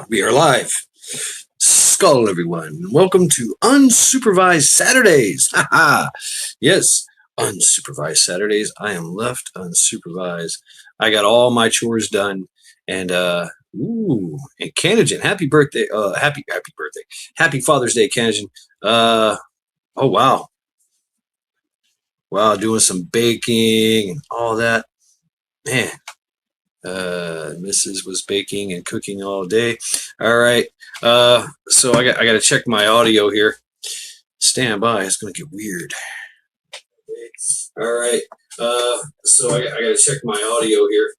We are live. Skull, everyone. Welcome to Unsupervised Saturdays. Yes, Unsupervised Saturdays. I am left unsupervised. I got all my chores done. And, and Canajan, happy birthday. Happy birthday. Happy Father's Day, Canajan. Oh, wow. Wow, doing some baking and all that. Man, Mrs. was baking and cooking all day. All right. So I got to check my audio here. Stand by. It's going to get weird. All right. So I got to check my audio here.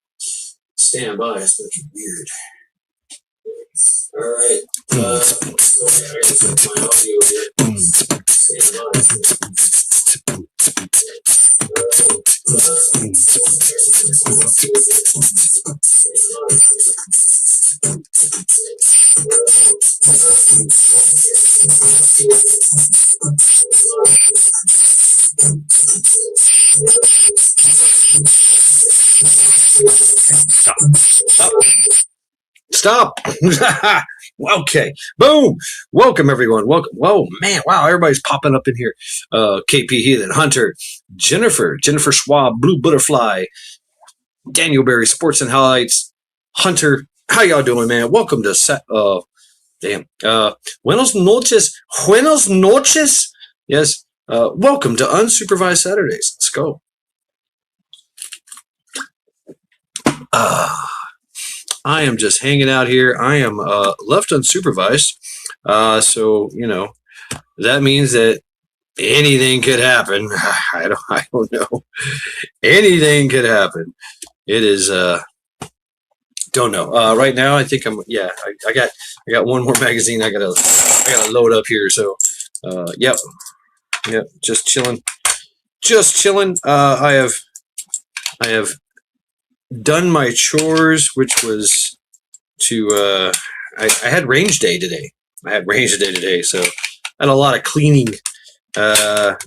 Stand by. It's going to get weird. All right. So I got to check my audio here. Stand by. Stop. Okay. Boom. Welcome, everyone. Welcome. Whoa, man. Wow. Everybody's popping up in here. KP Heathen, Hunter, Jennifer Schwab, Blue Butterfly, Daniel Berry, Sports and Highlights, Hunter. How y'all doing, man? Welcome to Buenos noches. Buenos noches. Yes. Welcome to Unsupervised Saturdays. Let's go. I am just hanging out here. I am left unsupervised. So, that means that anything could happen. I don't know. Anything could happen. It is, don't know. Right now, I think I got one more magazine I gotta load up here. So, yep. Just chilling. I have done my chores, which was to I had range day today. So I had a lot of cleaning, of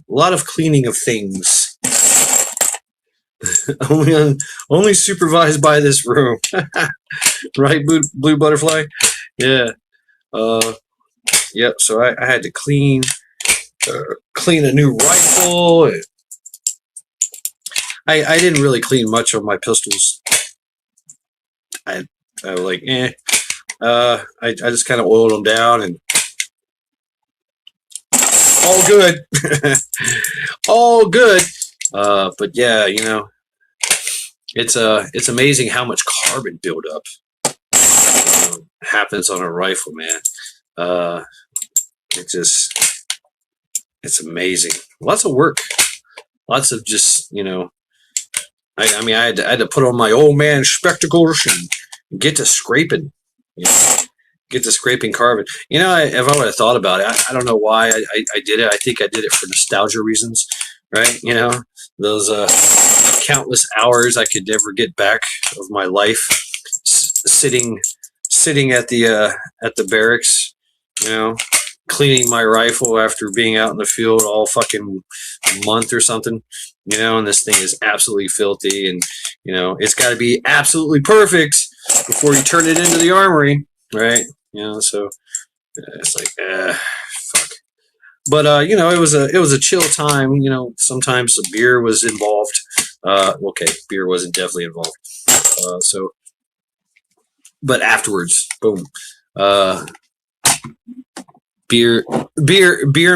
things. only supervised by this room, right? Blue Butterfly, yeah. Yep. So I had to clean a new rifle. I didn't really clean much of my pistols. I was like, I just kind of oiled them down and all good. All good. But yeah, it's amazing how much carbon buildup happens on a rifle, man. It's amazing. Lots of work. Lots of just, I had to put on my old man spectacles and get to scraping, get to scraping carbon. If I would have thought about it, I don't know why I did it. I think I did it for nostalgia reasons, right? Those countless hours I could never get back of my life, sitting at the barracks, cleaning my rifle after being out in the field all fucking month or something, and this thing is absolutely filthy, and it's got to be absolutely perfect before you turn it into the armory, right? So it's like fuck. But it was a chill time. Sometimes the beer was involved. Okay, beer wasn't definitely involved. But afterwards, boom. Beer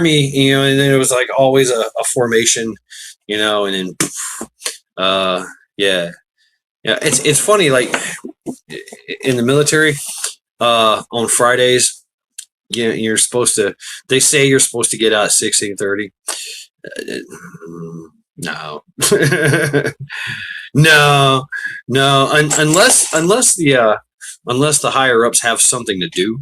me, and then it was like always a formation, and then yeah. It's funny, like in the military, on Fridays, you're supposed to. They say you're supposed to get out at 16:30. No, no, unless the higher ups have something to do.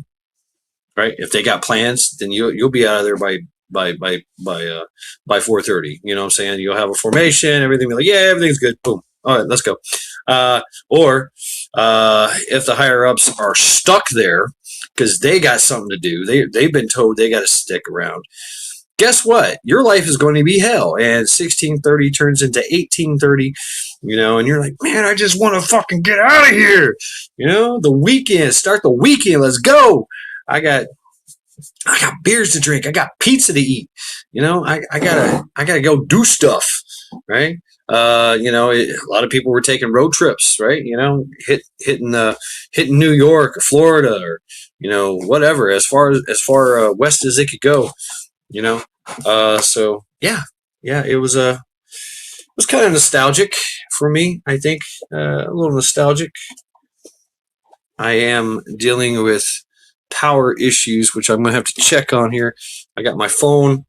Right, if they got plans, then you'll be out of there by 4:30. You know what I'm saying? You'll have a formation, everything. Be like, yeah, everything's good. Boom. All right, let's go. Or if the higher ups are stuck there because they got something to do, they've been told they got to stick around. guess what? Your life is going to be hell. And 1630 turns into 1830, and you're like, man, I just want to fucking get out of here. The weekend, start the weekend. Let's go. I got beers to drink. I got pizza to eat. I gotta go do stuff. Right. A lot of people were taking road trips, right? Hitting New York or Florida or, whatever, as far west as it could go, so yeah, it was kind of nostalgic for me. I think, a little nostalgic. I am dealing with power issues, which I'm going to have to check on here. I got my phone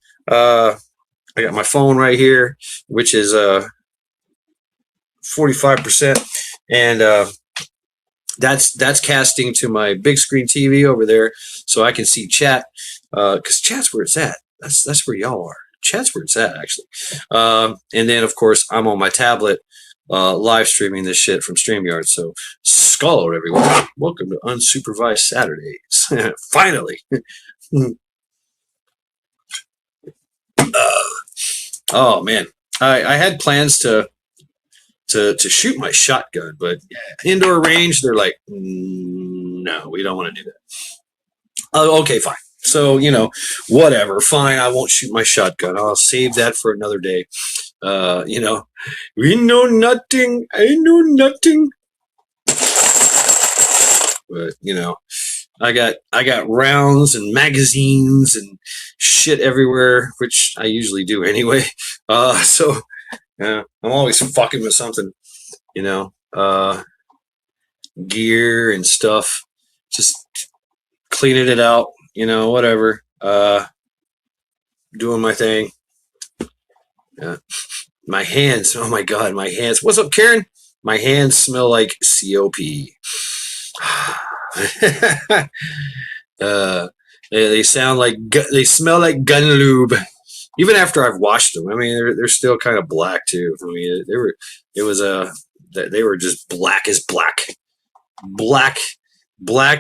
right here, which is 45%, and that's casting to my big screen TV over there, so I can see chat, because chat's where it's at. That's where y'all are. Chat's where it's at, actually. And then, of course, I'm on my tablet, live streaming this shit from StreamYard. So, skull, everyone. Welcome to Unsupervised Saturdays. Finally. Oh man, I had plans to shoot my shotgun, but indoor range, they're like, no, we don't want to do that. Okay, fine. So, whatever, fine. I won't shoot my shotgun. I'll save that for another day. We know nothing. I know nothing. But, I got rounds and magazines and shit everywhere, which I usually do anyway. So I'm always fucking with something, gear and stuff, just cleaning it out, whatever, doing my thing. My hands, oh my God, my hands. What's up, Karen? My hands smell like COP. They sound like they smell like gun lube, even after I've washed them. I mean, they're still kind of black too. I mean, they were just black as black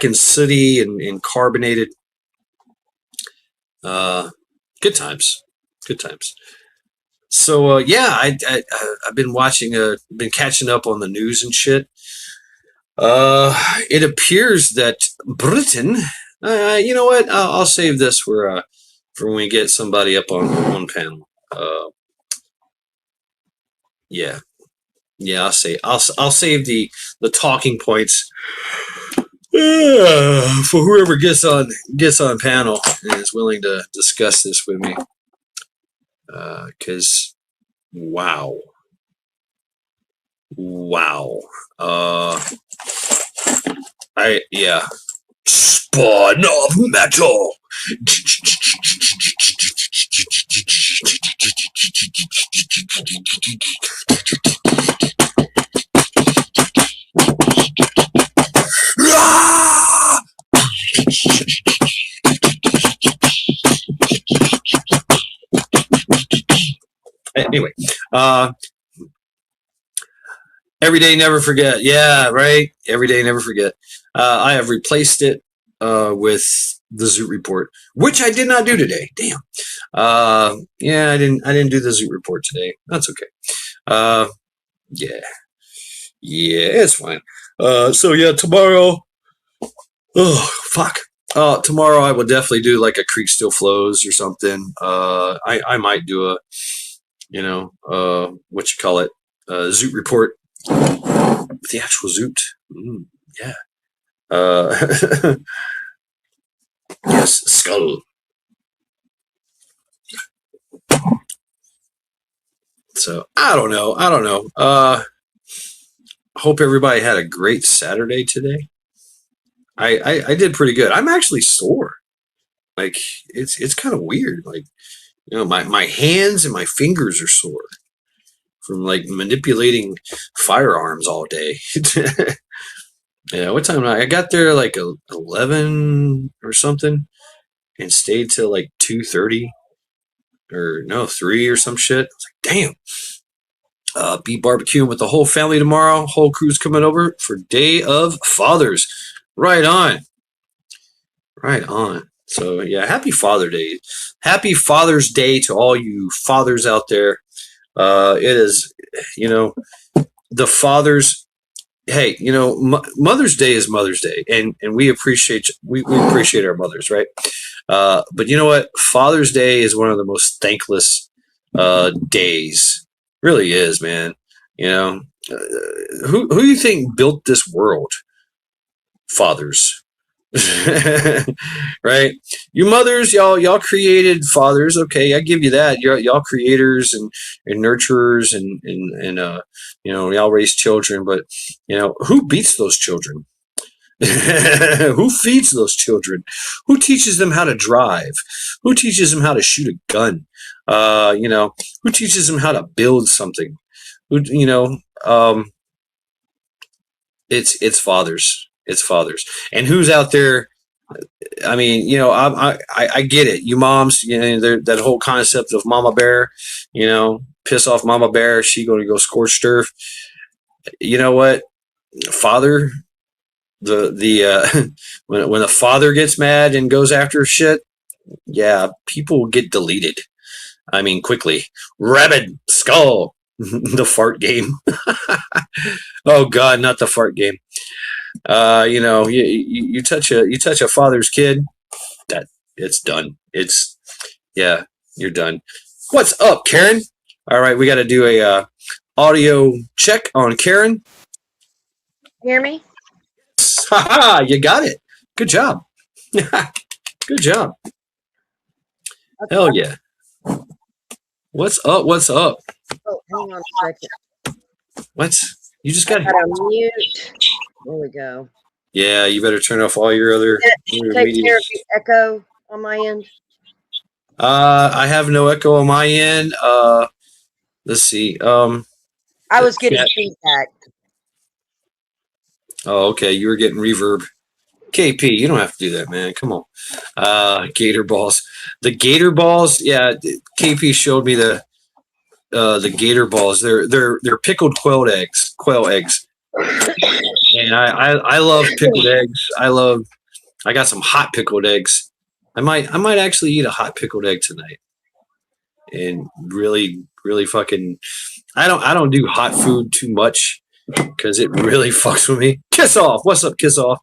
and sooty and carbonated. Good times. So I've been been catching up on the news and shit. It appears that Britain, you know what? I'll save this for when we get somebody up on one panel. I'll save the talking points for whoever gets on panel and is willing to discuss this with me. Because wow. Spawn of metal. Anyway, every day, never forget. Yeah, right. Every day, never forget. I have replaced it with the Zoot Report, which I did not do today. Damn. I didn't do the Zoot Report today. That's okay. It's fine. Tomorrow. Oh fuck. Tomorrow I will definitely do like a Creek Still Flows or something. I might do a, Zoot Report with the actual Zoot. Yeah. Yes, skull. So I don't know. Hope everybody had a great Saturday today. I did pretty good. I'm actually sore. Like it's kind of weird. Like, my hands and my fingers are sore from like manipulating firearms all day. Yeah, what time? I got there like 11 or something, and stayed till like 2:30 or no 3 or some shit. I was like, damn. Be barbecuing with the whole family tomorrow. Whole crew's coming over for Day of Fathers. Right on. So yeah, happy Father Day. Happy Father's Day to all you fathers out there. It is, you know, the fathers. Hey, Mother's Day is Mother's Day, and we appreciate our mothers, right? But you know what? Father's Day is one of the most thankless days. Really is, man. You know, who do you think built this world? Fathers. Right, you mothers, y'all created fathers. Okay, I give you that. Y'all creators and nurturers and y'all raise children. But who beats those children? Who feeds those children? Who teaches them how to drive? Who teaches them how to shoot a gun? Who teaches them how to build something? Who it's fathers. It's fathers. And who's out there? I mean, I get it. You moms, that whole concept of Mama Bear, piss off Mama Bear, she going to go scorched earth. You know what, father, the when a father gets mad and goes after shit, yeah, people get deleted. I mean, quickly. Rabid skull, the fart game. Oh God, not the fart game. You touch a father's kid, that it's done. Yeah, you're done. What's up, Karen? All right, we got to do a audio check on Karen. Hear me? Haha, you got it. Good job. Good job. Okay. Hell yeah. What's up? What's up? Oh, hang on a second. What? You just got to mute. There we go. Yeah, you better turn off all your other. Take care of the echo on my end. I have no echo on my end. Let's see. I was getting feedback. Oh, okay. You were getting reverb. KP, you don't have to do that, man. Come on. Gator balls. The gator balls. Yeah, KP showed me the gator balls. They're pickled quail eggs. And I love pickled eggs. I got some hot pickled eggs. I might actually eat a hot pickled egg tonight. And really, really fucking. I don't do hot food too much because it really fucks with me. Kiss off. What's up, kiss off?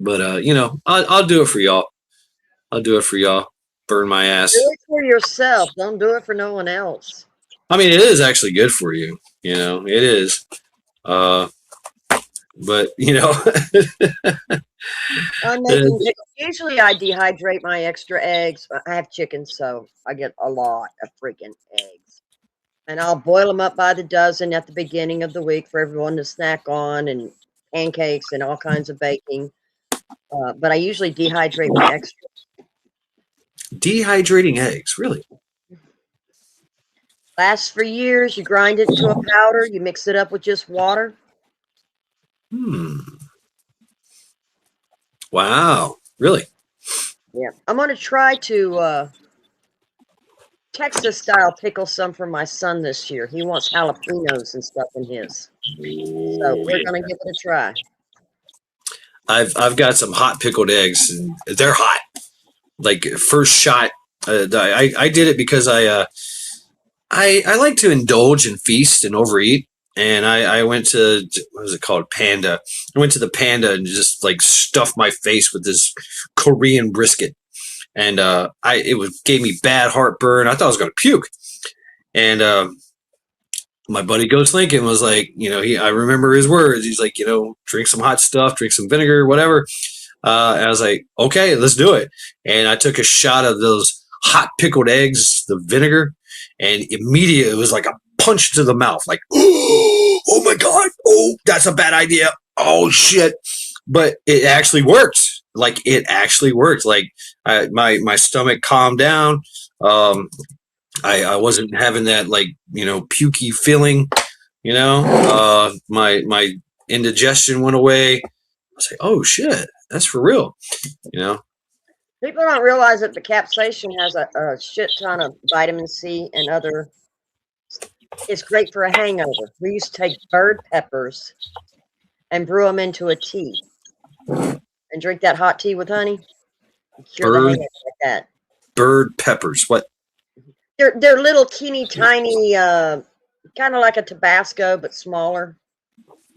But I'll do it for y'all. I'll do it for y'all. Burn my ass. Do it for yourself. Don't do it for no one else. I mean, it is actually good for you. It is. But I'm making. Usually, I dehydrate my extra eggs. I have chickens, so I get a lot of freaking eggs, and I'll boil them up by the dozen at the beginning of the week for everyone to snack on, and pancakes and all kinds of baking. But I usually dehydrate my extra. Dehydrating eggs, really? Lasts for years. You grind it into a powder. You mix it up with just water. Wow. Really? Yeah. I'm going to try to Texas style pickle some for my son this year. He wants jalapenos and stuff in his. So we're going to give it a try. I've got some hot pickled eggs, and they're hot. Like first shot. I did it because I like to indulge and feast and overeat. And I went to, what was it called? Panda. I went to the Panda and just like stuffed my face with this Korean brisket. And gave me bad heartburn. I thought I was going to puke. And my buddy Ghost Lincoln was like, I remember his words. He's like, drink some hot stuff, drink some vinegar, whatever. And I was like, okay, let's do it. And I took a shot of those hot pickled eggs, the vinegar, and immediately it was like a punch to the mouth, like, oh my God, oh, that's a bad idea. Oh shit. But it actually worked. Like it actually worked. Like my stomach calmed down. I wasn't having that like, pukey feeling, my indigestion went away. I was like, oh shit, that's for real. People don't realize that the capsaicin has a shit ton of vitamin C and other. It's great for a hangover. We used to take bird peppers and brew them into a tea and drink that hot tea with honey. Cure the Bird hangover like that. bird peppers. What? They're little teeny tiny, kind of like a Tabasco but smaller.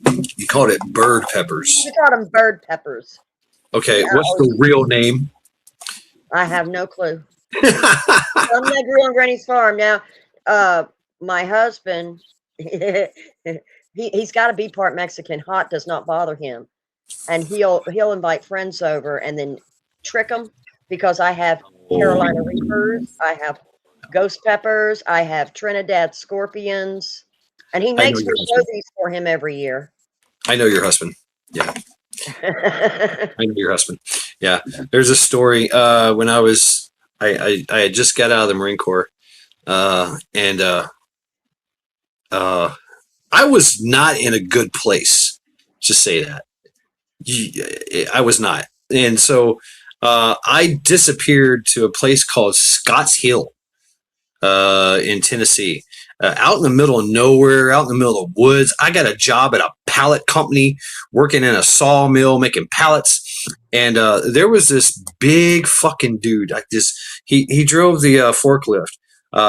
You called it bird peppers. We call them bird peppers. Okay, what's the BROD. real name? I have no clue. Some that grew on Granny's farm. Now, my husband, he's got to be part Mexican. Hot does not bother him, and he'll invite friends over and then trick them because I have Carolina Reapers, I have ghost peppers, I have Trinidad scorpions, and he I know makes me your grow husband. these for him every year. I know your husband. Yeah, I know your husband. Yeah, there's a story. When I had just got out of the Marine Corps, and I was not in a good place. Just say that. I was not, and so I disappeared to a place called Scotts Hill in Tennessee, out in the middle of nowhere, out in the middle of the woods. I got a job at a pallet company, working in a sawmill making pallets. And there was this big fucking dude. Like this, he drove the forklift.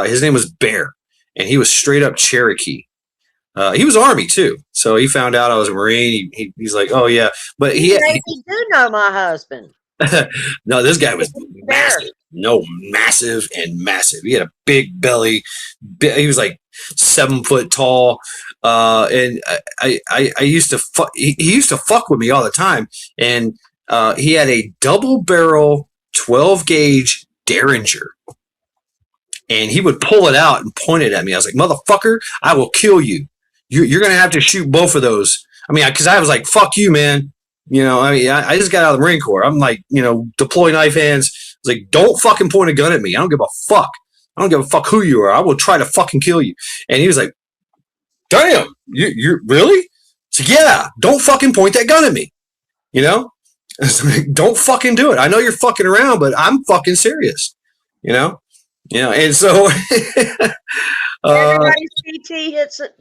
His name was Bear, and he was straight up Cherokee. He was Army too, so he found out I was a Marine. He's like, "Oh yeah," but Maybe you do know my husband. no, this guy was Bear. massive. No, massive and massive. He had a big belly. He was like 7 foot tall. And I used to fuck. He used to fuck with me all the time. And he had a double barrel 12 gauge Derringer. And he would pull it out and point it at me. I was like, "Motherfucker, I will kill you. You're gonna have to shoot both of those." I mean, because I was like, "Fuck you, man." I mean, I just got out of the Marine Corps. I'm like, deploy knife hands. I was like, "Don't fucking point a gun at me. I don't give a fuck. I don't give a fuck who you are. I will try to fucking kill you." And he was like, "Damn, you really?" So yeah, don't fucking point that gun at me. You know, like, don't fucking do it. I know you're fucking around, but I'm fucking serious. You know, and so Everybody's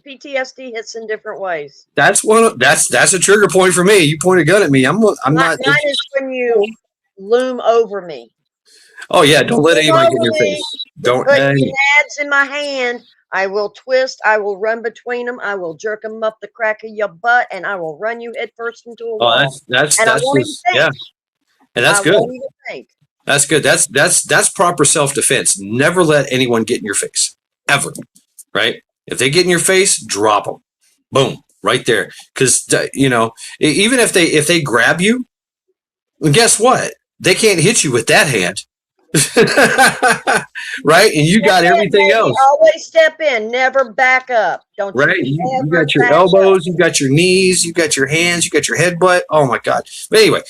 PTSD hits in different ways. that's that's a trigger point for me. You point a gun at me, I'm not. Mine is when you loom over me. Oh yeah, don't let Loom anybody get in over your me, face. Don't. put nads in my hand. I will twist. I will run between them. I will jerk them up the crack of your butt, and I will run you headfirst into a wall. That's and I won't just, even think. yeah, and that's I good. won't even think. That's good. That's proper self defense. Never let anyone get in your face ever. Right? If they get in your face, drop them. Boom, right there. Because even if they grab you, guess what? They can't hit you with that hand. Right? And you got everything else. Always step in, never back up. Don't right? You got your elbows, you got your knees, you got your hands, you got your headbutt. Oh my god! But anyway,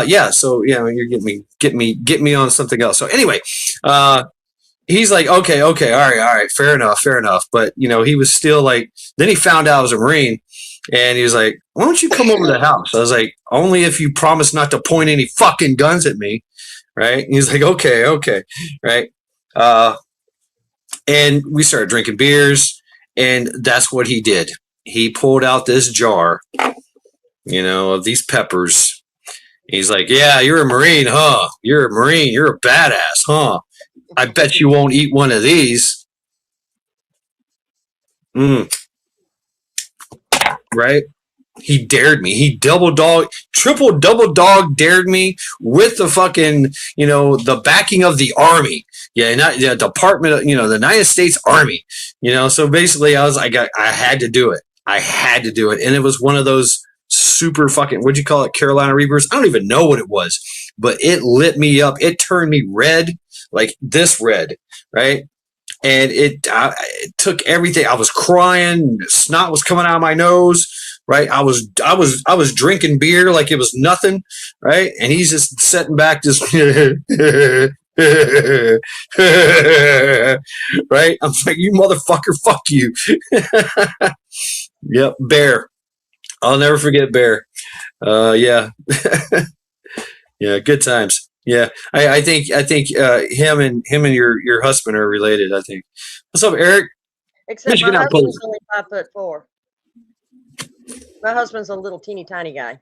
yeah. So you're getting me on something else. So anyway, he's like, okay, all right, fair enough. But he was still like. Then he found out I was a Marine, and he was like, "Why don't you come over to the house?" I was like, "Only if you promise not to point any fucking guns at me." Right? And he's like, okay, right? And we started drinking beers, and that's what he did. He pulled out this jar, of these peppers. He's like, "Yeah, you're a Marine, huh? You're a Marine. You're a badass, huh? I bet you won't eat one of these." Right? He dared me. He triple double dog dared me with the fucking, the backing of the Army. Yeah, not the Department of, the United States Army. So basically I had to do it. I had to do it. And it was one of those super fucking, what'd you call it? Carolina Reapers? I don't even know what it was, but it lit me up. It turned me red, like this red, right? And it took everything. I was crying. Snot was coming out of my nose. Right. I was drinking beer like it was nothing. Right. And he's just sitting back, just right. I'm like, "You motherfucker, fuck you." Yep. Bear. I'll never forget Bear. Yeah. Yeah. Good times. Yeah. I think him and your husband are related, I think. What's up, Eric? Except my husband's only 5'4". My husband's a little teeny tiny guy.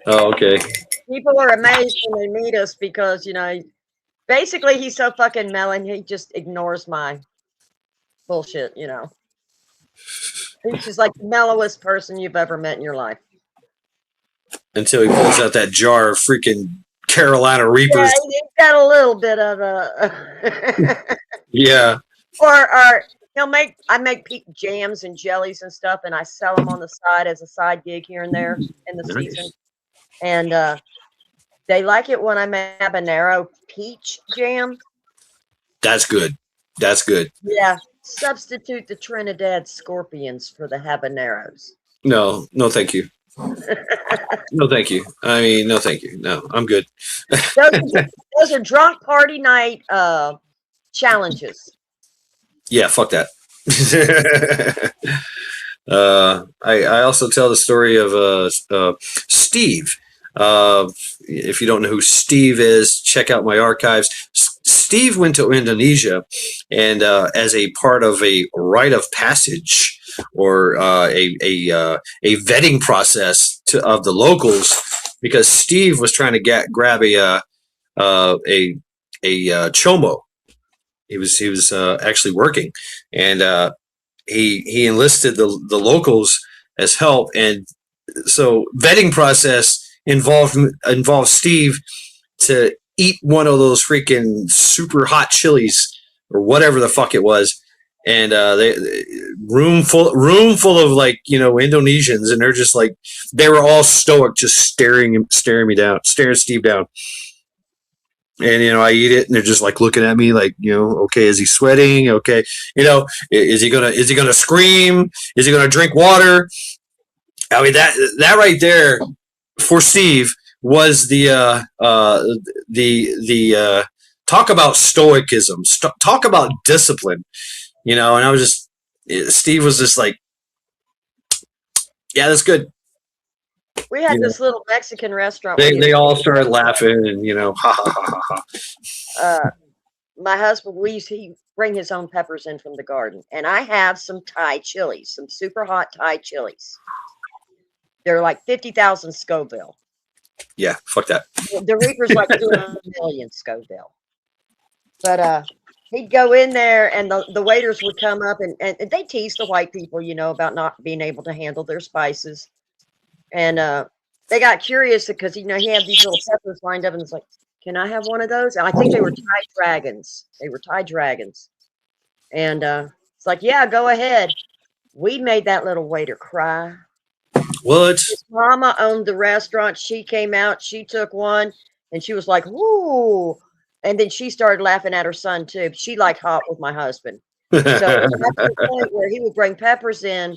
Oh, okay. People are amazed when they meet us because, basically he's so fucking melon, he just ignores my bullshit, He's just like the mellowest person you've ever met in your life. Until he pulls out that jar of freaking Carolina Yeah, Reapers. he's got a little bit of a. Yeah. Or I make jams and jellies and stuff, and I sell them on the side as a side gig here and there in the season. Nice. And they like it when I make habanero peach jam. That's good. That's good. Yeah, substitute the Trinidad scorpions for the habaneros. No, thank you. No, thank you. I mean, no, thank you. No, I'm good. Those are drunk party night challenges. Yeah, fuck that. I also tell the story of Steve. If you don't know who Steve is, check out my archives. Steve went to Indonesia, and as a part of a rite of passage or a vetting process of the locals, because Steve was trying to grab a chomo. He was actually working, and he enlisted the locals as help, and so vetting process involved Steve to eat one of those freaking super hot chilies or whatever the fuck it was, and room full of like Indonesians, and they're just like they were all stoic, just staring Steve down. And I eat it, and they're just like looking at me like, okay, is he sweating? Okay, is he gonna scream? Is he gonna drink water? I mean, that right there for Steve was the talk about stoicism, talk about discipline, and I was Steve was just like, yeah, that's good. We had this little Mexican restaurant. They all started laughing, and ha ha ha ha ha. My husband, he bring his own peppers in from the garden, and I have some Thai chilies, some super hot Thai chilies. They're like 50,000 Scoville. Yeah, fuck that. The Reaper's like 200 million Scoville. But he'd go in there, and the waiters would come up, and they tease the white people, about not being able to handle their spices. And they got curious because, he had these little peppers lined up, and it's like, can I have one of those? And I think they were Thai dragons. And it's like, yeah, go ahead. We made that little waiter cry. What? His mama owned the restaurant. She came out. She took one, and she was like, "Whoo!" And then she started laughing at her son too. She liked hot with my husband, so it got to the point where he would bring peppers in,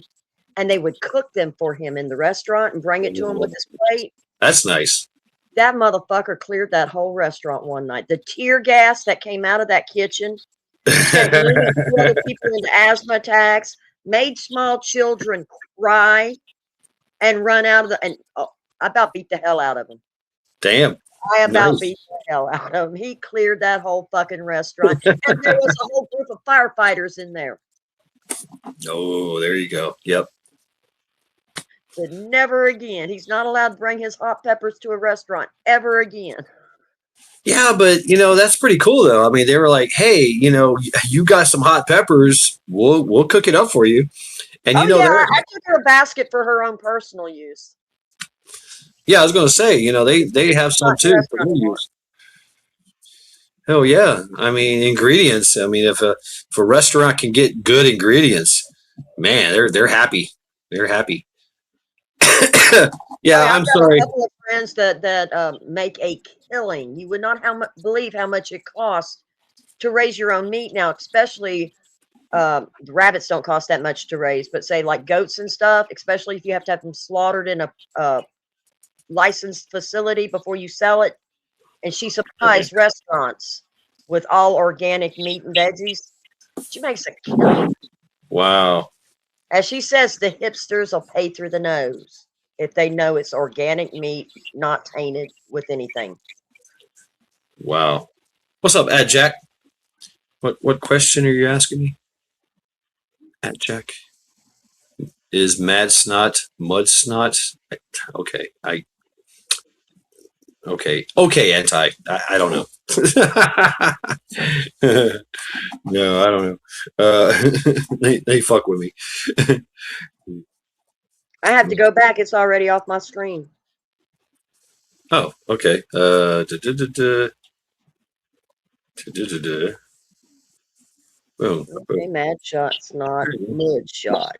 and they would cook them for him in the restaurant and bring it to him with his plate. That's nice. That motherfucker cleared that whole restaurant one night. The tear gas that came out of that kitchen sent other people into asthma attacks, made small children cry and run out of I about beat the hell out of him. Damn. I about beat the hell out of him. He cleared that whole fucking restaurant. And there was a whole group of firefighters in there. Oh, there you go. Yep. Said never again. He's not allowed to bring his hot peppers to a restaurant ever again. Yeah, but that's pretty cool though. I mean, they were like, "Hey, you got some hot peppers. We'll cook it up for you." And I took her a basket for her own personal use. Yeah, I was going to say, they have some too for their use. Hell yeah! I mean, ingredients. I mean, if a restaurant can get good ingredients, man, they're happy. They're happy. Yeah, I'm sorry. A couple of friends that make a killing. You would not believe how much it costs to raise your own meat now, especially. The rabbits don't cost that much to raise, but say like goats and stuff, especially if you have to have them slaughtered in a licensed facility before you sell it. And she supplies restaurants with all organic meat and veggies. She makes a killing. Wow. As she says, the hipsters will pay through the nose if they know it's organic meat, not tainted with anything. Wow. What's up, Ad Jack? What question are you asking me? Ad Jack. Is mad snot mud snot? Okay. Okay. Okay, anti. I don't know. No, I don't know. They fuck with me. I have to go back. It's already off my screen. Oh, okay. Boom. Okay, mad shot's not mid shot.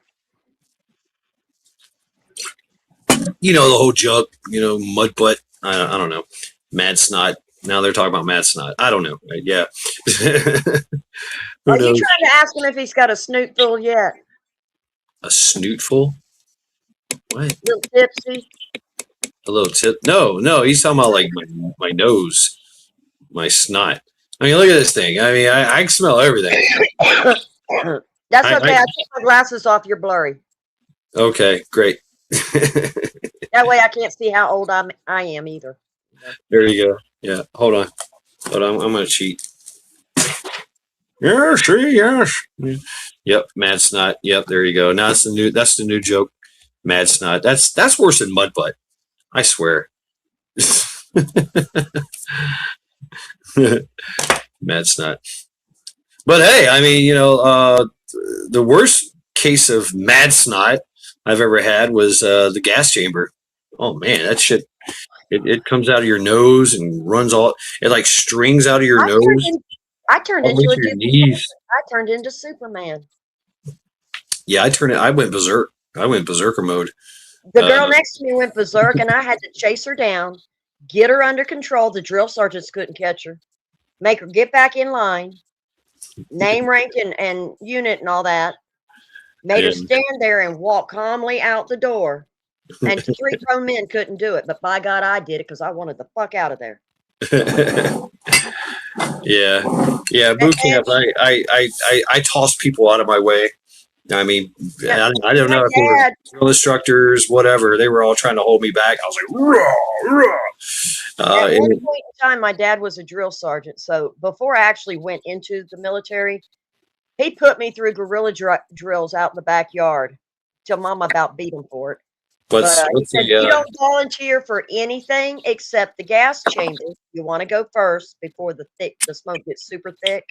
You know, the whole joke, you know, mud butt. I don't know. Mad snot. Now they're talking about mad snot. I don't know. Yeah. Who Are you knows? trying to ask him if he's got a snoot full yet? A snootful? What? Little tipsy? A little tip? No. He's talking about like my nose, my snot. I mean, look at this thing. I mean, I can smell everything. That's okay. I took my glasses off. You're blurry. Okay, great. That way I can't see how old I am either. There you go. Yeah. Hold on. I'm gonna cheat. Yes, see, yes. Yep, mad snot. Yep, there you go. Now that's the new joke. Mad snot. That's worse than mud butt. I swear. Mad snot. But hey, I mean, you know, the worst case of mad snot I've ever had was the gas chamber. Oh man, that shit. It comes out of your nose and runs all. It like strings out of your nose. I turned all into into your knees. I turned into Superman. Yeah, I went berserk. I went berserker mode. The girl next to me went berserk, and I had to chase her down, get her under control. The drill sergeants couldn't catch her. Make her get back in line, name, rank, and unit and all that. Made her stand there and walk calmly out the door. And 3 grown men couldn't do it, but by God, I did it because I wanted the fuck out of there. Yeah. Boot camp. I tossed people out of my way. I mean, yeah, I don't know if they were drill instructors, whatever. They were all trying to hold me back. I was like, rah, rah. At one point in time, my dad was a drill sergeant. So before I actually went into the military, he put me through guerrilla drills out in the backyard till Mama about beat him for it. But he said, you don't volunteer for anything except the gas chamber. You want to go first before the smoke gets super thick.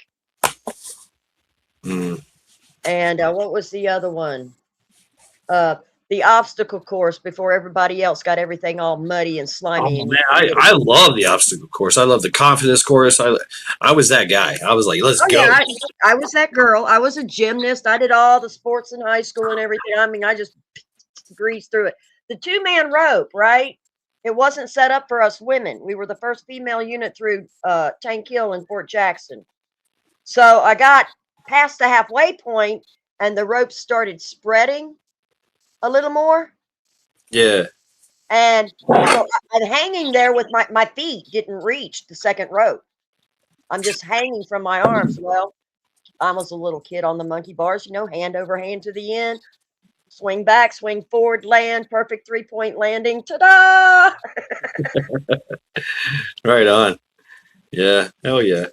Mm. And what was the other one? The obstacle course before everybody else got everything all muddy and slimy. Oh, man, I love the obstacle course. I love the confidence course. I was that guy. I was like, let's go. Yeah, I was that girl. I was a gymnast. I did all the sports in high school and everything. I mean, I just breezed through it. The 2-man rope, right? It wasn't set up for us women. We were the first female unit through Tank Hill in Fort Jackson. So I got past the halfway point and the rope started spreading a little more. Yeah. And so I'm hanging there with my feet didn't reach the second rope. I'm just hanging from my arms. Well, I was a little kid on the monkey bars, you know, hand over hand to the end. Swing back, swing forward, land, perfect 3-point landing. Ta-da! Right on. Yeah. Hell yeah.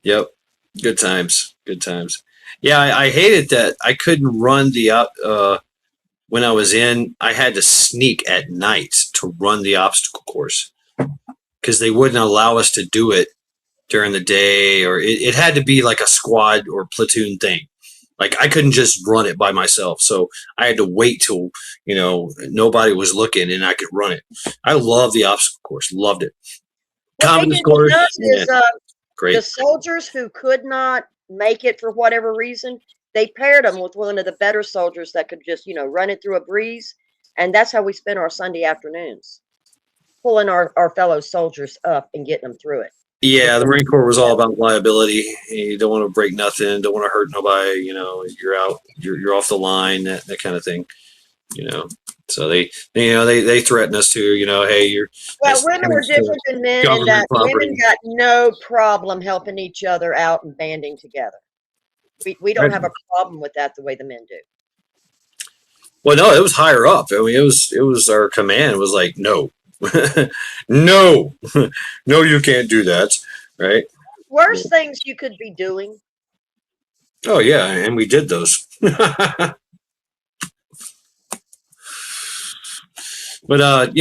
Yep. Good times. Good times. Yeah, I hated that I couldn't run when I was in. I had to sneak at night to run the obstacle course because they wouldn't allow us to do it during the day, or it had to be like a squad or platoon thing. Like I couldn't just run it by myself, so I had to wait till nobody was looking and I could run it. I love the obstacle course, loved it. Confidence course, great. The soldiers who could not make it for whatever reason, they paired them with one of the better soldiers that could just run it through a breeze, and that's how we spent our Sunday afternoons, pulling our fellow soldiers up and getting them through it. Yeah, the Marine Corps was all about liability. You don't want to break nothing, don't want to hurt nobody. You're out, you're off the line, that kind of thing. So they threaten us to, hey, you're. Well, women were different than men in that women got no problem helping each other out and banding together. We don't have a problem with that the way the men do. Well, no, it was higher up. I mean, it was our command was like, no. No, you can't do that, right? Worst things you could be doing. Oh yeah, and we did those. But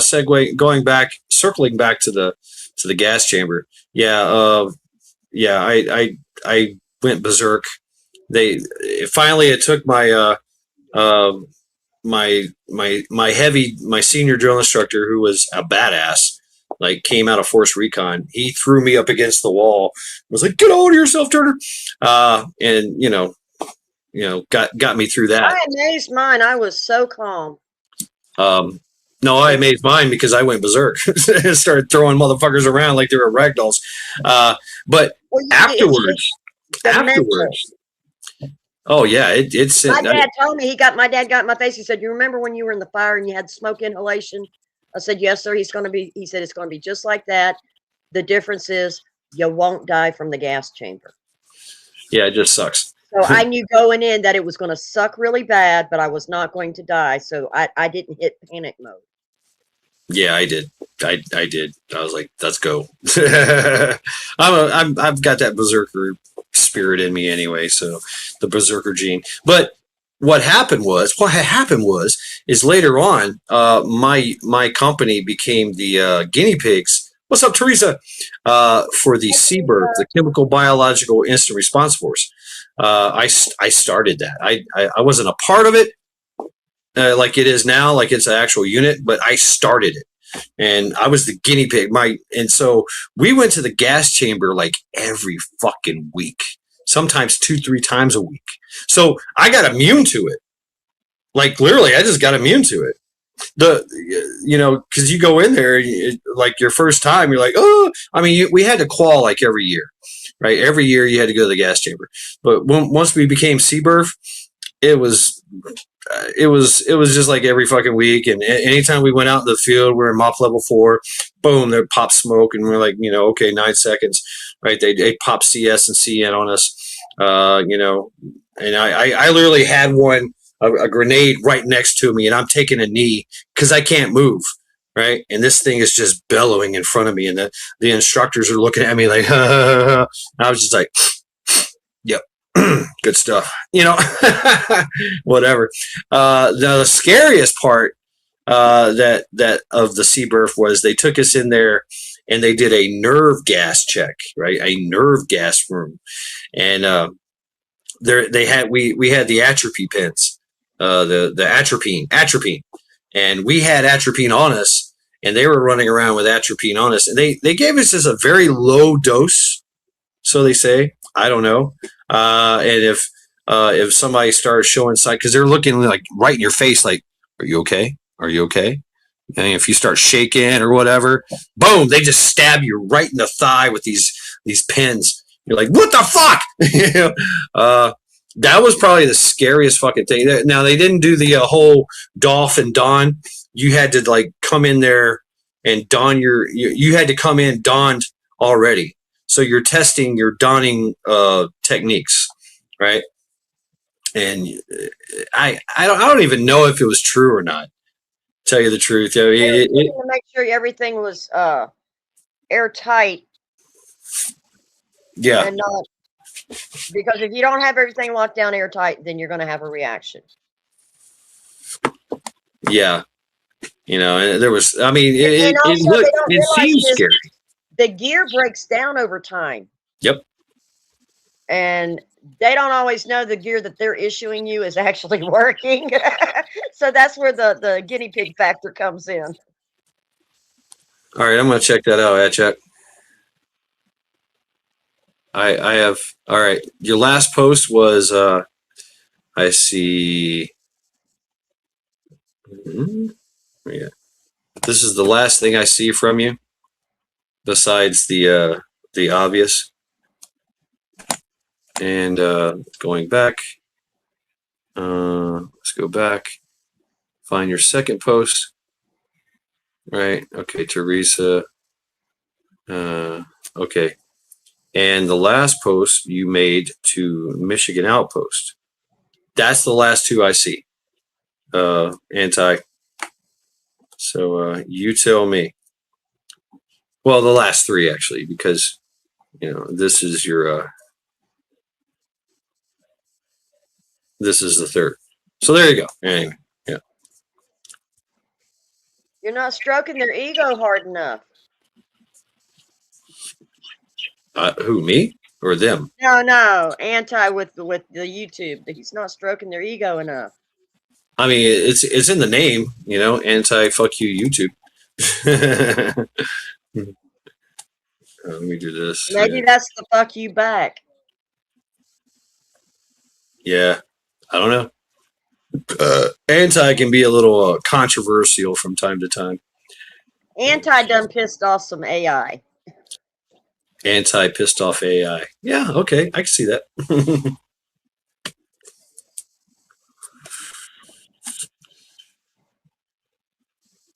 circling back to the gas chamber. Yeah, yeah. I went berserk. They finally it took uh, my senior drill instructor, who was a badass, like came out of Force Recon. He threw me up against the wall. Was like, "Get over yourself, Turner," and got me through that. I amazed mine. I was so calm. Um, no, I amazed mine because I went berserk and started throwing motherfuckers around like they were ragdolls. But Well, afterwards, it's the mental. oh yeah, it's My dad told me my dad got in my face. He said, "You remember when you were in the fire and you had smoke inhalation?" I said, "Yes, sir." He said, "It's going to be just like that. The difference is you won't die from the gas chamber." yeah, it just sucks. So I knew going in that it was going to suck really bad, but I was not going to die. So I didn't hit panic mode. Yeah, I did. I did. I was like, let's go. I've got that berserker spirit in me anyway, so the berserker gene. But what happened was is later on, my company became the guinea pigs. What's up, Teresa? For the CBIRF, the Chemical Biological Instant Response Force. I started that. I wasn't a part of it, like it is now, like it's an actual unit, but I started it and I was the guinea pig. And so we went to the gas chamber like every fucking week, sometimes 2-3 times a week. So I got immune to it. Like literally, I just got immune to it. Because you go in there, like your first time, you're like, oh, I mean, we had to qual like every year, right? Every year you had to go to the gas chamber. But once we became CBIRF, it was just like every fucking week. And anytime we went out in the field, we're in MOP level 4, boom, there pop smoke, and we're like, okay, 9 seconds, right? They pop CS and CN on us, and I literally had a grenade right next to me, and I'm taking a knee because I can't move. Right. And this thing is just bellowing in front of me. And the instructors are looking at me like, I was just like, yep. Good stuff, whatever. The scariest part that of the CBIRF was they took us in there and they did a nerve gas check, right? A nerve gas room, and we had the atropine pens, the atropine, and we had atropine on us, and they were running around with atropine on us, and they gave us this a very low dose, so they say. I don't know. And if somebody started showing signs, because they're looking like right in your face, like, "Are you okay? Are you okay?" And if you start shaking or whatever, boom, they just stab you right in the thigh with these pins. You're like, "What the fuck?" That was probably the scariest fucking thing. Now they didn't do the whole doff and don. You had to like come in there and don you had to come in donned already. So you're testing your donning techniques, right? And I don't even know if it was true or not. Tell you the truth, To make sure everything was airtight. Yeah. And not, because if you don't have everything locked down airtight, then you're going to have a reaction. Yeah. And there was. I mean, it seems scary. The gear breaks down over time. Yep. And they don't always know the gear that they're issuing you is actually working. So that's where the guinea pig factor comes in. All right, I'm going to check that out, Check. I have. All right, your last post was. I see. Yeah. This is the last thing I see from you, besides the obvious. And going back, let's go back. Find your second post. Right. Okay, Teresa. Okay. And the last post you made to Michigan Outpost. That's the last two I see. Anti. So you tell me. Well, the last three actually, because this is your this is the third. So there you go. Anyway, yeah. You're not stroking their ego hard enough. Who, me or them? No, anti with the YouTube. He's not stroking their ego enough. I mean, it's in the name, anti fuck you YouTube. Let me do this. Maybe that's the fuck you back. Yeah, I don't know. Anti can be a little controversial from time to time. Anti done pissed off some AI. Anti pissed off AI. Yeah, okay, I can see that.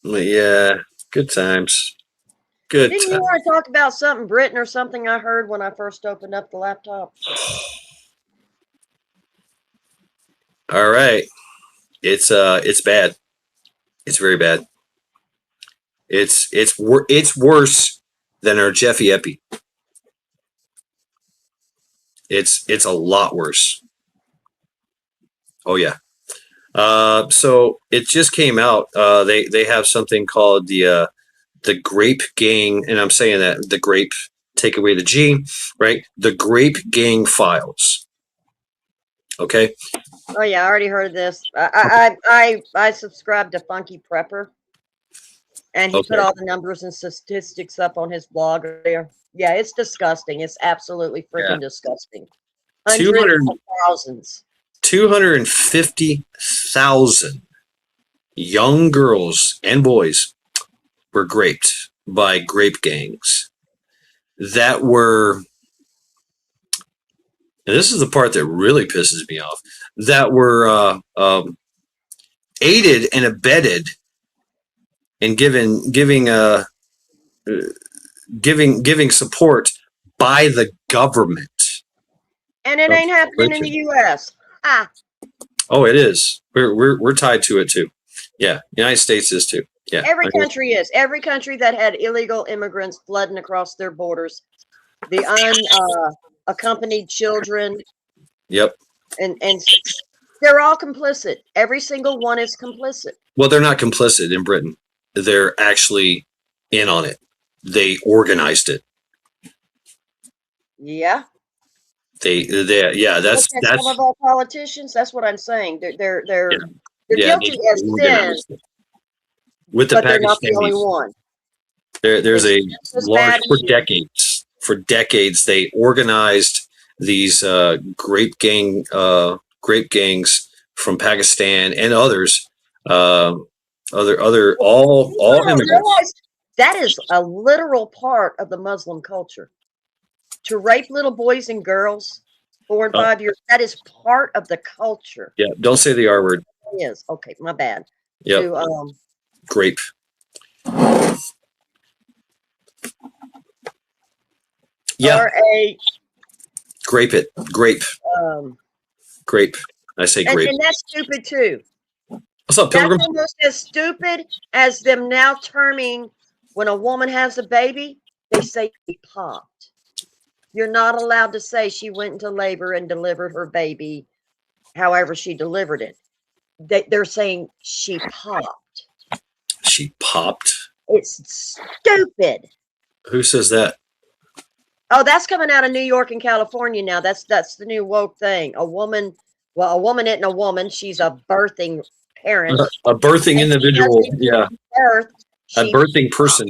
Yeah, good times. Good Didn't you times. want to talk about something Britain or something I heard when I first opened up the laptop? All right. It's bad. It's very bad. It's worse than our Jeffy Epi. It's a lot worse. Oh yeah. So it just came out. They have something called the Grape Gang, and I'm saying that the Grape, take away the G, right? The Grape Gang Files. Okay. Oh yeah, I already heard this. I subscribed to Funky Prepper, and he put all the numbers and statistics up on his blog there. Yeah, it's disgusting. It's absolutely freaking disgusting. Hundreds of thousands. 250,000 young girls and boys were raped by grape gangs that were, and this is the part that really pisses me off, that were aided and abetted and giving support by the government. And it ain't happening in the U.S. Ah. Oh, it is. We're tied to it too. Yeah, United States is too. Yeah, every country is. Every country that had illegal immigrants flooding across their borders, the unaccompanied children. Yep. And they're all complicit. Every single one is complicit. Well, they're not complicit in Britain. They're actually in on it. They organized it. Yeah. Yeah. That's some of our politicians. That's what I'm saying. They're guilty as sin. With the but they're not the only one. There's a large for decades they organized these grape gangs from Pakistan and others, all immigrants. That is a literal part of the Muslim culture. To rape little boys and girls, 4 and 5 years, that is part of the culture. Yeah, don't say the R word. It is. Okay, my bad. Yep. Grape. Yeah. Grape it. Grape. Grape. I say grape. And that's stupid too. What's up, Pilgrim? That's almost as stupid as them now terming when a woman has a baby, they say she popped. You're not allowed to say she went into labor and delivered her baby, however she delivered it. They're saying she popped. She popped? It's stupid. Who says that? Oh, that's coming out of New York and California now. That's the new woke thing. A woman isn't a woman. She's a birthing parent. A birthing individual. Yeah. A birthing person.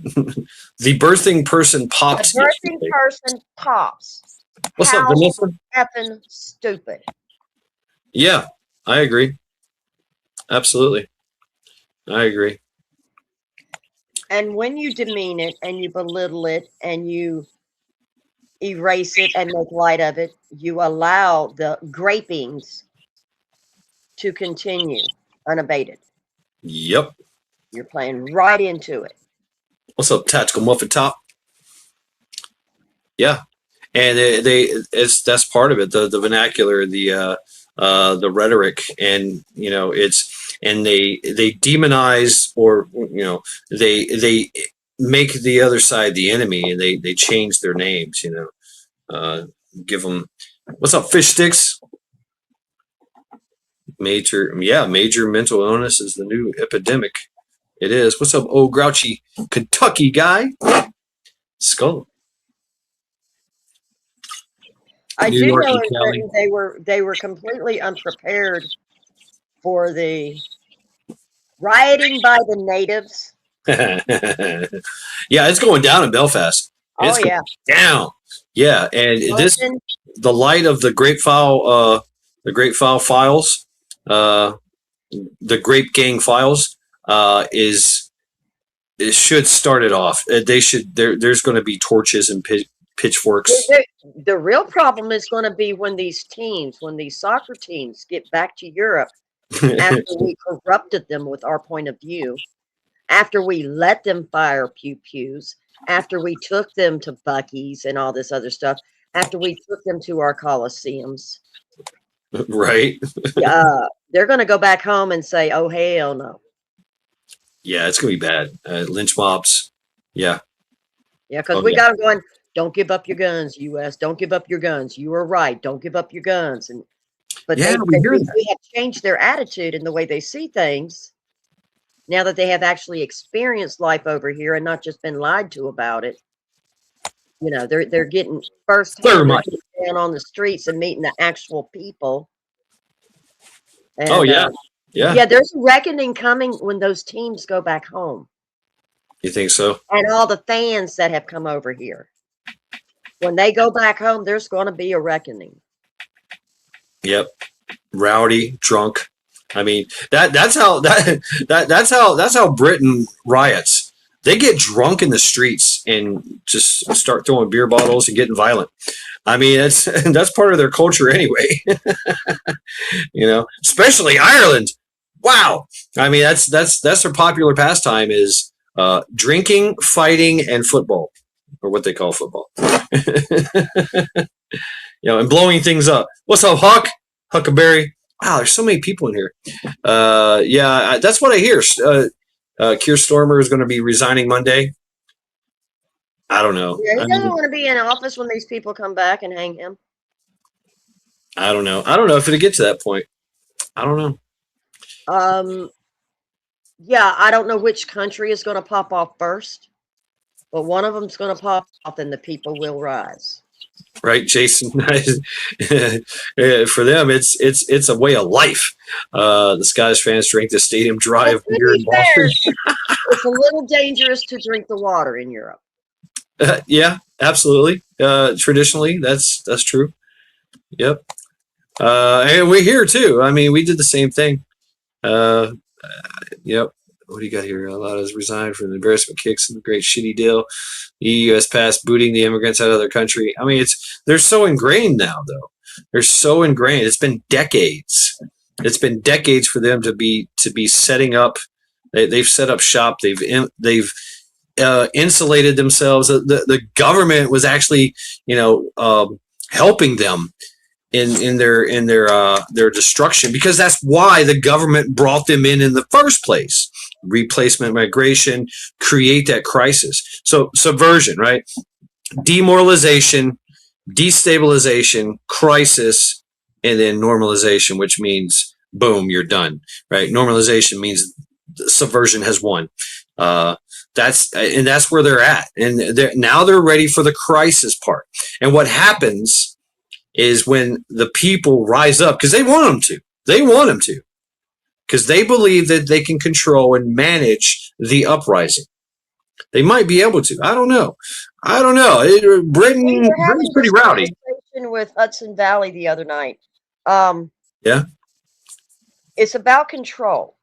The birthing person pops. The birthing person pops. What's up, Vanessa? Effing stupid. Yeah, I agree. Absolutely. I agree. And when you demean it and you belittle it and you erase it and make light of it, you allow the grapings to continue unabated. Yep. You're playing right into it. What's up, Tactical Muffin Top? Yeah, and that's part of it. The vernacular, the rhetoric, and they demonize, or they make the other side the enemy, and they change their names. Give them, what's up, Fish Sticks? Major mental illness is the new epidemic. It is. What's up, old grouchy Kentucky guy? Skull. I New do York know and in Cali. Britain they were completely unprepared for the rioting by the natives. Yeah, it's going down in Belfast. Oh It's yeah, going down. Yeah, and this London. the light of the Great File files, uh, the Grape Gang files, is it should start it off. They should. There's going to be torches and pitchforks. The real problem is going to be when these teams, when these soccer teams get back to Europe after we corrupted them with our point of view, after we let them fire pew pews, after we took them to Bucky's and all this other stuff, after we took them to our coliseums. Right. They're going to go back home and say, "Oh hell no." Yeah, it's going to be bad. Lynch mobs. Yeah. Yeah, because Oh, we yeah. got them going. Don't give up your guns, U.S. Don't give up your guns. You are right. Don't give up your guns. But Yeah, we hear that. they have changed their attitude and the way they see things now that they have actually experienced life over here and not just been lied to about it. You know, they're getting firsthand. They're Thermite. getting down on the streets and meeting the actual people. And, Oh yeah. Yeah. yeah, there's a reckoning coming when those teams go back home. You think so? And all the fans that have come over here. When they go back home, there's going to be a reckoning. Yep. Rowdy, drunk. I mean, that's how Britain riots. They get drunk in the streets and just start throwing beer bottles and getting violent. I mean, that's part of their culture anyway. You know, especially Ireland. Wow. I mean, that's their popular pastime is drinking, fighting, and football, or what they call football. You know, and blowing things up. What's up, Huck? Huckleberry. Wow, there's so many people in here. Yeah, that's what I hear. Keir Starmer is going to be resigning Monday. I don't know. Yeah, he I doesn't mean, want to be in office when these people come back and hang him. I don't know. I don't know if it'll get to that point. I don't know. Yeah, I don't know which country is going to pop off first, but one of them's going to pop off and the people will rise. Right, Jason. For them, it's a way of life. The Scottish fans drink the stadium dry of beer in Boston. It's a little dangerous to drink the water in Europe. Yeah, absolutely. Traditionally, that's true. Yep. And we're here too. I mean, we did the same thing. Yep. What do you got here? A lot has resigned from the embarrassment kicks and the great shitty deal. The EU has passed booting the immigrants out of their country. I mean, they're so ingrained now, though. They're so ingrained. It's been decades. It's been decades for them to be setting up. They've set up shop. They've insulated themselves. The government was actually, helping them in their destruction, because that's why the government brought them in the first place. Replacement migration, create that crisis. So subversion, right? Demoralization, destabilization, crisis, and then normalization, which means boom, you're done, right? Normalization means subversion has won. That's where they're at, and now they're ready for the crisis part. And what happens is when the people rise up, because they want them to, because they believe that they can control and manage the uprising. They might be able to. I don't know. Britain's pretty rowdy. With Hudson Valley the other night. Yeah. It's about control.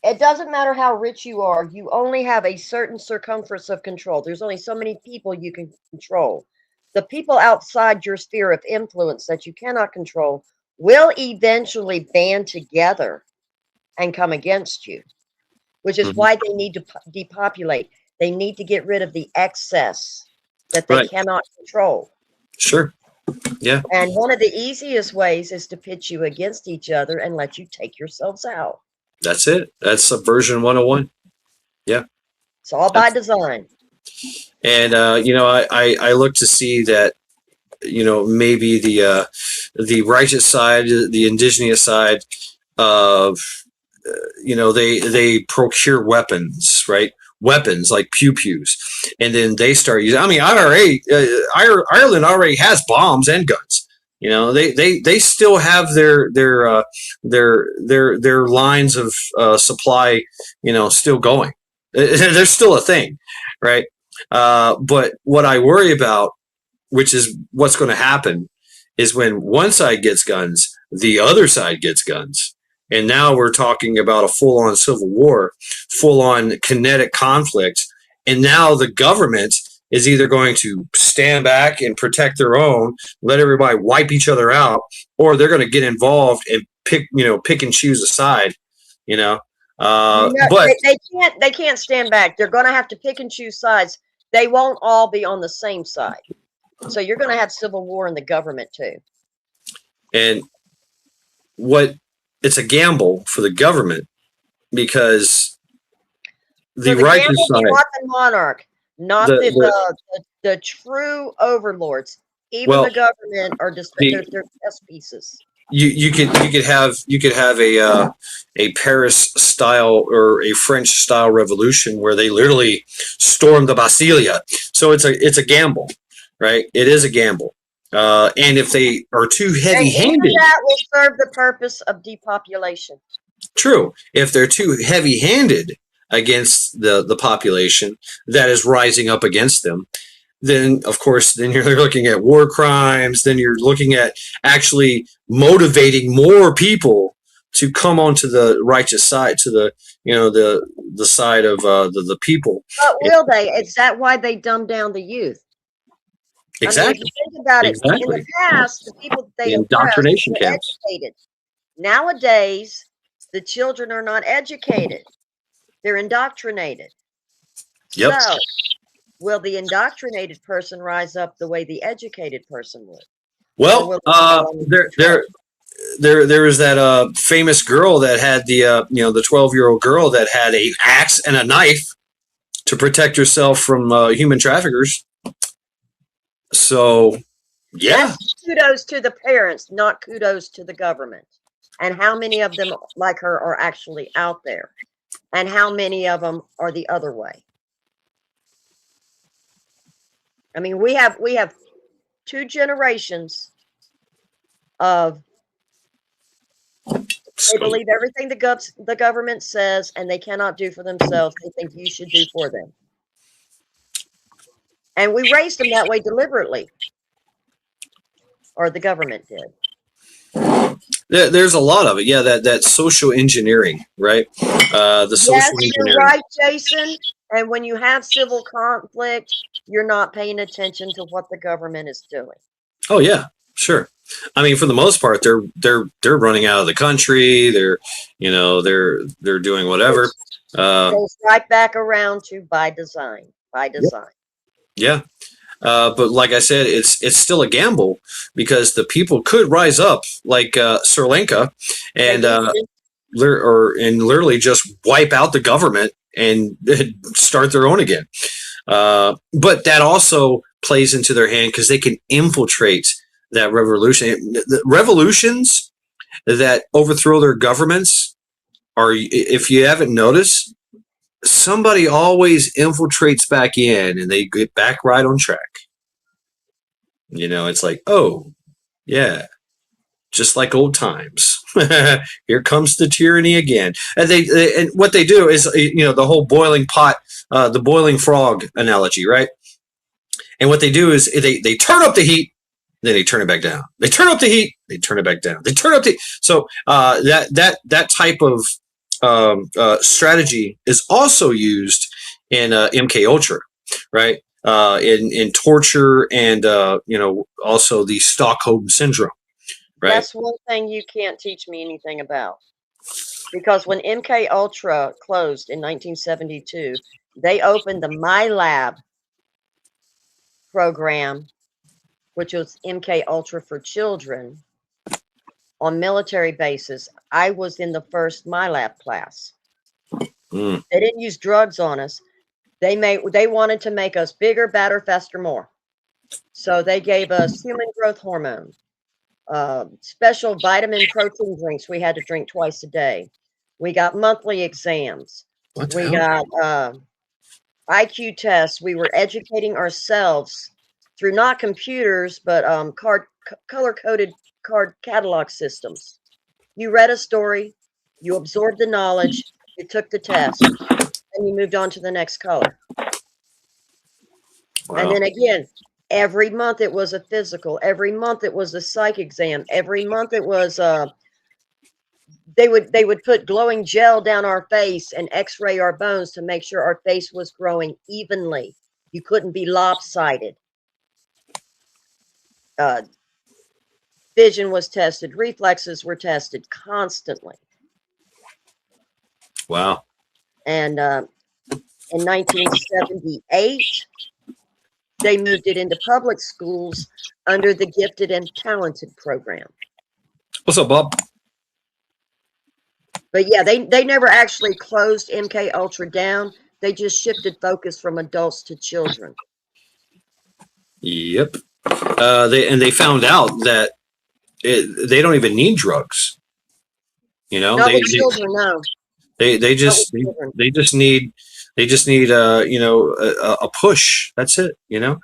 It doesn't matter how rich you are. You only have a certain circumference of control. There's only so many people you can control. The people outside your sphere of influence that you cannot control will eventually band together and come against you, which is why they need to depopulate. They need to get rid of the excess that they cannot control. Sure. Yeah. And one of the easiest ways is to pit you against each other and let you take yourselves out. That's it. That's subversion 101. Yeah. It's all by design. And I look to see that, maybe the righteous side, the indigenous side of they procure weapons, right? Weapons like pew pews, and then they start using. I mean, Ireland already has bombs and guns. They still have their lines of supply, still going. They're still a thing, right? But what I worry about, which is what's going to happen, is when one side gets guns, the other side gets guns. And now we're talking about a full on civil war, full on kinetic conflict. And now the government is either going to stand back and protect their own, let everybody wipe each other out, or they're going to get involved and pick and choose a side, you know. No, But they can't stand back. They're going to have to pick and choose sides. They won't all be on the same side. So you're going to have civil war in the government too. And it's a gamble for the government, because the righteous side, not the monarch, not the true overlords. Even the government are just they're chess pieces. You could have a Paris style or a French style revolution where they literally storm the Bastille. So it's a gamble, right? It is a gamble. And if they are too heavy-handed, that will serve the purpose of depopulation. True. If they're too heavy-handed against the population that is rising up against them, then of course, then you're looking at war crimes. Then you're looking at actually motivating more people to come onto the righteous side, to the side of the people. But will they? Is that why they dumb down the youth? Exactly. I mean, if you think about it, in the past, the people that they indoctrination were camps. educated. Nowadays, the children are not educated; they're indoctrinated. Yep. So, will the indoctrinated person rise up the way the educated person would? Well, there was that famous girl that had the 12-year-old girl that had a axe and a knife to protect herself from human traffickers. So, yeah. That's kudos to the parents, not kudos to the government. And how many of them like her are actually out there? And how many of them are the other way? I mean, we have 2 generations of they believe everything the government says, and they cannot do for themselves. They think you should do for them. And we raised them that way deliberately. Or the government did. There's a lot of it. Yeah, that social engineering, right? The social engineering. You're right, Jason. And when you have civil conflict, you're not paying attention to what the government is doing. Oh yeah, sure. I mean, for the most part, they're running out of the country. They're doing whatever. It goes right back around to by design. By design. Yeah. But like I said, it's still a gamble, because the people could rise up like Sri Lanka and literally just wipe out the government and start their own again. But that also plays into their hand, because they can infiltrate that revolution. The revolutions that overthrow their governments are, if you haven't noticed, somebody always infiltrates back in and they get back right on track. It's like, oh, yeah, just like old times. Here comes the tyranny again. And and what they do is, the whole boiling pot, the boiling frog analogy, right? And what they do is they turn up the heat, then they turn it back down. They turn up the heat, they turn it back down. They turn up the so that type of strategy is also used in MK Ultra, right? In torture and also the Stockholm syndrome, right? That's one thing you can't teach me anything about, because when MK Ultra closed in 1972, they opened the My Lab program, which was MK Ultra for children, on military bases. I was in the first My Lab class. They didn't use drugs on us. They wanted to make us bigger, badder, faster, more. So they gave us human growth hormone, special vitamin protein drinks we had to drink twice a day. We got monthly exams. What the We hell? got IQ tests. We were educating ourselves through not computers, but color-coded card catalog systems. You read a story, you absorbed the knowledge, you took the test, and you moved on to the next color. And Wow. then again, every month it was a physical. Every month it was a psych exam. Every month it was they would put glowing gel down our face and x-ray our bones to make sure our face was growing evenly. You couldn't be lopsided. Vision was tested, reflexes were tested constantly. Wow. And in 1978, they moved it into public schools under the Gifted and Talented program. What's up, Bob? But yeah, they never actually closed MK Ultra down. They just shifted focus from adults to children. Yep. They found out that they don't even need drugs. You know, Not with children, no. they just need a push. That's it. You know,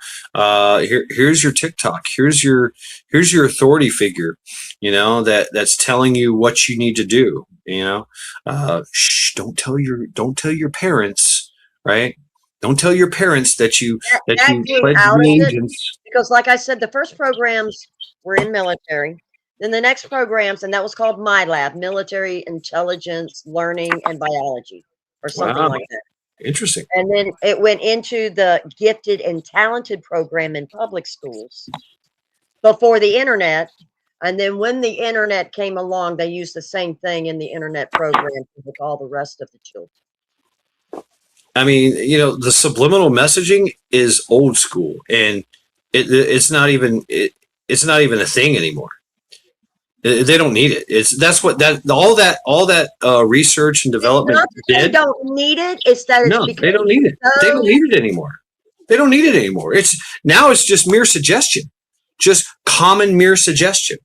here's your TikTok. Here's your authority figure. You know, that's telling you what you need to do. You know, shh, don't tell your parents, right? Don't tell your parents that you pledged allegiance. Because, like I said, the first programs were in military. Then the next programs, and that was called My Lab, Military Intelligence, Learning, and Biology, or something like that. Interesting. And then it went into the Gifted and Talented program in public schools before the internet. And then when the internet came along, they used the same thing in the internet program with all the rest of the children. I mean, you know, the subliminal messaging is old school, and it's not even a thing anymore. They don't need it. All that research and development did. They don't need it. It's that no, they don't need it. They don't need it anymore. They don't need it anymore. It's just mere suggestion, just common mere suggestion.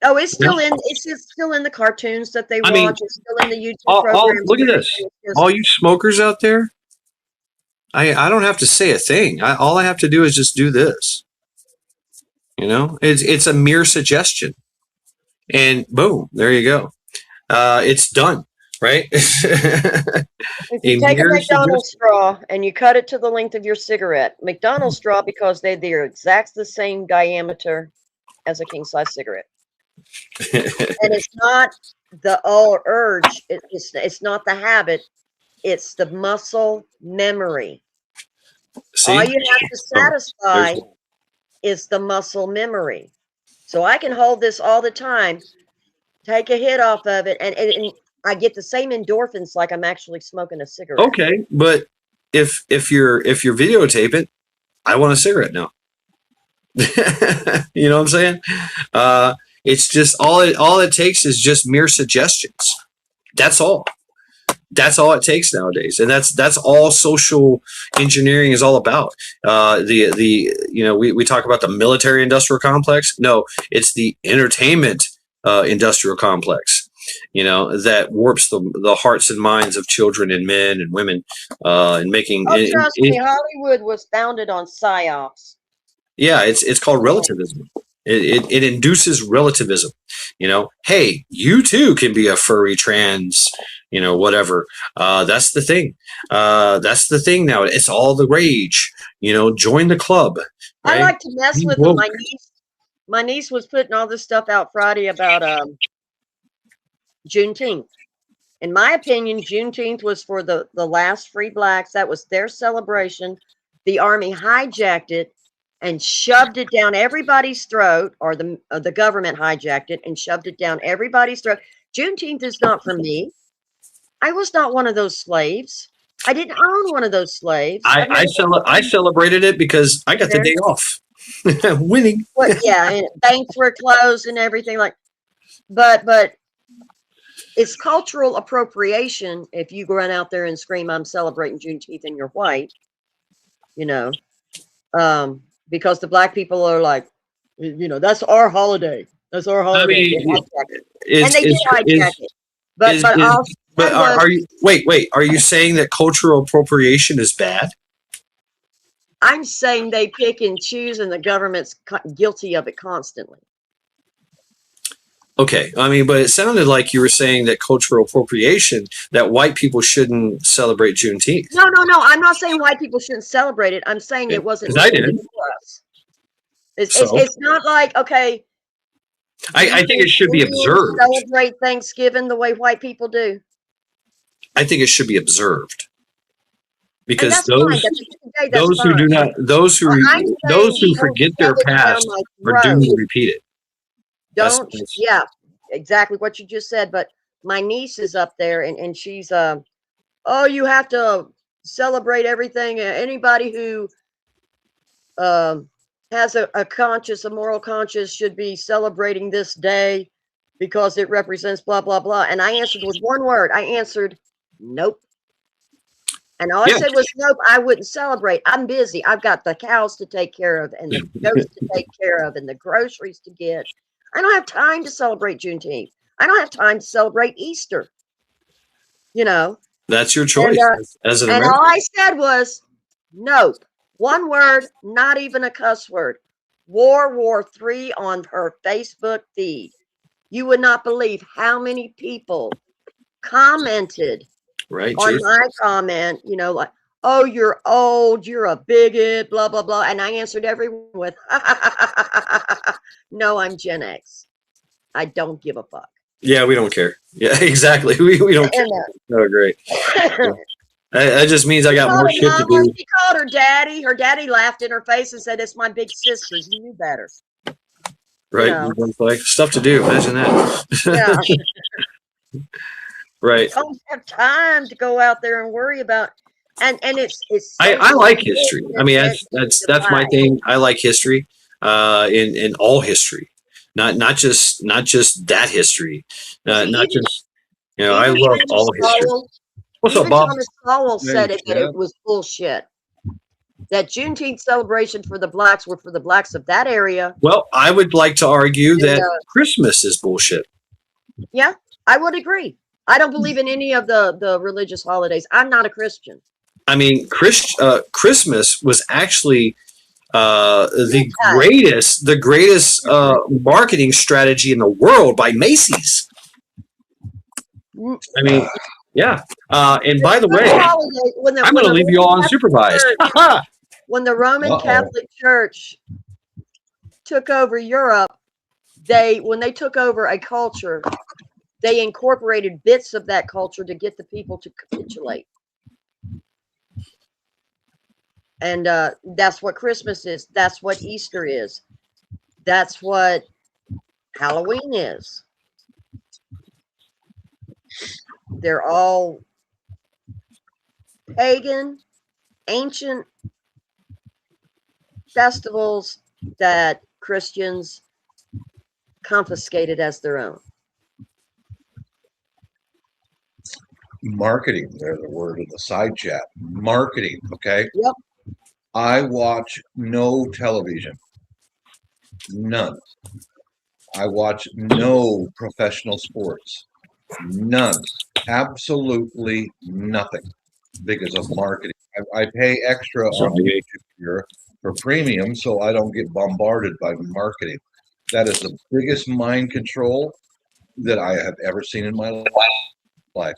Oh, it's still in. It's still in the cartoons that they watch. It's still in the YouTube programs. Look at this. All you smokers out there, I don't have to say a thing. All I have to do is just do this. You know, it's a mere suggestion, and boom, there you go. It's done, right? If you take a McDonald's straw and you cut it to the length of your cigarette, McDonald's straw, because they're exact the same diameter as a king size cigarette. And it's not the urge. It's not the habit. It's the muscle memory. See? All you have to satisfy is the muscle memory. So I can hold this all the time, take a hit off of it, and I get the same endorphins like I'm actually smoking a cigarette. Okay, but if you're videotaping, I want a cigarette now. You know what I'm saying? It's just all it takes is just mere suggestions. That's all. That's all it takes nowadays, and that's all social engineering is all about. We talk about the military industrial complex. No, it's the entertainment industrial complex. You know, that warps the hearts and minds of children and men and women, and making. Trust me, Hollywood was founded on psyops. Yeah, it's called relativism. It induces relativism. You know, hey, you too can be a furry, trans, you know, whatever. That's the thing. That's the thing now. It's all the rage. You know, join the club. Right? I like to mess with them. My niece was putting all this stuff out Friday about Juneteenth. In my opinion, Juneteenth was for the last free blacks. That was their celebration. The Army hijacked it and shoved it down everybody's throat, or the government hijacked it and shoved it down everybody's throat. Juneteenth is not for me. I was not one of those slaves. I didn't own one of those slaves. I celebrated it because I got the day off. Winning. Well, yeah, and banks were closed and everything but it's cultural appropriation if you run out there and scream, "I'm celebrating Juneteenth," and you're white, you know. Because the black people are like, you know, that's our holiday. That's our holiday. I mean, and they did hijack it. But But are you wait? Are you saying that cultural appropriation is bad? I'm saying they pick and choose, and the government's guilty of it constantly. Okay, I mean, but it sounded like you were saying that cultural appropriation, that white people shouldn't celebrate Juneteenth. No. I'm not saying white people shouldn't celebrate it. I'm saying it wasn't intended for us. It's not like, okay. I think it should be observed. Celebrate Thanksgiving the way white people do. I think it should be observed. Because those who forget their past are doomed to repeat it. Yeah, exactly what you just said. But my niece is up there, and she's oh, you have to celebrate everything. Anybody who has a moral conscience should be celebrating this day because it represents blah blah blah. And I answered with one word. I answered, nope. And all I said was, nope, I wouldn't celebrate. I'm busy. I've got the cows to take care of and the goats to take care of and the groceries to get. I don't have time to celebrate Juneteenth. I don't have time to celebrate Easter. You know. That's your choice as an American. And all I said was, nope. One word, not even a cuss word. War 3 on her Facebook feed. You would not believe how many people commented on my comment, like, oh, you're old, you're a bigot, blah, blah, blah. And I answered everyone with, no, I'm Gen X. I don't give a fuck. Yeah, we don't care. Yeah, exactly. We don't care. Oh, great. That just means I got more shit to do. She called her daddy. Her daddy laughed in her face and said, it's my big sister. You knew better. Right. Like, stuff to do. Imagine that. Yeah. Right. Don't have time to go out there and worry about. And it's. I like history. I mean, that's my thing. I like history. In all history, not just that history. Not just I love all history. What's up, Bob? Thomas Sowell said that it was bullshit. That Juneteenth celebration for the blacks were for the blacks of that area. Well, I would like to argue that Christmas is bullshit. Yeah, I would agree. I don't believe in any of the religious holidays. I'm not a Christian. I mean, Christmas was actually the greatest marketing strategy in the world by Macy's. I mean, yeah. And by the way, I'm going to leave you all unsupervised. When the Roman Catholic Church took over Europe, when they took over a culture, they incorporated bits of that culture to get the people to capitulate. And that's what Christmas is. That's what Easter is. That's what Halloween is. They're all pagan, ancient festivals that Christians confiscated as their own. Marketing, there's a word in the side chat. Marketing, okay? Yep. I watch no television. None. I watch no professional sports. None. Absolutely nothing because of marketing. I pay extra on YouTube here for premium so I don't get bombarded by marketing. That is the biggest mind control that I have ever seen in my life.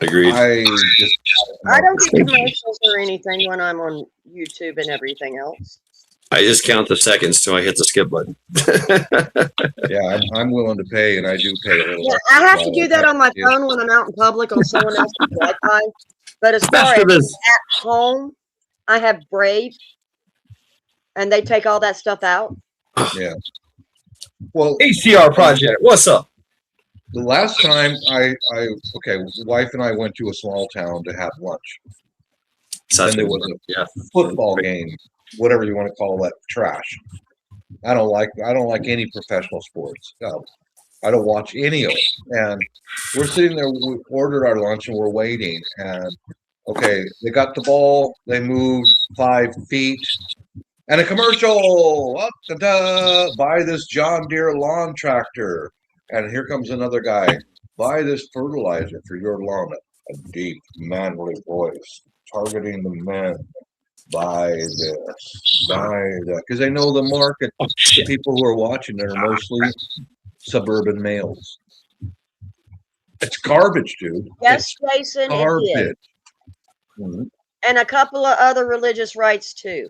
Agreed. I don't get commercials or anything when I'm on YouTube and everything else. I just count the seconds till I hit the skip button. Yeah, I'm willing to pay, and I do pay a little. Yeah, I have to do that on my phone when I'm out in public on someone else's Wi-Fi. But as far as at home, I have Brave, and they take all that stuff out. Yeah. Well, HCR Project, what's up? The last time wife and I went to a small town to have lunch. And there was a football game, whatever you want to call that, trash. I don't like any professional sports. I don't watch any of it. And we're sitting there, we ordered our lunch and we're waiting. And they got the ball, they moved 5 feet. And a commercial, buy this John Deere lawn tractor. And here comes another guy. buy this fertilizer for your lawn. A deep, manly voice targeting the men. Buy this, buy that. Because they know the market. Oh, The shit. people who are watching it are mostly suburban males. It's garbage, dude. Yes, It's Jason, it garbage. did. Mhm. And a couple of other religious rights too.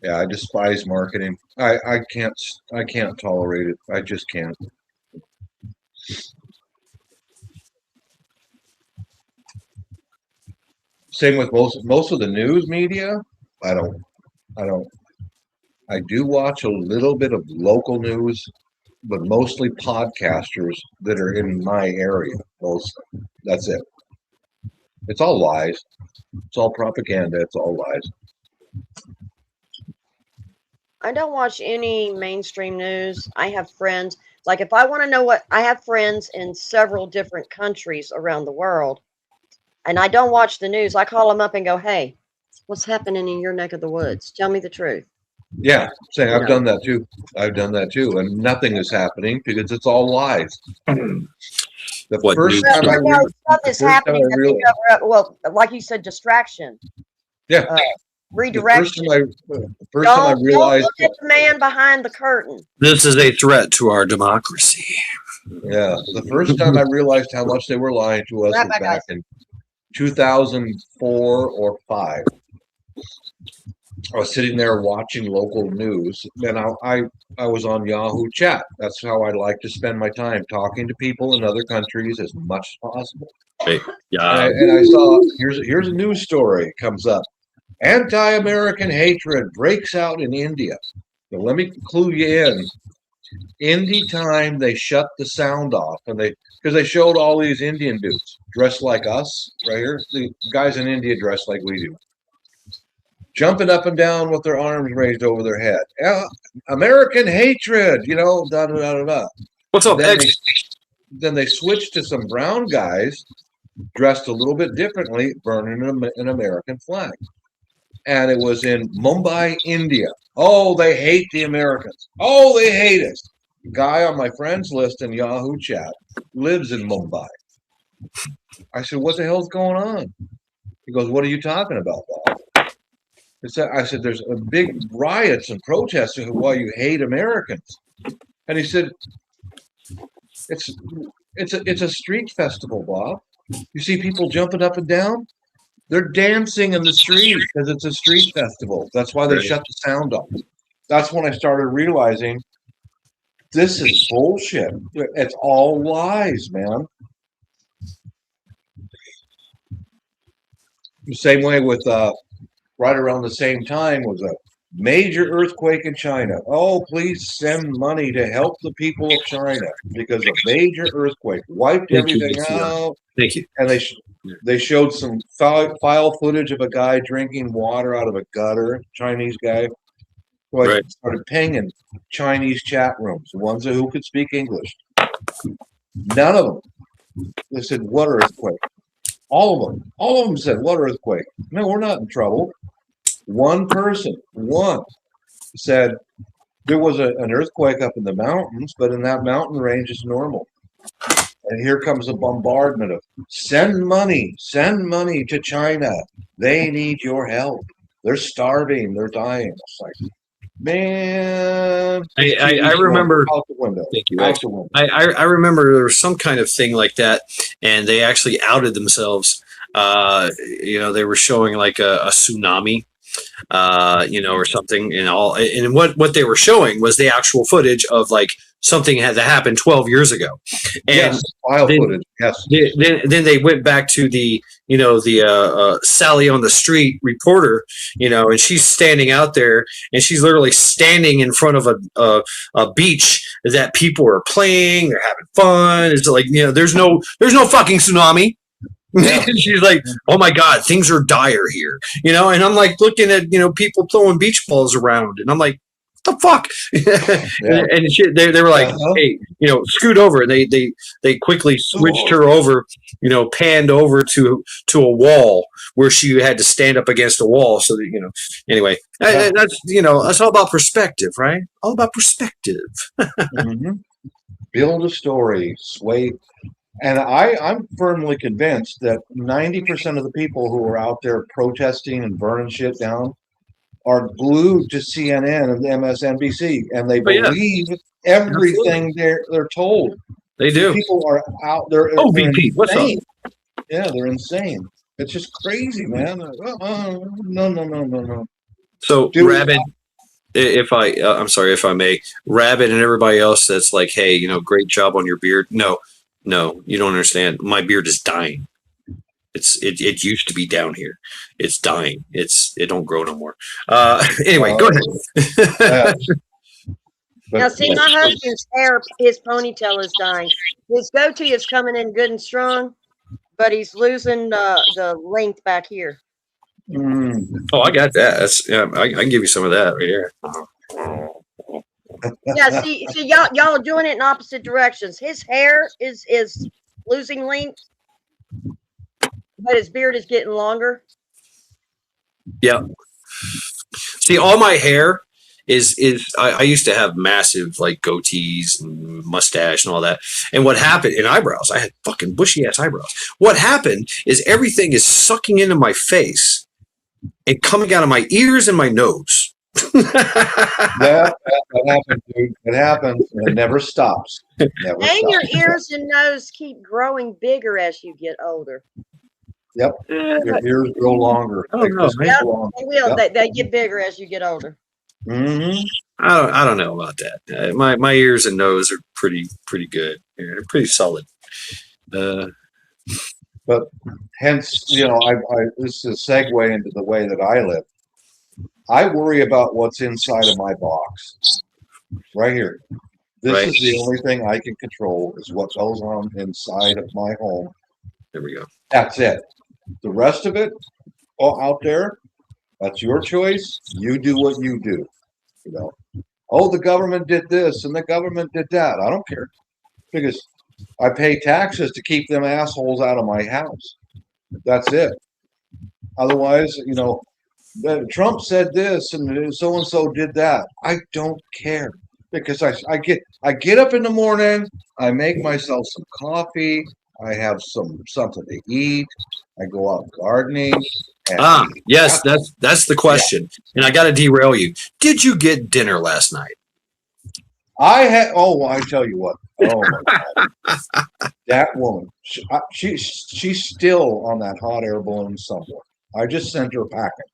Yeah, I despise marketing. I can't tolerate it. I just can't. Same with most of the news media. I don't I don't I do watch a little bit of local news, but mostly podcasters that are in my area. That's it. It's all lies. It's all propaganda. It's all lies. I don't watch any mainstream news. I have friends. Like if I want to know what I have friends in several different countries around the world, and I don't watch the news, I call them up and go, "Hey, what's happening in your neck of the woods? Tell me the truth." Yeah, saying You I've know. done that too. I've done that too, and nothing is happening because it's all lies. The What first news time Well, I you know, stuff the is first time happening I that they realized, cover up. Well, like you said, distraction, yeah, redirection. the first time I Don't realized, look at the man behind the curtain. This is a threat to our democracy. yeah, the first time I realized how much they were lying to us Right was back, back guys. in 2004 or 5. I was sitting there watching local news, and I was on Yahoo Chat. That's how I like to spend my time, talking to people in other countries as much as possible. Hey, And yeah. I saw here's a news story comes up. Anti-American hatred breaks out in India. Now, let me clue you in. Indie time, they shut the sound off, and because they showed all these Indian dudes dressed like us right here. The guys in India dress like we do, jumping up and down with their arms raised over their head. American hatred, da da da da da. What's And up, X? then they switched to some brown guys dressed a little bit differently, burning an American flag. And it was in Mumbai, India. Oh, they hate the Americans. Oh, they hate us. The guy on my friends list in Yahoo Chat lives in Mumbai. I said, what the hell's going on? He goes, what are you talking about, Bob? I said, there's a big riots and protests of why you hate Americans. And he said, it's a street festival, Bob. You see people jumping up and down? They're dancing in the street because it's a street festival. That's why they Right. shut the sound off. That's when I started realizing this is bullshit. It's all lies, man. The same way with right around the same time was a major earthquake in China. Oh, please send money to help the people of China because a major earthquake wiped Thank you, everything Lucia. out. Thank you. And they showed some file footage of a guy drinking water out of a gutter, Chinese guy. So I Right. started pinging Chinese chat rooms, the ones who could speak English. None of them. They said, what earthquake? All of them said, what earthquake? No, we're not in trouble. One person, said there was an earthquake up in the mountains, but in that mountain range is normal. And here comes a bombardment of send money to China. They need your help. They're starving. They're dying. It's like, man, I remember. out the window. Thank you, Out X. the window. I remember there was some kind of thing like that, and they actually outed themselves. They were showing like a tsunami, or something, and what they were showing was the actual footage of like something that happened 12 years ago. And yes, file then, footage. Yes. Then they went back to the Sally on the street reporter, and she's standing out there, and she's literally standing in front of a beach that people are playing, they're having fun. It's like, there's no fucking tsunami. Yeah. She's like, oh my God, things are dire here, and I'm like looking at, people throwing beach balls around, and I'm like, the fuck? And they were like, hey, scoot over. And they quickly switched her over, panned over to a wall where she had to stand up against a wall. So that, anyway, that's all about perspective, right? All about perspective. Mm-hmm. Build a story, sway. And I'm firmly convinced that 90% of the people who are out there protesting and burning shit down are glued to CNN and MSNBC, and they believe everything they're told. They do. People are out there. OVP, what's up? Yeah, they're insane. It's just crazy, man. No. So, Rabbit, I'm sorry if I may, Rabbit and everybody else that's like, hey, great job on your beard. No, you don't understand. My beard is dying. It used to be down here. It's dying. It don't grow no more. Anyway, go ahead. Now, see, my husband's hair, his ponytail is dying. His goatee is coming in good and strong, but he's losing the length back here. Oh, I got that. I can give you some of that right here. Yeah, see, y'all are doing it in opposite directions. His hair is losing length, but his beard is getting longer. Yeah. See, all my hair is I used to have massive like goatees and mustache and all that. And what happened in eyebrows, I had fucking bushy ass eyebrows. What happened is everything is sucking into my face and coming out of my ears and my nose. That happens, dude. It happens, and it never stops. Your ears and nose keep growing bigger as you get older. Yep, your ears grow longer. They will. Yep. They get bigger as you get older. Mm-hmm. I don't know about that. My ears and nose are pretty good. They're pretty solid. But hence, this is a segue into the way that I live. I worry about what's inside of my box. Right here. This is the only thing I can control is what goes on inside of my home. There we go. That's it. The rest of it, out there, that's your choice. You do what you do. Oh, the government did this and the government did that. I don't care. Because I pay taxes to keep them assholes out of my house. That's it. Otherwise, Trump said this and so did that. I don't care because I get up in the morning, I make myself some coffee, I have something to eat, I go out gardening. Yes, that's the question. Yeah. And I got to derail you. Did you get dinner last night? I tell you what. Oh my God. That woman, she's still on that hot air balloon somewhere. I just sent her packing.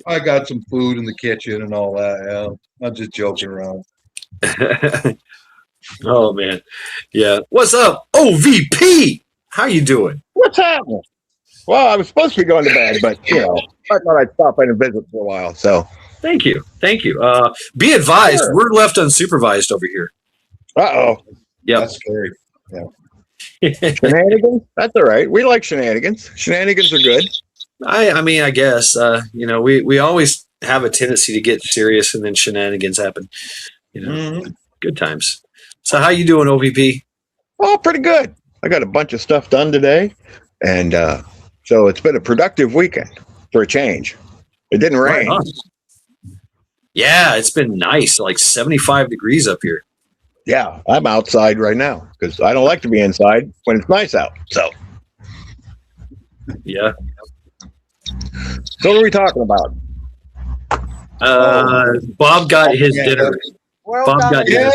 I got some food in the kitchen and all that. Yeah. I'm just joking around. Oh man, yeah. What's up, OVP? How you doing? What's happening? Well, I was supposed to be going to bed, but I thought I'd stop in and visit for a while. So thank you. Be advised, we're left unsupervised over here. Uh-oh. Yeah, that's scary. Yeah. Shenanigans? That's all right. We like shenanigans. Shenanigans are good. I mean, I guess we always have a tendency to get serious, and then shenanigans happen. Good times. So, how you doing, OVP? Oh, pretty good. I got a bunch of stuff done today, and so it's been a productive weekend for a change. It didn't rain. Right. Yeah, it's been nice, like 75 degrees up here. Yeah, I'm outside right now because I don't like to be inside when it's nice out. So, yeah. So what are we talking about? Bob got his dinner. Bob got dinner.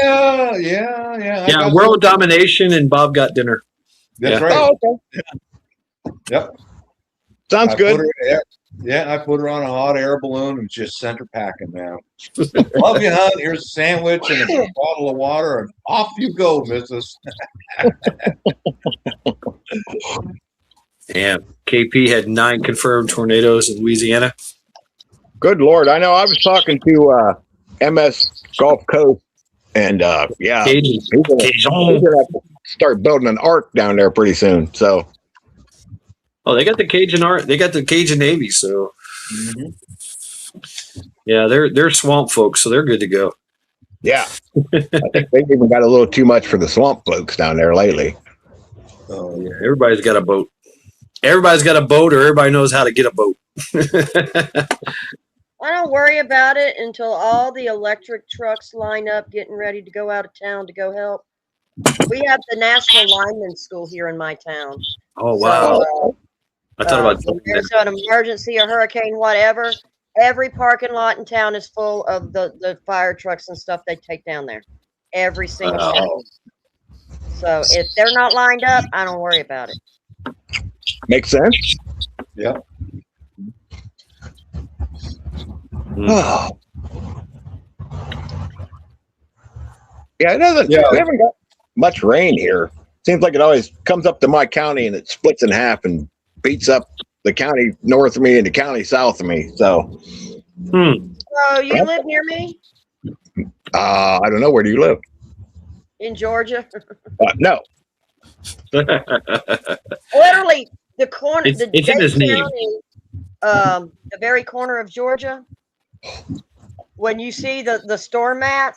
Yeah, world domination, and Bob got dinner. That's right. Oh, okay. Yep. Sounds good. I put her on a hot air balloon and just sent her packing now. Love you, hon. Here's a sandwich and a bottle of water, and off you go, missus. Damn. KP had 9 confirmed tornadoes in Louisiana. Good Lord. I know I was talking to MS Gulf Coast, and he's gonna start building an ark down there pretty soon. So they got the Cajun art. They got the Cajun Navy. So Yeah, they're swamp folks, so they're good to go. Yeah. I think they've even got a little too much for the swamp folks down there lately. Oh, yeah. Everybody's got a boat. Everybody's got a boat, or everybody knows how to get a boat. I don't worry about it until all the electric trucks line up getting ready to go out of town to go help. We have the National Lineman School here in my town. Oh, wow. So, I thought about if there's an emergency, a hurricane, whatever, every parking lot in town is full of the fire trucks and stuff they take down there. Every single one. So if they're not lined up, I don't worry about it. Makes sense. Yeah. Oh. Yeah, it doesn't. Yeah. We haven't got much rain here. Seems like it always comes up to my county and it splits in half and beats up the county north of me and the county south of me. So, So you live near me I don't know. Where do you live? in Georgia? No. Literally, the corner, It's the in his Dade name. County, the very corner of Georgia. When you see the storm map,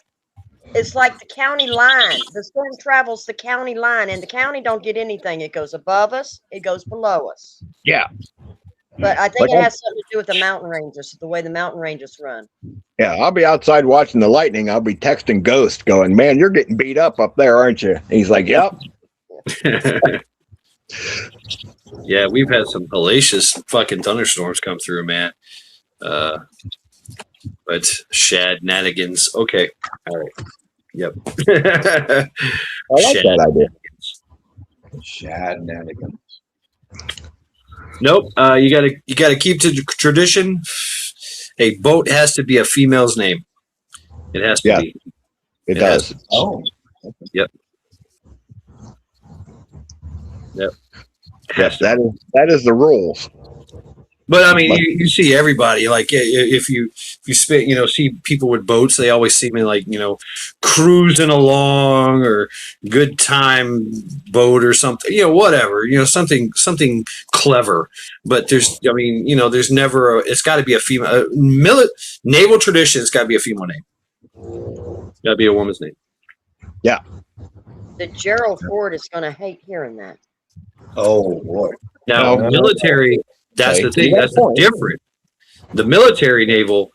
it's like the county line. The storm travels the county line, and the county don't get anything. It goes above us, it goes below us. Yeah. But I think Like it has something to do with the mountain ranges, the way the mountain ranges run. Yeah. I'll be outside watching the lightning. I'll be texting Ghost going, man, you're getting beat up there, aren't you? And he's like, yep. Yeah, we've had some hellacious fucking thunderstorms come through, man. But Shad-nanigans. Okay. All right. Yep. I like that idea. Shad-nanigans. Nope. You gotta keep to the tradition. A boat has to be a female's name. It has to be. It does. Yep. Yes, that is the rules. But I mean, you see everybody, like if you see people with boats, they always seem like, cruising along or good time boat or something, whatever, something clever. But there's never it's got to be a female naval tradition. It's got to be a female name. Got to be a woman's name. Yeah. The Gerald Ford is going to hate hearing that. Oh boy. Now, military. That's the thing. That's different. The military naval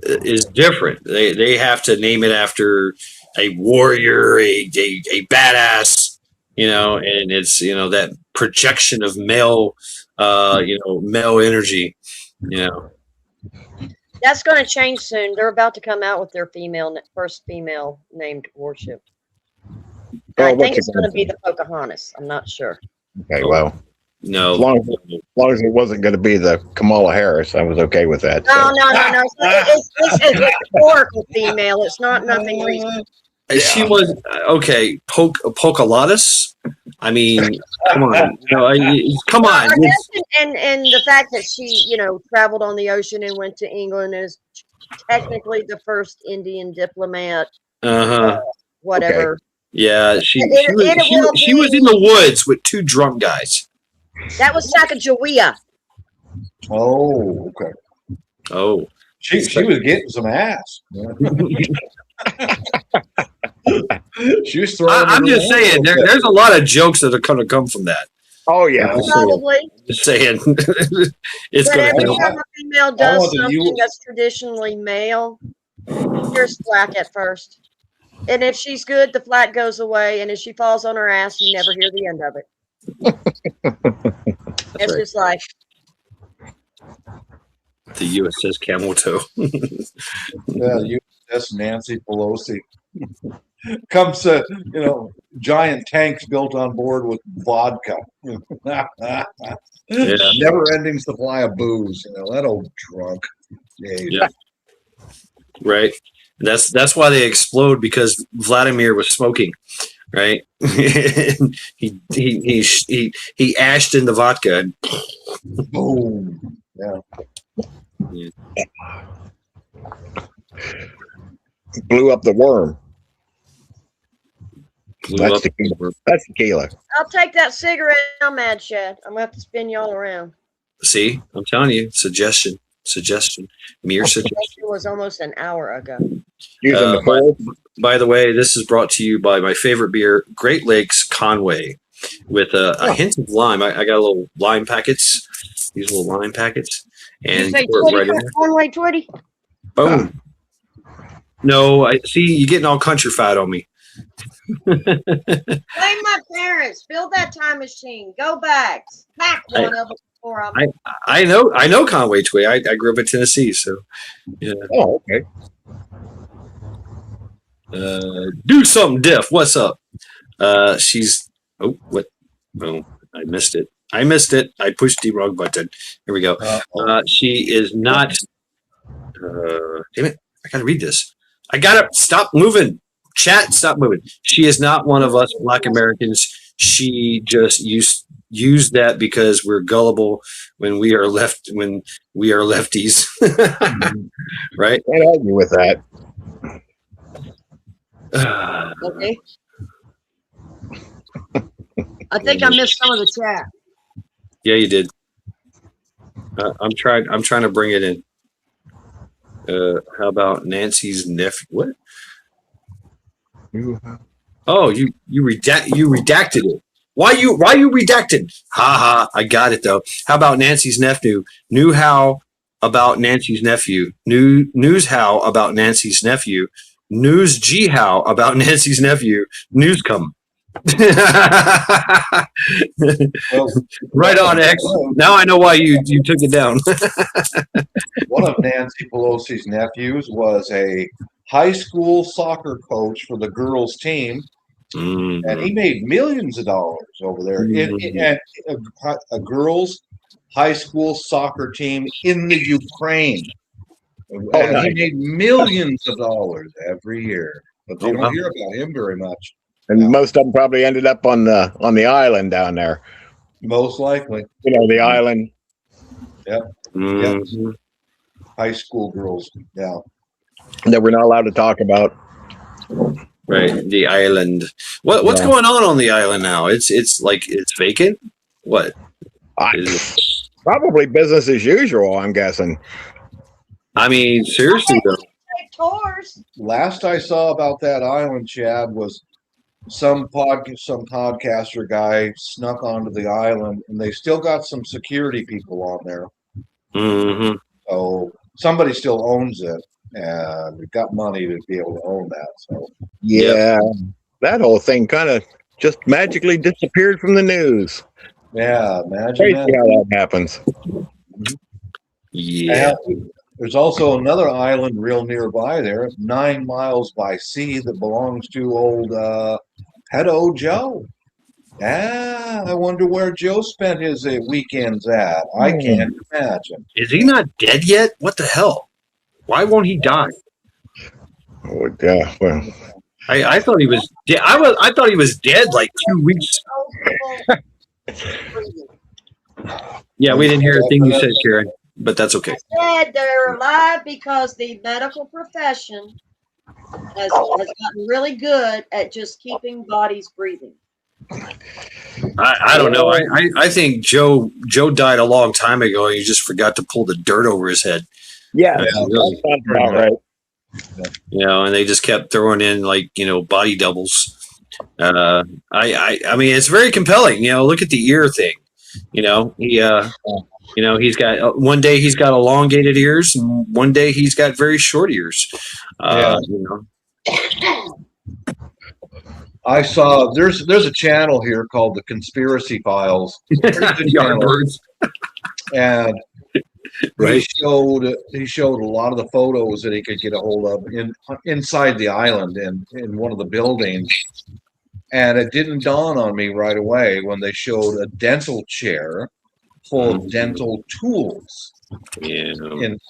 is different. They have to name it after a warrior, a badass, and it's that projection of male, male energy, That's going to change soon. They're about to come out with their first female named warship. I think it's going to be the Pocahontas. I'm not sure. Okay, well. No. As long as it wasn't going to be the Kamala Harris, I was okay with that. No. It's a historical female. It's not nothing recent. She was okay. Pocahontas. I mean, come on. Come on. And the fact that she, traveled on the ocean and went to England is technically the first Indian diplomat. Whatever. Okay. Yeah, she was in the woods with two drunk guys. That was Sacagawea. Oh, okay. Oh, she was getting some ass. She was throwing. I'm just saying, there's a lot of jokes that are going to come from that. Oh yeah, probably. Just saying, it's but going every to. time a female does something that's traditionally male, there's flack at first, and if she's good, the flack goes away, and if she falls on her ass, you never hear the end of it. It's right. Just like the USS Camel Toe. Yeah, USS Nancy Pelosi comes giant tanks built on board with vodka. Never-ending supply of booze. That old drunk. Yeah. Right. That's why they explode, because Vladimir was smoking. Right, he ashed in the vodka. And boom! Yeah. Blew up the worm. That's tequila. I'll take that cigarette now, Mad Shad. I'm gonna have to spin y'all around. See, I'm telling you, suggestion. suggestion. Mere suggestion. It was almost an hour ago. Using the phone. By the way, this is brought to you by my favorite beer, Great Lakes Conway, with a hint of lime. I got little lime packets. These little lime packets, and You say pour it right in Twitty, there. Conway Twitty? Boom. No, I see you getting all countrified on me. Blame my parents. Build that time machine. Go back. Smack one of them for them. I know Conway Twitty. I grew up in Tennessee, so yeah. Oh, okay. Do something, Diff. What's up? She's what? Oh, I missed it. I pushed the wrong button. Here we go. She is not. Damn it! I gotta read this. I gotta stop moving. Chat, stop moving. She is not one of us Black Americans. She just used that because we're gullible when we are lefties. Right? Can't argue with that. Okay. I think I missed some of the chat. Yeah, you did. I'm trying to bring it in. How about Nancy's nephew? What? Oh, you redacted it. Why you redacted? Ha ha! I got it though. How about Nancy's nephew? News how about Nancy's nephew? News how about Nancy's nephew? News G how about Nancy's nephew? News come. Well, right on, X. Now I know why you took it down. one of Nancy Pelosi's nephews was a high school soccer coach for the girls' team, and he made millions of dollars over there in a girls' high school soccer team in the Ukraine. And he made millions of dollars every year, but they don't hear about him very much. And most of them probably ended up on the island down there. Most likely. You know, the island. Yep. Yep. High school girls. Yeah. That we're not allowed to talk about. Right. The island. What's going on the island now? It's like it's vacant? What? Probably business as usual, I'm guessing. I mean, seriously though. Tours. Last I saw about that island, Chad, was some podcaster guy snuck onto the island, and they still got some security people on there. Mm-hmm. So somebody still owns it, and they've got money to be able to own that. So yeah, that whole thing kind of just magically disappeared from the news. Yeah, imagine Crazy that. how that happens. Yeah. There's also another island real nearby there, 9 miles by sea, that belongs to old pedo Joe. Yeah, I wonder where Joe spent his weekends at. I can't imagine. Is he not dead yet? What the hell? Why won't he die? Oh, yeah. Well, I thought he was dead. I thought he was dead like 2 weeks. Yeah, we didn't hear a thing you said, Karen, but that's okay. I said they're alive because the medical profession has gotten really good at just keeping bodies breathing. I don't know. I think Joe died a long time ago. He just forgot to pull the dirt over his head. yeah, Really. that's about right. You know, and they just kept throwing in body doubles. I mean, it's very compelling. You know, look at the ear thing. You know, he's got one day he's got elongated ears, and one day he's got very short ears. You know. I saw there's a channel here called the Conspiracy Files. Yardbirds. And Right. he showed a lot of the photos that he could get a hold of inside the island in one of the buildings. And it didn't dawn on me right away when they showed a dental chair full of dental tools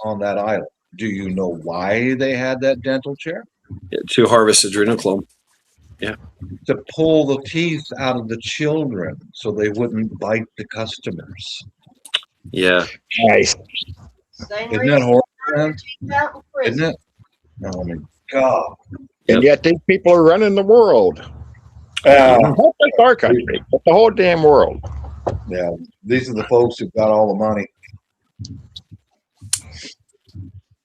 on that island. Do you know why they had that dental chair? To harvest adrenochrome. Yeah. To pull the teeth out of the children so they wouldn't bite the customers. Yeah. Nice. Isn't that horrible, man? Isn't it? Oh my God. And yet these people are running the world. Not just our country, but the whole damn world. Yeah, these are the folks who've got all the money.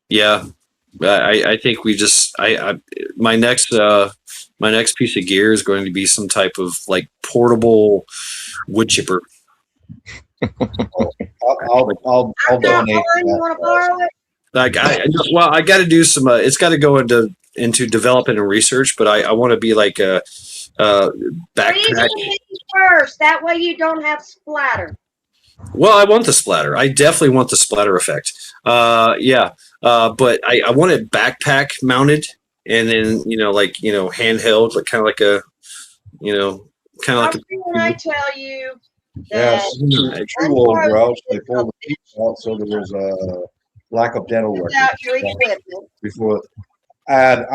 Yeah, I think we just my next piece of gear is going to be some type of like portable wood chipper. I'll donate. You want to borrow it? Like I got to do some. It's got to go into development and research, but I want to be like a backpack. First, that way you don't have splatter. Well, I want the splatter. I definitely want the splatter effect. Yeah. But I want it backpack mounted, and then handheld, like kind of like a, When I tell you yes, true old grouch. They pulled the teeth out, so there was a lack of dental work before. And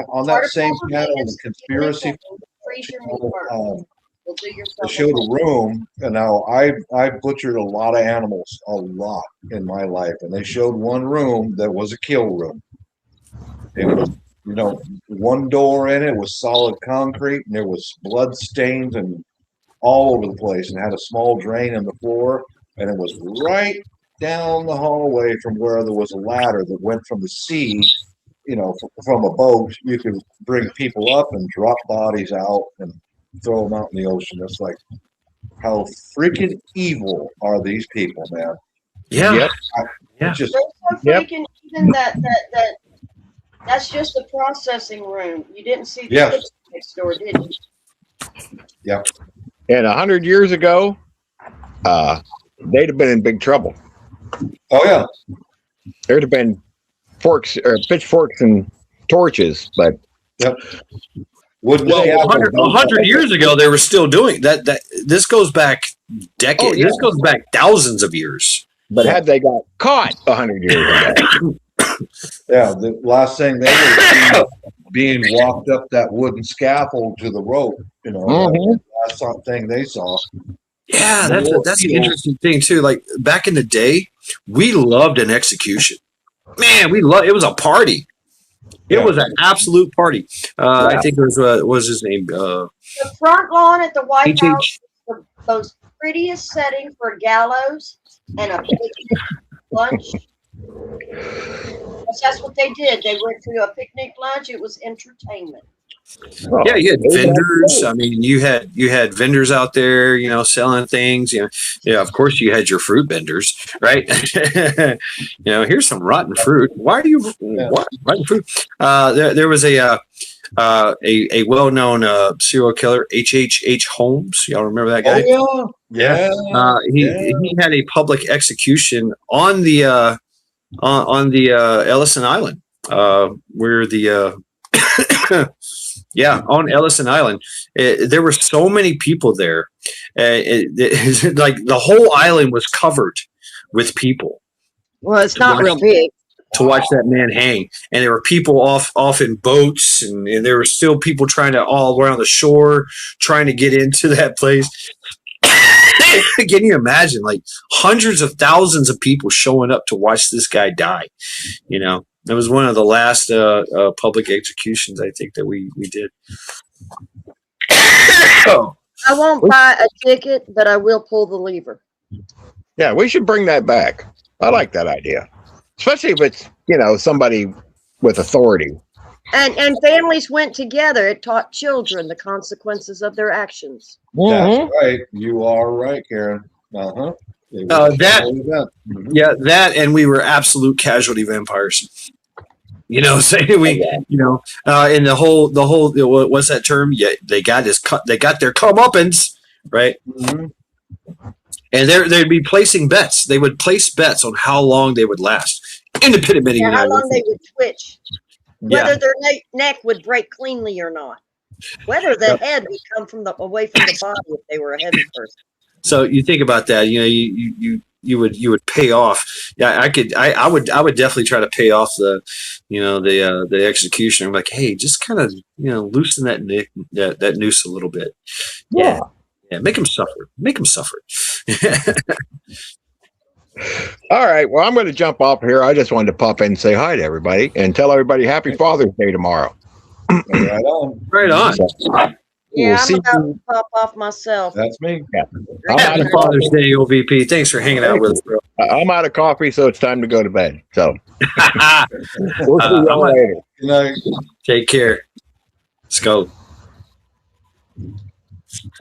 on that same channel, the conspiracy. They showed a room, and now I butchered a lot of animals, a lot in my life, and they showed one room that was a kill room. It was, one door in it was solid concrete, and there was blood stains and all over the place, and had a small drain in the floor, and it was right down the hallway from where there was a ladder that went from the sea. From a boat, you could bring people up and drop bodies out and throw them out in the ocean. It's like, how freaking evil are these people, man? Yeah. They're so freaking even that's just the processing room. You didn't see the kitchen next door, did you? Yeah. And 100 years ago, they'd have been in big trouble. Oh yeah. There'd have been pitchforks and torches, but yep. Well, 100 years ago, they were still doing that. This goes back decades. Oh, yeah. This goes back thousands of years. But had they got caught 100 years ago? Yeah, the last thing they were being walked up that wooden scaffold to the rope. That's the thing they saw. Yeah, that's an interesting thing too. Like back in the day, we loved an execution. Man, it was a party. It was an absolute party. I think it was his name? The front lawn at the White House was the most prettiest setting for a gallows and a picnic lunch. That's what they did. They went to a picnic lunch. It was entertainment. Yeah, you had vendors. I mean, you had vendors out there, selling things. Of course, you had your fruit vendors, right? Here's some rotten fruit. Why are you what rotten fruit? There was a well-known serial killer, H. Holmes. Y'all remember that guy? Oh, yeah. He had a public execution on the Ellison Island, where the on Ellison Island. There were so many people there. Like the whole island was covered with people. Well, it's not real big. To watch that man hang. And there were people off in boats, and there were still people trying to all around the shore, trying to get into that place. Can you imagine, like hundreds of thousands of people showing up to watch this guy die? It was one of the last public executions, I think, that we did. I won't buy a ticket, but I will pull the lever. Yeah, we should bring that back. I like that idea, especially if it's somebody with authority. And families went together. It taught children the consequences of their actions. That's right. You are right, Karen. That, and we were absolute casualty vampires. In the whole what's that term? Yeah, they got their comeuppance, right? Mm-hmm. And they'd be placing bets. They would place bets on how long they would last. Independent meeting. How long they would twitch. Whether their neck would break cleanly or not. Whether the head would come away from the body if they were a heavy person. So you think about that, you would pay off. Yeah, I would definitely try to pay off the executioner. I'm like, hey, just kind of loosen that noose a little bit. Yeah, make him suffer. All right. Well, I'm going to jump off here. I just wanted to pop in and say hi to everybody and tell everybody Happy Father's Day tomorrow. Right on. Right on. Yeah, see I'm about you. to pop off myself. That's me. Yeah. Happy Father's Day, OVP. Thanks for hanging out with us, bro. I'm out of coffee, so it's time to go to bed. So we'll see I'm y'all gonna later. Good night. take care. Let's go.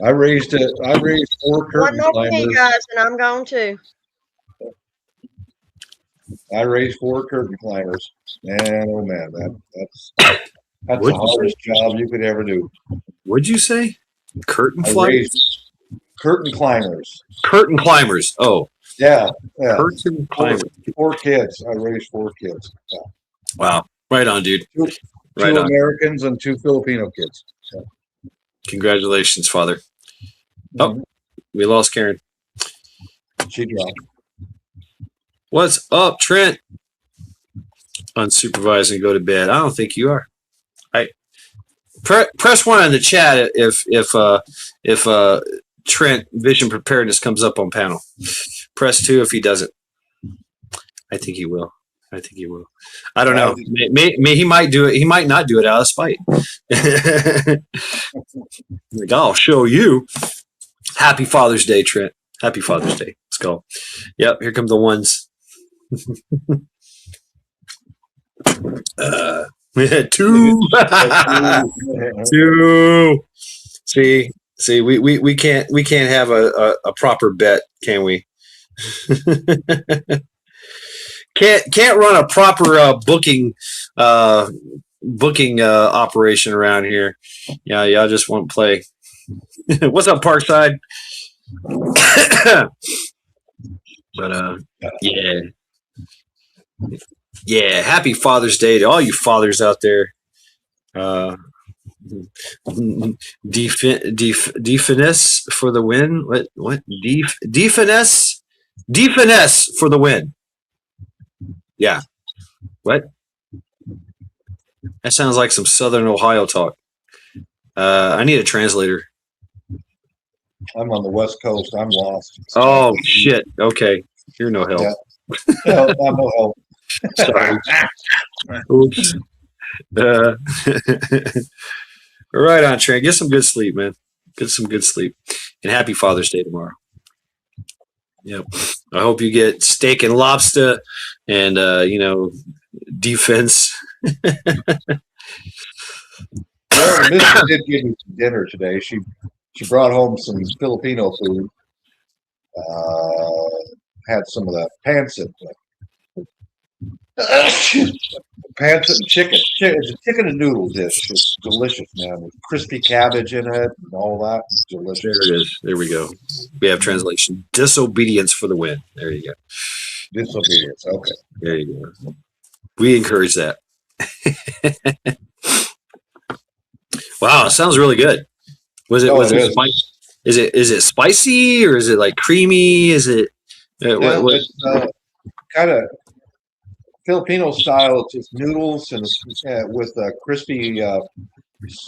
I raised 4 One curtain more for me, climbers. guys, and I'm going to. I raised 4 curtain climbers. Man, oh man, that's the What'd you hardest job you could ever do. What'd you say? Curtain I flight? raised curtain climbers. Curtain climbers. Oh, Yeah. curtain climbers. 4 kids. I raised 4 kids. Yeah. Wow. Right on, dude. 2 Right on. Americans and 2 Filipino kids. Yeah. Congratulations, Father. Oh, we lost Karen. She dropped. What's up, Trent? Unsupervised and go to bed. I don't think you are. Press 1 on the chat if Trent vision preparedness comes up on panel. Press 2 if he doesn't. I think he will. I don't know. He might do it. He might not do it out of spite. Like, I'll show you. Happy Father's Day, Trent. Happy Father's Day. Let's go. Yep, here come the ones. 2. 2. See, we can't have a proper bet, can we? Can't run a proper booking operation around here. Yeah, y'all just won't play. What's up, Parkside? But yeah. Happy Father's Day to all you fathers out there. Definesse for the win. What? Definesse for the win. Yeah. What? That sounds like some Southern Ohio talk. I need a translator. I'm on the West Coast. I'm lost. Oh shit. Okay. You're no help. Yeah. No, I'm no help. Sorry. Oops. Right on, Trent. Get some good sleep, man. Get some good sleep. And happy Father's Day tomorrow. Yep. I hope you get steak and lobster and defense. Well, Mrs. did give me some dinner today. She brought home some Filipino food. Had some of the pancit. Pancit and chicken. It's a chicken and noodle dish. It's delicious, man. With crispy cabbage in it and all that. It's delicious. There it is. There we go. We have translation. Disobedience for the win. There you go. Disobedience. Okay. There you go. We encourage that. Wow, it sounds really good. Was it spicy? Is it spicy or is it like creamy? Is it It's kind of Filipino style. It's just noodles and with crispy,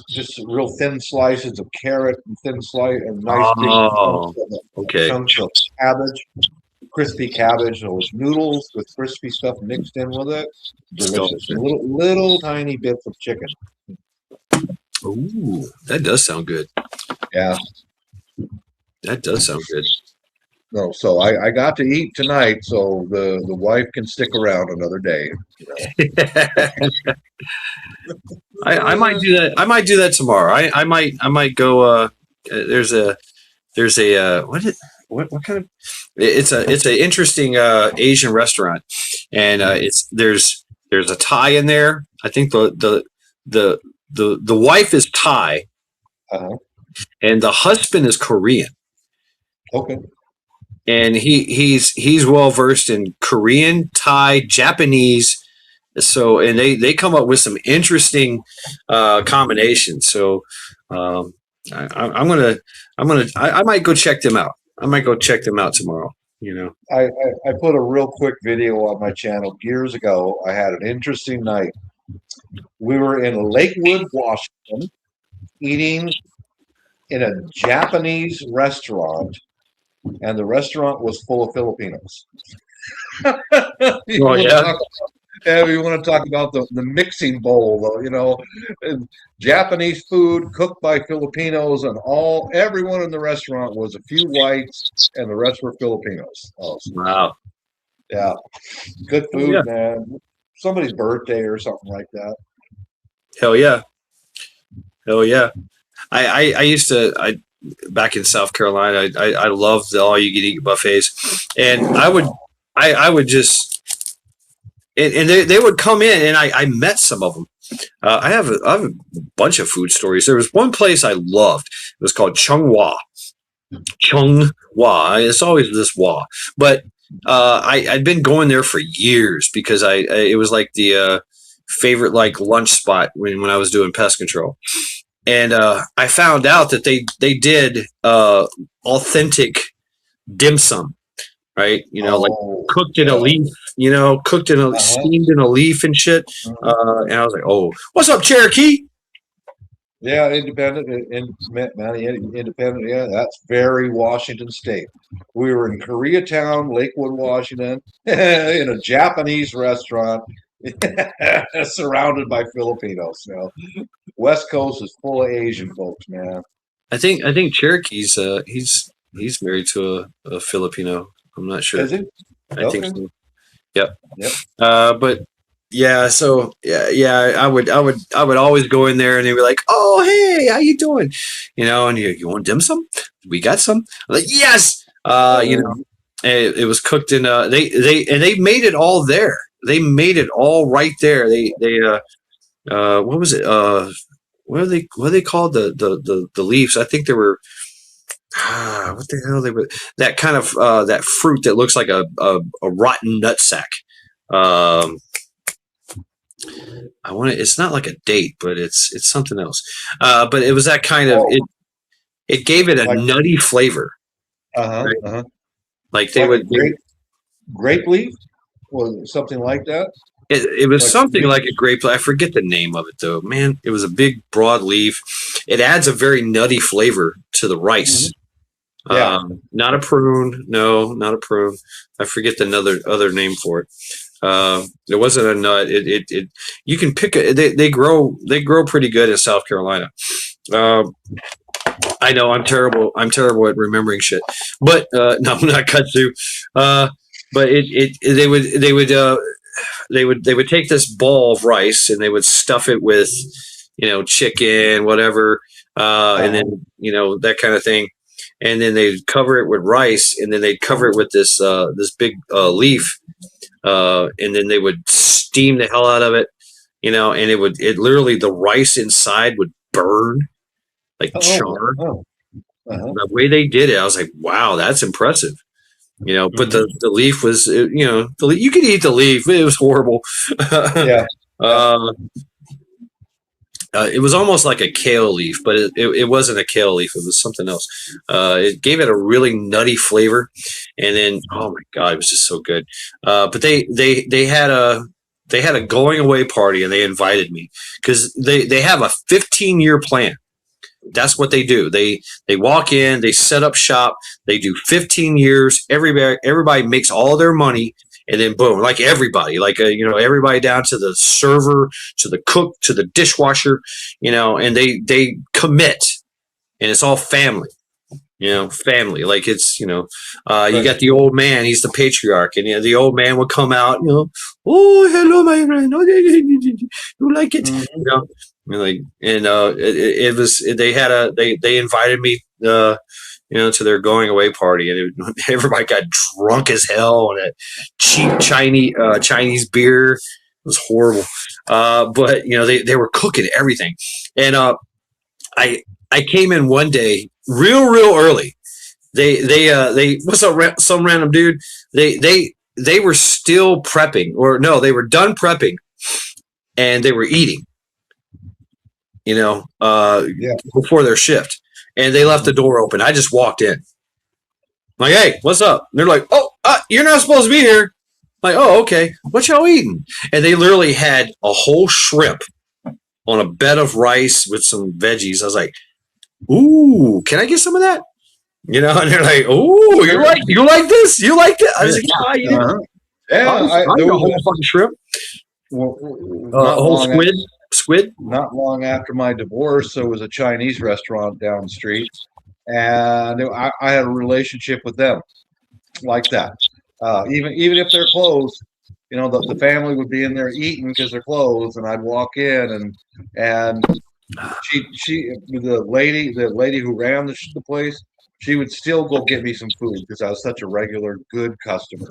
just real thin slices of carrot and thin slice and nice big chunks of cabbage, crispy cabbage. So it's noodles with crispy stuff mixed in with it. Delicious. Little tiny bits of chicken. Ooh, that does sound good. Yeah, that does sound good. No, so I got to eat tonight, so the wife can stick around another day. I might do that. I might do that tomorrow. I might go. There's a what kind of? It's an interesting Asian restaurant, and there's a Thai in there. I think the wife is Thai, and the husband is Korean. Okay. And he's well versed in Korean, Thai, Japanese. So and they come up with some interesting combinations. So I might go check them out. I might go check them out tomorrow. I put a real quick video on my channel years ago. I had an interesting night. We were in Lakewood, Washington, eating in a Japanese restaurant, and the restaurant was full of Filipinos. Oh, yeah? And we want to talk about the mixing bowl, though, you know, and Japanese food cooked by Filipinos, and everyone in the restaurant was a few whites, and the rest were Filipinos. Oh, Wow. yeah, good food, Yeah. man. Somebody's birthday or something like that. Hell yeah. Hell yeah. I used to back in South Carolina, I loved the all you can eat buffets, and I would just and they would come in, and I met some of them. I have a bunch of food stories. There was one place I loved. It was called Chung-Wha. Chung-Wha. It's always this Wha, but I'd been going there for years because it was like the favorite like lunch spot when I was doing pest control. And I found out that they did authentic dim sum, right? You know, like cooked in a leaf, you know, steamed in a leaf and shit. And I was like, oh, what's up, Cherokee? Yeah, independent. Yeah, that's very Washington State. We were in Koreatown, Lakewood, Washington, in a Japanese restaurant, surrounded by Filipinos. You know, West Coast is full of Asian folks, man. I think Cherokee's he's married to a Filipino. I'm not sure. Is he? I think so. Yep. But yeah, so yeah, I would always go in there, and they'd be like, "Oh, hey, how you doing?" You know, and you want dim sum? We got some. I'm like, yes. You know, it was cooked in. They made it all there. They made it all right there. They what was it? What are they called? The leaves? I think they were. What the hell they were? That kind of that fruit that looks like a rotten nutsack. I want it. It's not like a date, but it's something else. But it was that kind of it gave it a like, nutty flavor. Right? Like they would grape leaf or something like that. It was like something like a grape. I forget the name of it though. Man, it was a big broad leaf. It adds a very nutty flavor to the rice. Yeah. Not a prune. No, not a prune. I forget the other name for it. It wasn't a nut. It you can pick it. They grow pretty good in South Carolina. I know I'm terrible at remembering shit, but no, I'm not kudzu. But they would take this ball of rice and they would stuff it with, you know, chicken, whatever, and then, you know, that kind of thing. And then they'd cover it with rice, and then they'd cover it with this big leaf, and then they would steam the hell out of it, you know, and it literally, the rice inside would burn like char. The way they did it, I was like, wow, that's impressive. You know, but the leaf was, you know, you could eat the leaf. It was horrible. Yeah. It was almost like a kale leaf, but it wasn't a kale leaf. It was something else. It gave it a really nutty flavor, and then oh my god, it was just so good. But they had a going away party, and they invited me because they have a 15-year plan. That's what they do. They walk in, they set up shop, they do 15 years. Everybody makes all their money, and then boom, like everybody, like you know, everybody down to the server, to the cook, to the dishwasher, you know, and they commit, and it's all family. You know, family. Like it's, you know, you got the old man, he's the patriarch, and you know, the old man would come out, you know, oh hello my friend, oh, you like it, you know. Like, and it was they invited me you know, to their going away party, and everybody got drunk as hell on that cheap Chinese beer. It was horrible, but you know, they were cooking everything, and I came in one day real early. They what's up, some random dude, they were still prepping, or no, they were done prepping, and they were eating, you know, before their shift, and they left the door open. I just walked in, like, hey, what's up? And they're like, oh, you're not supposed to be here. I'm like, oh, okay, what y'all eating? And they literally had a whole shrimp on a bed of rice with some veggies. I was like, ooh, can I get some of that? You know, and they're like, ooh, you like this? You like that? I was like, yeah, you did. Yeah, I got a whole fucking shrimp. Squid. Not long after my divorce, there was a Chinese restaurant down the street, and I had a relationship with them like that. Even if they're closed, the family would be in there eating because they're closed, and I'd walk in and the lady who ran the place, she would still go get me some food because I was such a regular good customer,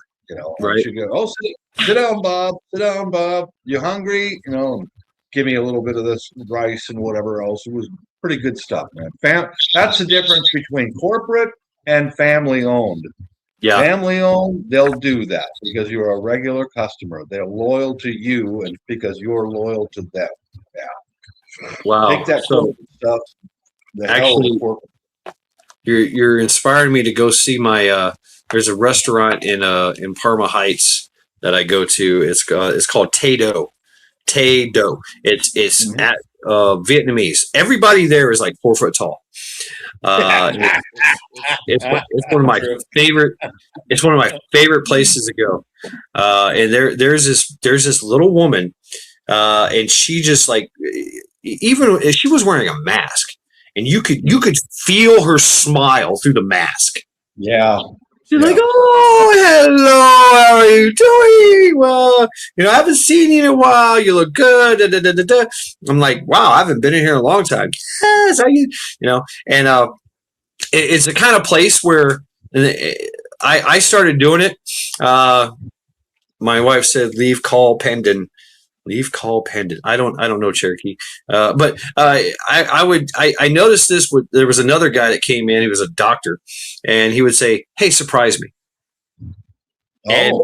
Right. She'd go, "Oh, sit down, Bob. Sit down, Bob. You hungry?" And give me a little bit of this rice and whatever else. It was pretty good stuff, man. That's the difference between corporate and family owned. Yeah. Family owned, they'll do that because you're a regular customer. They're loyal to you, and because you're loyal to them. Yeah. Wow. Take that corporate stuff. Actually, you're inspiring me to go see my. There's a restaurant in Parma Heights that I go to. It's called Tay-Do. Tay-Do. It's at Vietnamese. Everybody there is like 4 foot tall. It's one of my favorite. It's one of my favorite places to go. And there's this little woman, and she just like, even if she was wearing a mask, and you could feel her smile through the mask. Yeah. She's like, "Oh, hello, how are you doing? Well, I haven't seen you in a while. You look good." Da, da, da, da, da. I'm like, "Wow, I haven't been in here in a long time." Yes, how you, and it's the kind of place where I started doing it. My wife said, "Leave call pending." Leave call pending. I don't know Cherokee, but I noticed this. There was another guy that came in. He was a doctor, and he would say, "Hey, surprise me." Oh. And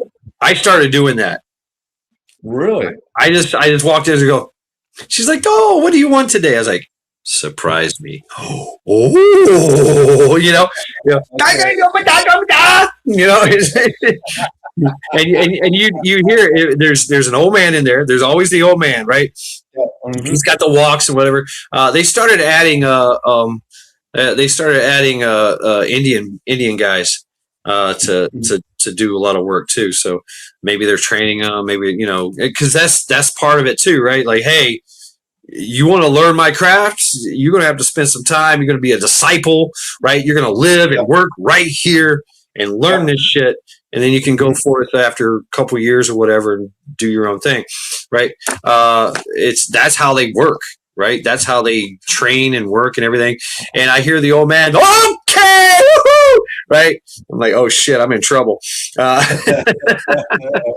I started doing that. Really? I just walked in and go. She's like, "Oh, what do you want today?" I was like, "Surprise me." Oh, and you hear there's an old man in there. There's always the old man, right? Yeah. Mm-hmm. He's got the walks and whatever. They started adding Indian guys to do a lot of work too. So maybe they're training them. Maybe because that's part of it too, right? Like, hey, you want to learn my craft? You're going to have to spend some time. You're going to be a disciple, right? You're going to live and work right here and learn this shit. And then you can go forth after a couple of years or whatever and do your own thing, right? That's how they work, right? That's how they train and work and everything. And I hear the old man, "Okay, woo-hoo!" Right? I'm like, "Oh shit, I'm in trouble."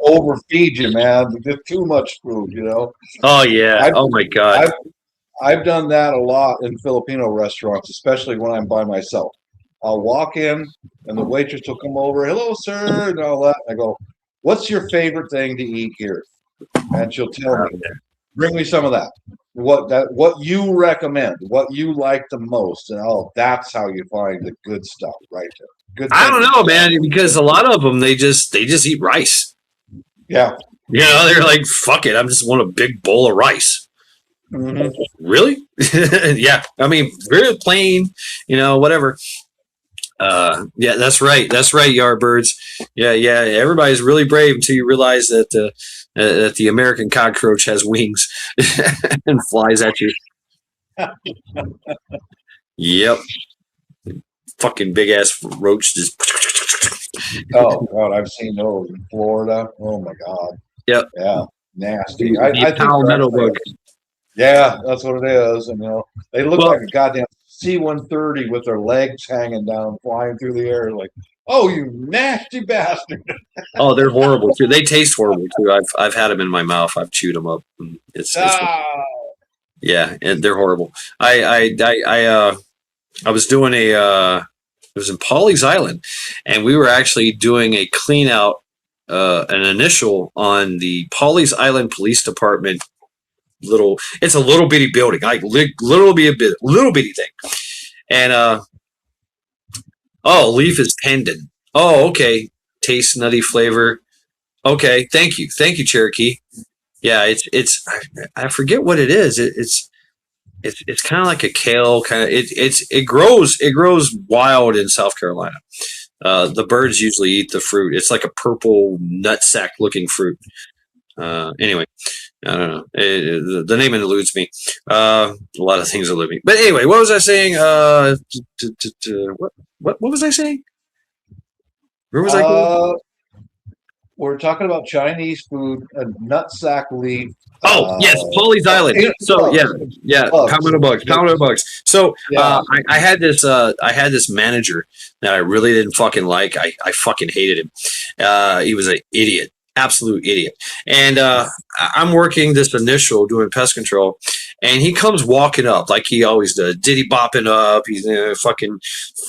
Overfeed you, man. Just too much food, Oh yeah. Oh my God. I've done that a lot in Filipino restaurants, especially when I'm by myself. I'll walk in and the waitress will come over, "Hello, sir," and all that. I go, "What's your favorite thing to eat here?" And she'll tell me, "Bring me some of that. What you recommend, what you like the most." And that's how you find the good stuff right there. Good. I don't know, man, because a lot of them they just eat rice. Yeah. They're like, "Fuck it, I just want a big bowl of rice." Mm-hmm. Really? Yeah. I mean, very plain, whatever. Yeah, that's right. That's right, Yardbirds. Yeah. Everybody's really brave until you realize that the American cockroach has wings and flies at you. Yep. Fucking big ass roach just. Oh God, I've seen those in Florida. Oh my God. Yep. Yeah. Nasty. I think palmetto bug. Yeah, that's what it is. And they look like a goddamn C-130 with their legs hanging down, flying through the air. Like, "Oh, you nasty bastard!" Oh, they're horrible too. They taste horrible too. I've had them in my mouth. I've chewed them up. It's yeah, and they're horrible. I was doing it was in Pawleys Island, and we were actually doing a clean out, an initial on the Pawleys Island Police Department. It's a little bitty building, like little bitty thing. And leaf is pendant. Oh, okay. Taste nutty flavor. Okay, thank you, Cherokee. Yeah, it's I forget what it is. It's kind of like a kale kind of. It grows wild in South Carolina. The birds usually eat the fruit. It's like a purple nutsack looking fruit. Anyway, I don't know. The name eludes me. A lot of things elude me. But anyway, what was I saying? What was I saying? Where was I going? We're talking about Chinese food, a nutsack leaf. Oh yes, Polly's Island. So palmetto bugs. So I had this manager that I really didn't fucking like. I fucking hated him. He was an idiot, absolute idiot. And I'm working this initial doing pest control, and he comes walking up like he always does, diddy bopping up. He's fucking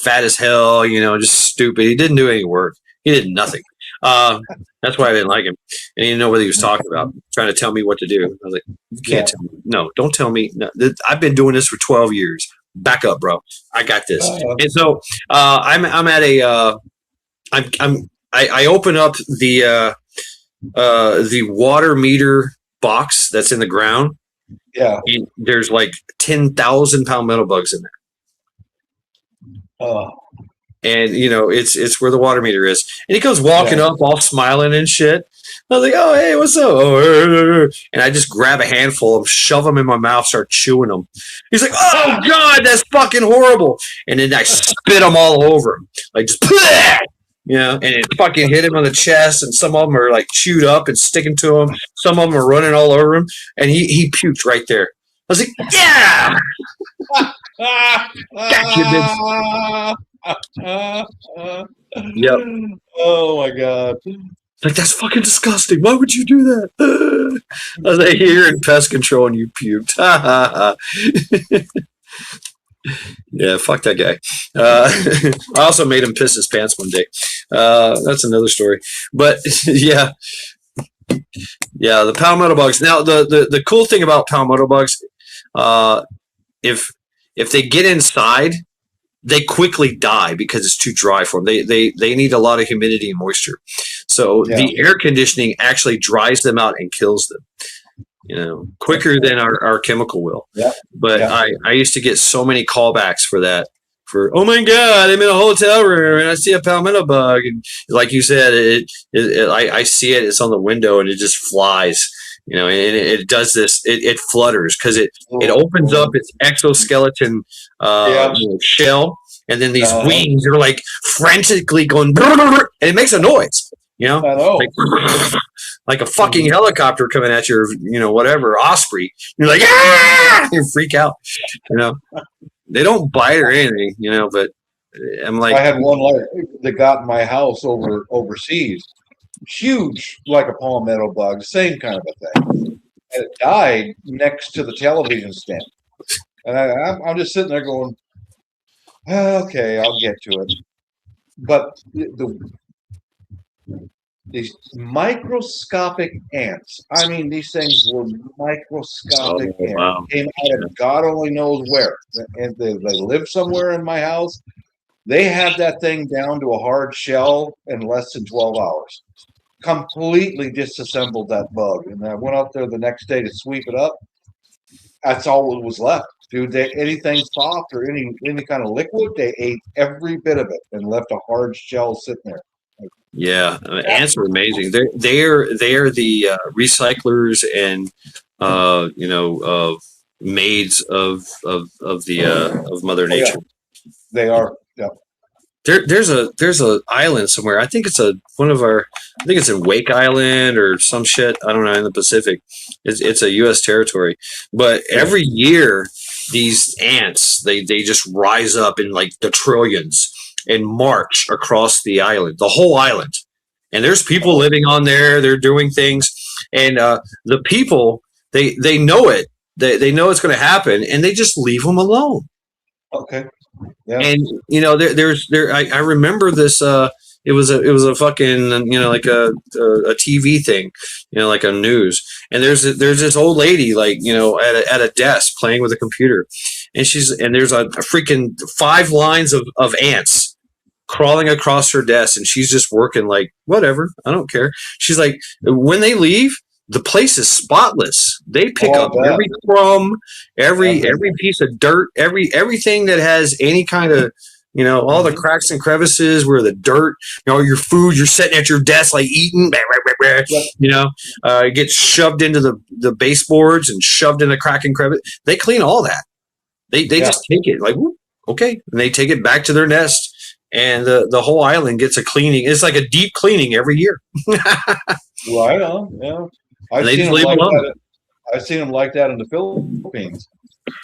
fat as hell, just stupid. He didn't do any work. He did nothing. That's why I didn't like him. And he didn't know what he was talking about, trying to tell me what to do. I was like, you can't tell me. No, don't tell me. No, I've been doing this for 12 years. Back up, bro. I got this. And so I'm at a I open up the water meter box that's in the ground. Yeah. And there's like 10,000 palmetto bugs in there. Oh. And it's where the water meter is, and he comes walking up all smiling and shit. I was like, oh hey, what's up? And I just grab a handful of them, shove them in my mouth, start chewing them. He's like, oh god, that's fucking horrible. And then I spit them all over him, like just and it fucking hit him on the chest, and some of them are like chewed up and sticking to him. Some of them are running all over him, and he puked right there. I was like, yeah, got you, bitch. Yep. Oh my god. Like, that's fucking disgusting. Why would you do that? I was like, here in pest control and you puked. Yeah, fuck that guy. I also made him piss his pants one day. That's another story. But yeah, the palmetto bugs. Now the cool thing about palmetto bugs, if they get inside, they quickly die because it's too dry for them. They need a lot of humidity and moisture. So the air conditioning actually dries them out and kills them, quicker than our chemical will. Yeah. But I used to get so many callbacks for that. Oh my God, I'm in a hotel room and I see a palmetto bug. And like you said, I see it. It's on the window and it just flies. And it does this. It flutters because it opens up its exoskeleton shell, and then these wings are like frantically going, and it makes a noise. I know. Like a fucking helicopter coming at you, or, whatever, osprey. You're like, ah! You freak out. They don't bite or anything, but I'm like, I had one that got in my house overseas. Huge, like a palmetto bug, same kind of a thing. And it died next to the television stand. And I'm just sitting there going, okay, I'll get to it. But these microscopic ants, I mean, these things were microscopic ants. Wow. Came out of God only knows where. And they live somewhere in my house. They had that thing down to a hard shell in less than 12 hours. Completely disassembled that bug. And I went out there the next day to sweep it up. That's all that was left. Dude, anything soft or any kind of liquid, they ate every bit of it and left a hard shell sitting there. Yeah, ants are amazing. They're the recyclers and maids of Mother Nature. Yeah. They are. Yeah. There's a island somewhere. I think it's it's in Wake Island or some shit. I don't know, in the Pacific. It's a U.S. territory. But every year these ants they just rise up in like the trillions and march across the island, the whole island. And there's people living on there. They're doing things, and the people they know it. They know it's going to happen, and they just leave them alone. Okay. Yeah. And I remember this. It was a fucking like a TV thing, like a news. And there's this old lady like at a desk playing with a computer, and there's a freaking 5 lines of ants crawling across her desk, and she's just working like whatever. I don't care. She's like, when they leave, the place is spotless. They pick up every crumb, every piece of dirt, everything that has any kind of You know, all the cracks and crevices where the dirt, you know, your food, you're sitting at your desk like eating, you know, it gets shoved into the baseboards and shoved in the crack and crevice. They clean all that. They just take it like, whoop, okay. And they take it back to their nest, and the whole island gets a cleaning. It's like a deep cleaning every year. Right on. Yeah. I've seen them like that in the Philippines.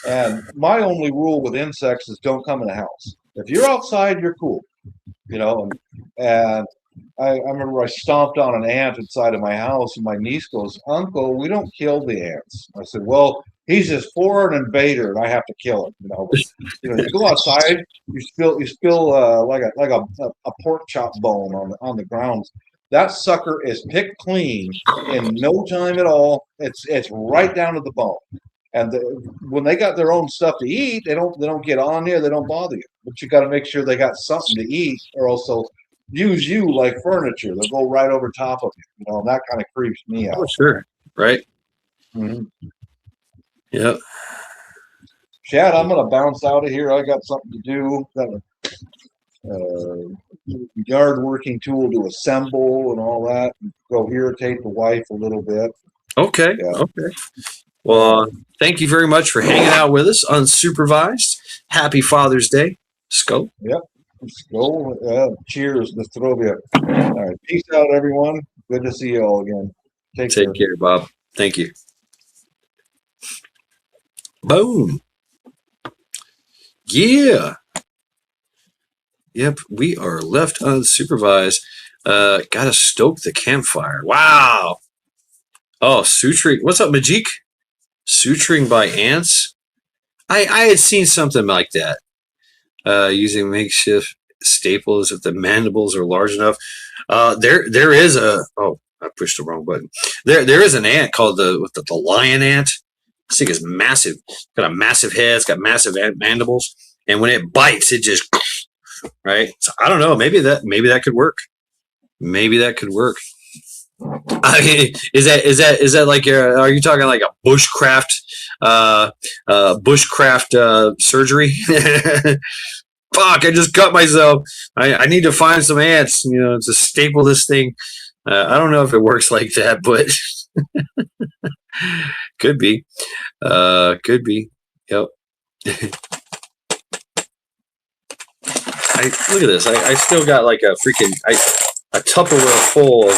And my only rule with insects is don't come in the house. If you're outside, you're cool, you know. And I remember I stomped on an ant inside of my house, and my niece goes, "Uncle, we don't kill the ants." I said, "Well, he's just foreign invader, and I have to kill him." You know, but, you know, you go outside, you spill like a pork chop bone on the ground. That sucker is picked clean in no time at all. It's right down to the bone. And when they got their own stuff to eat, they don't get on there. They don't bother you. But you got to make sure they got something to eat, or else they'll use you like furniture. They'll go right over top of you. You know, and that kind of creeps me out. Oh, sure, right. Mm-hmm. Yep. Chad, I'm gonna bounce out of here. I got something to do. Got a yard working tool to assemble and all that. Go irritate the wife a little bit. Okay. Yeah. Okay. Well, thank you very much for hanging out with us unsupervised. Happy Father's Day. Sko. Yep. Sko. Cheers, Nostrovia. All right. Peace out, everyone. Good to see you all again. Take care, Bob. Thank you. Boom. Yeah. Yep. We are left unsupervised. Gotta stoke the campfire. Wow. Oh, suturing. What's up, Majik? Suturing by ants. I had seen something like that. Using makeshift staples if the mandibles are large enough. There is a. Oh, I pushed the wrong button. There is an ant called the lion ant. This thing is massive. It's got a massive head. It's got massive mandibles, and when it bites, it just right. So I don't know. Maybe that could work. Maybe that could work. I mean, is that like are you talking like a bushcraft surgery? Fuck! I just cut myself. I need to find some ants, you know, to staple this thing. I don't know if it works like that, but could be. Could be. Yep. Look at this. I still got like a freaking a Tupperware full of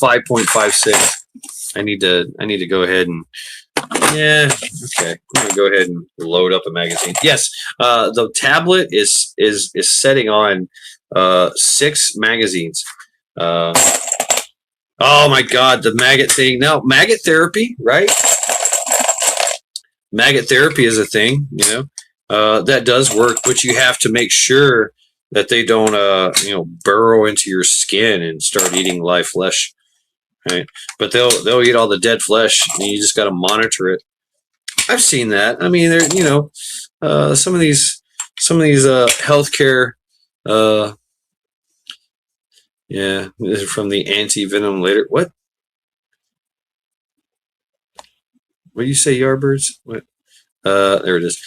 5.56. I need to go ahead and okay. I'm gonna go ahead and load up a magazine. Yes, the tablet is setting on 6 magazines. Oh my God, the maggot thing. Now, maggot therapy, right? Maggot therapy is a thing, you know, that does work, but you have to make sure that they don't, burrow into your skin and start eating live flesh, right? But they'll eat all the dead flesh, and you just got to monitor it. I've seen that. I mean, there, you know, some of these healthcare, yeah, this is from the anti-venom later. What do you say, Yardbirds? What? There it is.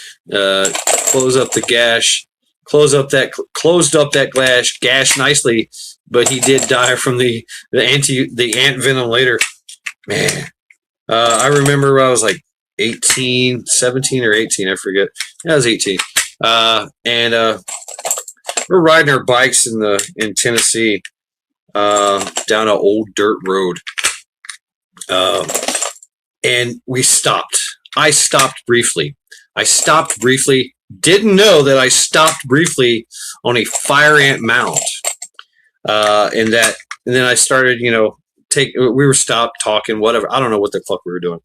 Close up the gash. Closed up that gash nicely, but he did die from the ant venom later. Man, I remember I was like 17 or 18, I forget. I was 18, and we're riding our bikes in Tennessee, down an old dirt road, and we stopped. I stopped briefly. Didn't know that I stopped briefly on a fire ant mound, and then I started, we were stopped talking, whatever. I don't know what the fuck we were doing,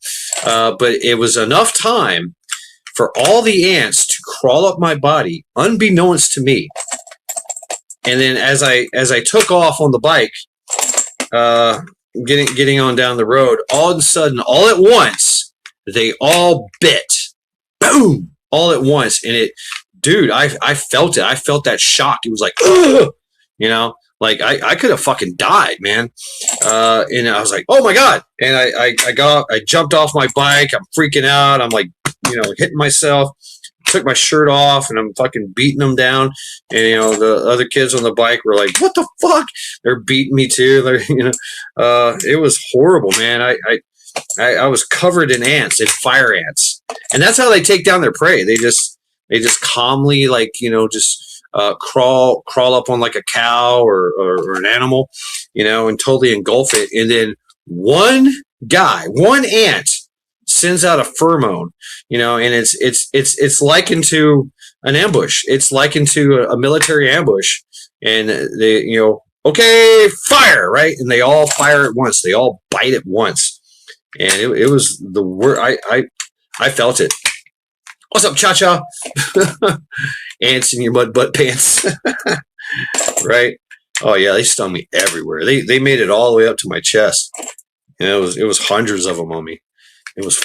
but it was enough time for all the ants to crawl up my body, unbeknownst to me. And then as I took off on the bike, getting on down the road, all of a sudden, all at once, they all bit. Boom! All at once, and I felt it. I felt that shock. It was like, ugh! Like I could have fucking died, man. And I was like, oh my God. And I jumped off my bike. I'm freaking out. I'm like, hitting myself. took my shirt off and I'm fucking beating them down. And, you know, the other kids on the bike were like, what the fuck? They're beating me too. They're, you know, it was horrible, man. I was covered in ants, in fire ants. And that's how they take down their prey. They just calmly, like, you know, just crawl up on like a cow or an animal, you know, and totally engulf it. And then one ant sends out a pheromone, you know, and it's likened to an ambush. It's likened to a military ambush. And they, you know, okay, fire, right? And they all fire at once. They all bite at once. And it was the worst. I felt it. What's up, Cha-Cha? Ants in your mud butt pants. Right? Oh yeah, they stung me everywhere. They made it all the way up to my chest. And it was hundreds of them on me. It was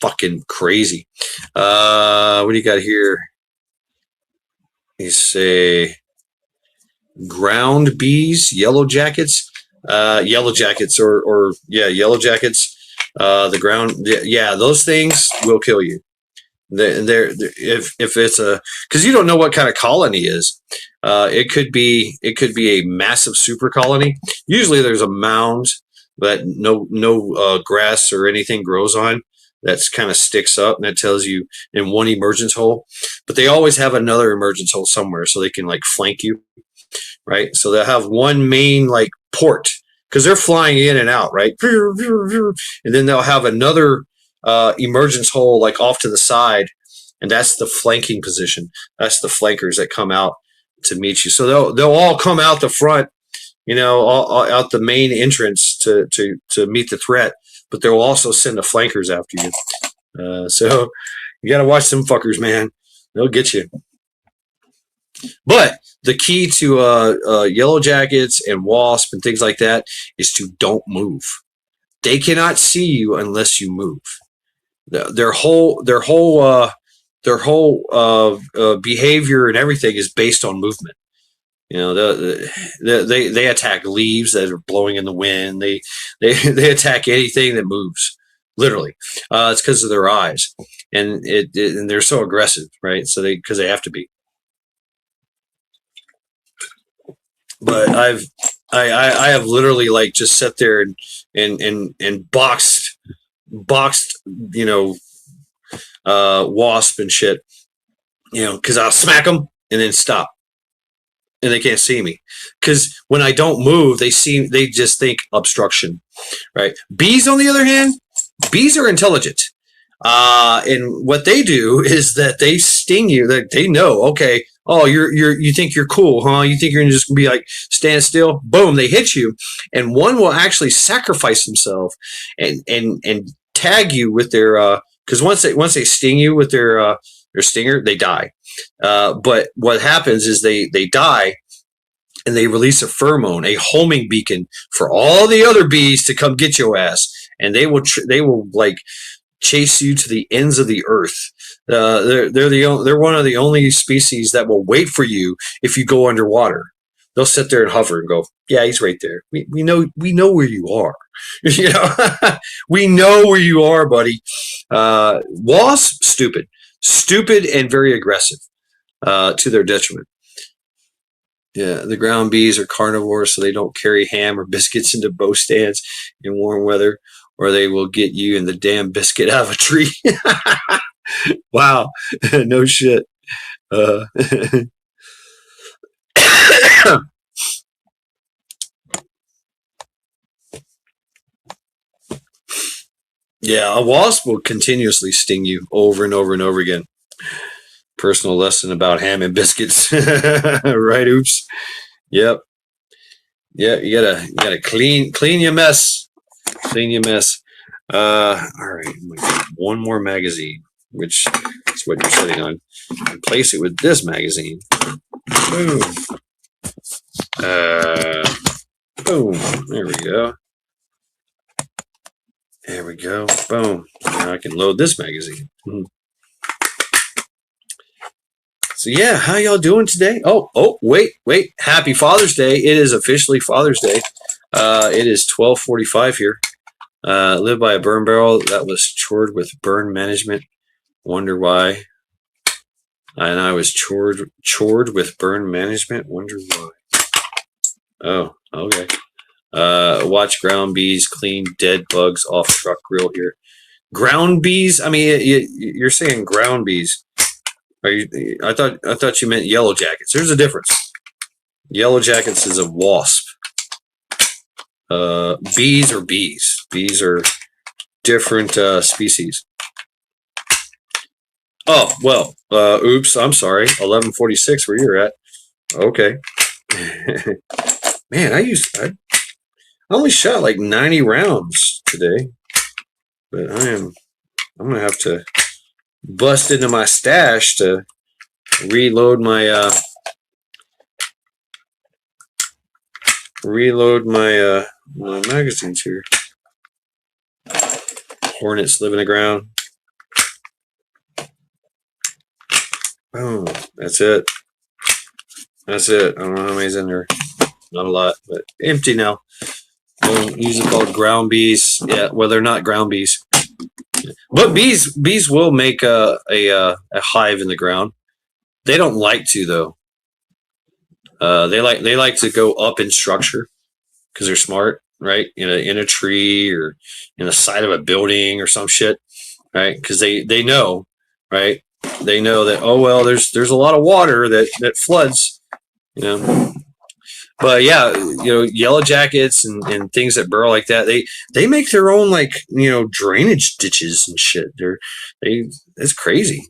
fucking crazy. What do you got here? You say ground bees, yellow jackets, yellow jackets. The ground, yeah, those things will kill you. If it's because you don't know what kind of colony is. It could be a massive super colony. Usually there's a mound that no grass or anything grows on. That's kind of sticks up, and that tells you in one emergence hole. But they always have another emergence hole somewhere, so they can like flank you, right? So they'll have one main like port because they're flying in and out, right? And then they'll have another emergence hole like off to the side, and that's the flanking position. That's the flankers that come out to meet you. So they'll all come out the front, you know, all out the main entrance to meet the threat, but they'll also send the flankers after you. So you got to watch them fuckers, man. They'll get you. But the key to yellow jackets and wasp and things like that is to don't move. They cannot see you unless you move. Their whole behavior and everything is based on movement. You know, they attack leaves that are blowing in the wind. They attack anything that moves. Literally, it's because of their eyes, and and they're so aggressive, right? So because they have to be. But I have literally like just sat there and boxed, you know, wasp and shit, you know, because I'll smack them and then stop. And they can't see me because when I don't move, they just think obstruction, right? Bees, on the other hand, bees are intelligent. And what they do is that they sting you. That they know, okay, oh, you think you're cool, huh? You think you're just gonna be like stand still? Boom, they hit you, and one will actually sacrifice himself and tag you with their because once they sting you with their stinger, they die. But what happens is they die and they release a pheromone, a homing beacon for all the other bees to come get your ass, and they will like chase you to the ends of the earth. They're one of the only species that will wait for you if you go underwater. They'll sit there and hover and go, yeah, he's right there. We know where you are. You know, we know where you are, buddy. Wasp, stupid and very aggressive, to their detriment. Yeah, the ground bees are carnivores, so they don't carry ham or biscuits into bow stands in warm weather, or they will get you and the damn biscuit out of a tree. Wow, no shit. Yeah, a wasp will continuously sting you over and over and over again. Personal lesson about ham and biscuits. Right, oops. Yep. Yeah, you gotta clean your mess. Clean your mess. All right, one more magazine, which is what you're sitting on. Replace it with this magazine. Boom. Boom. There we go. There we go. Boom. Now I can load this magazine. So yeah, how y'all doing today? Oh, wait. Happy Father's Day. It is officially Father's Day. It is 12:45 here. Live by a burn barrel that was chored with burn management. Wonder why. And I was chored with burn management. Wonder why. Oh, okay. Watch ground bees clean dead bugs off truck grill here. Ground bees? I mean, you're saying ground bees. Are you? I thought you meant yellow jackets. There's a difference. Yellow jackets is a wasp. Bees are bees. Bees are different species. Oh well. Oops. I'm sorry. 1146. Where you're at? Okay. Man, I only shot like 90 rounds today, but I'm gonna have to bust into my stash to reload my my magazines here. Hornets live in the ground. Boom. That's it. That's it. I don't know how many's in there. Not a lot, but empty now. Usually called ground bees. Yeah, well, they're not ground bees. But bees will make a hive in the ground. They don't like to though. They like to go up in structure because they're smart, right? In a tree or in the side of a building or some shit, right? Because they know, right? They know that, oh well, there's a lot of water that floods, you know. But yeah, yellow jackets and things that burrow like that, they make their own, like, drainage ditches and shit. It's crazy.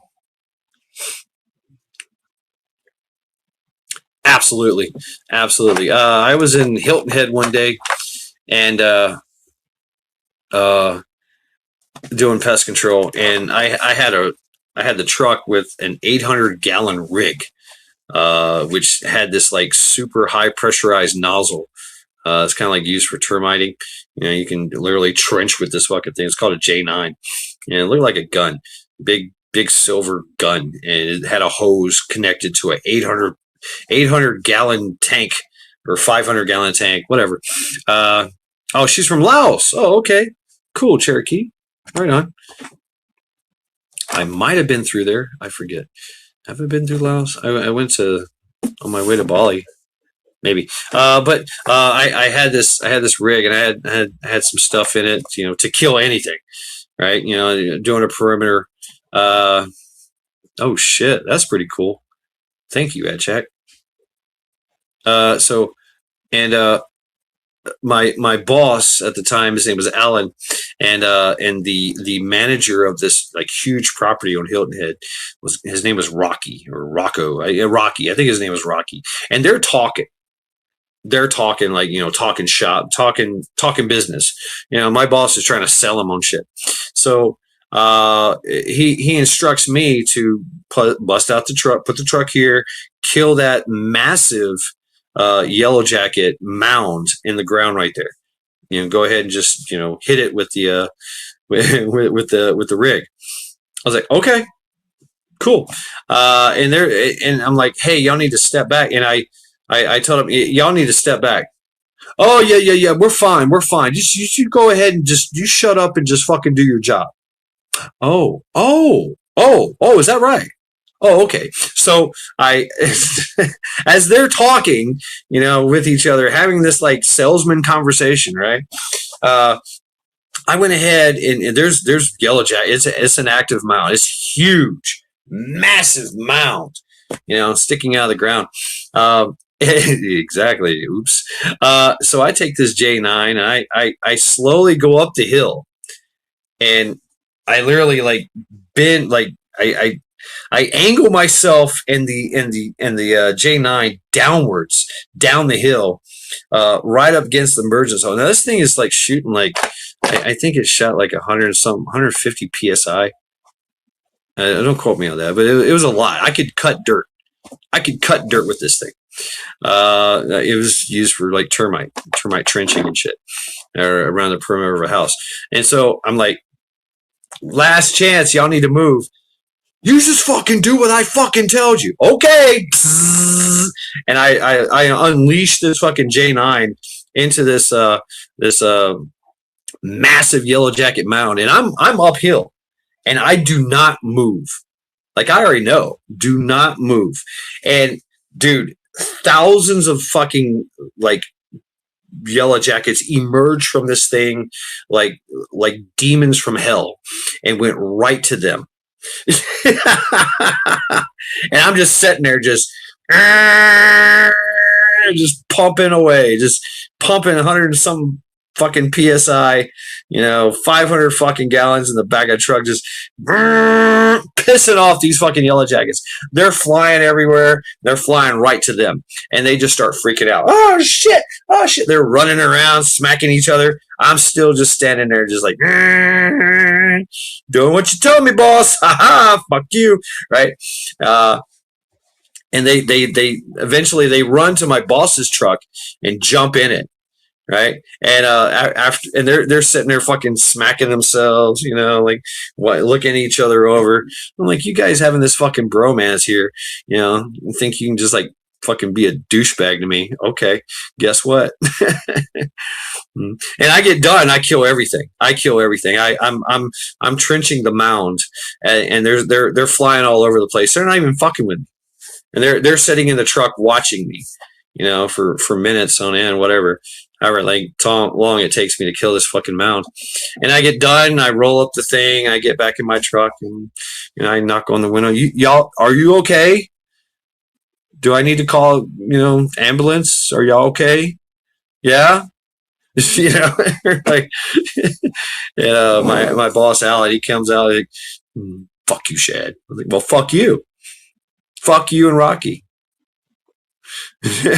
Absolutely. I was in Hilton Head one day and doing pest control, and I had the truck with an 800-gallon rig. Which had this like super high pressurized nozzle. It's kind of like used for termiting. You can literally trench with this fucking thing. It's called a J9, and it looked like a gun, big silver gun, and it had a hose connected to a 800-gallon tank or 500-gallon tank, whatever. Oh, she's from Laos. Oh, okay, cool, Cherokee. Right on. I might have been through there. I forget. Have I been through Laos? I went on my way to Bali, maybe. But I had this rig, and I had some stuff in it, to kill anything, right? Doing a perimeter. Oh shit, that's pretty cool. Thank you, Adchak. My boss at the time, his name was Alan, and the manager of this like huge property on Hilton Head his name was Rocky or Rocco. Rocky, I think his name was Rocky. And they're talking like, talking shop, talking business. My boss is trying to sell him on shit. So he instructs me to bust out the truck, put the truck here, kill that massive yellow jacket mound in the ground right there. Go ahead and just hit it with the with the rig. I was like, okay, cool. And I'm like, hey, y'all need to step back. And I told him, y'all need to step back. Oh yeah, we're fine. Just you should go ahead and you shut up and just fucking do your job. Oh, is that right? Oh, okay. So as they're talking, with each other, having this like salesman conversation, right? I went ahead and there's yellow jacket. It's an active mound. It's huge, massive mound, sticking out of the ground. Exactly. Oops. So I take this J9 and I slowly go up the hill, and I literally like bend, like I angle myself in the J9 downwards down the hill, right up against the emergence zone. Now this thing is like shooting like I think it shot like 150 psi. Don't quote me on that, but it was a lot. I could cut dirt. With this thing. It was used for like termite trenching and shit around the perimeter of a house. And so I'm like, last chance, y'all need to move. You just fucking do what I fucking told you. Okay. And I unleashed this fucking J9 into this massive yellow jacket mound, and I'm uphill, and I do not move. Like, I already know. Do not move. And, dude, thousands of fucking, like, yellow jackets emerged from this thing like demons from hell and went right to them. And I'm just sitting there just pumping away, just pumping 100 and some fucking PSI, 500 fucking gallons in the back of the truck, just pissing off these fucking yellow jackets. They're flying everywhere. They're flying right to them. And they just start freaking out. Oh, shit. Oh, shit. They're running around, smacking each other. I'm still just standing there, just like, doing what you told me, boss. Ha-ha, fuck you. Right? And they eventually they run to my boss's truck and jump in it. Right. And after, and they're sitting there fucking smacking themselves, like looking at each other over. I'm like, you guys having this fucking bromance here, and think you can just like fucking be a douchebag to me. Okay, guess what? And I get done. I kill everything. I'm trenching the mound, and they're flying all over the place. They're not even fucking with me, and they're sitting in the truck watching me, for minutes on end, whatever. However long it takes me to kill this fucking mound. And I get done, I roll up the thing, I get back in my truck, and I knock on the window. Y'all, are you okay? Do I need to call, ambulance? Are y'all okay? Yeah? Like, and my boss, Alan, he comes out like, fuck you, Shad. I was like, well, fuck you. Fuck you and Rocky.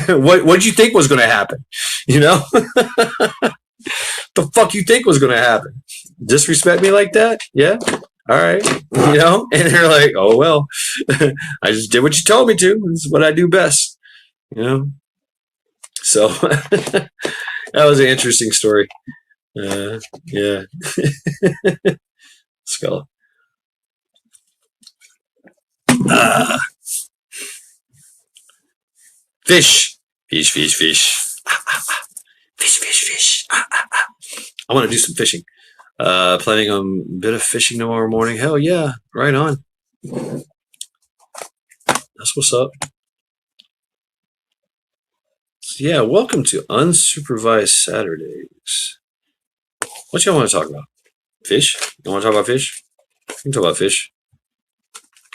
What'd you think was going to happen? The fuck you think was going to happen? Disrespect me like that? Yeah. All right. And they're like, oh, well, I just did what you told me to. This is what I do best. So that was an interesting story. Yeah. Skull. Fish. Fish. Fish. I want to do some fishing. Planning on a bit of fishing tomorrow morning. Hell yeah. Right on. That's what's up. So yeah, welcome to Unsupervised Saturdays. What y'all want to talk about? Fish? You want to talk about fish? We can talk about fish.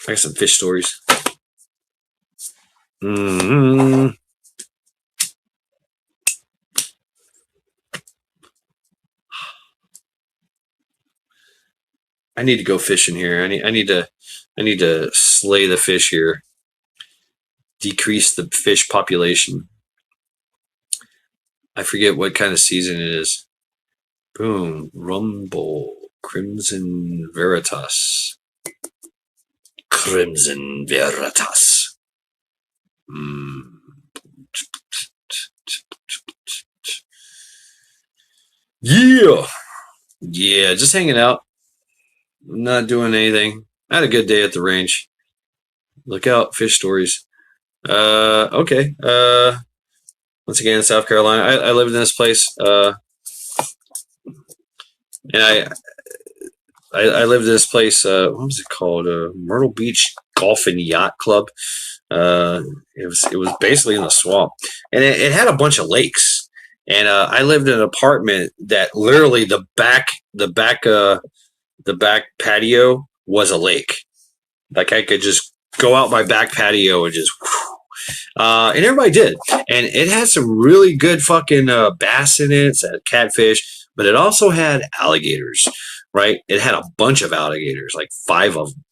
I got some fish stories. I need to go fishing here. I need to slay the fish here. Decrease the fish population. I forget what kind of season it is. Boom. Rumble. Crimson Veritas. Crimson Veritas. Yeah, just hanging out. Not doing anything. I had a good day at the range. Look out, fish stories. Okay. Once again, South Carolina. I lived in this place. And I lived in this place. What was it called? Myrtle Beach Golf and Yacht Club. It was basically in the swamp, and it had a bunch of lakes. And I lived in an apartment that literally the back patio was a lake. Like, I could just go out my back patio and just, and everybody did. And it had some really good fucking bass in it. It had catfish, but it also had alligators, right? It had a bunch of alligators, like 5 of them.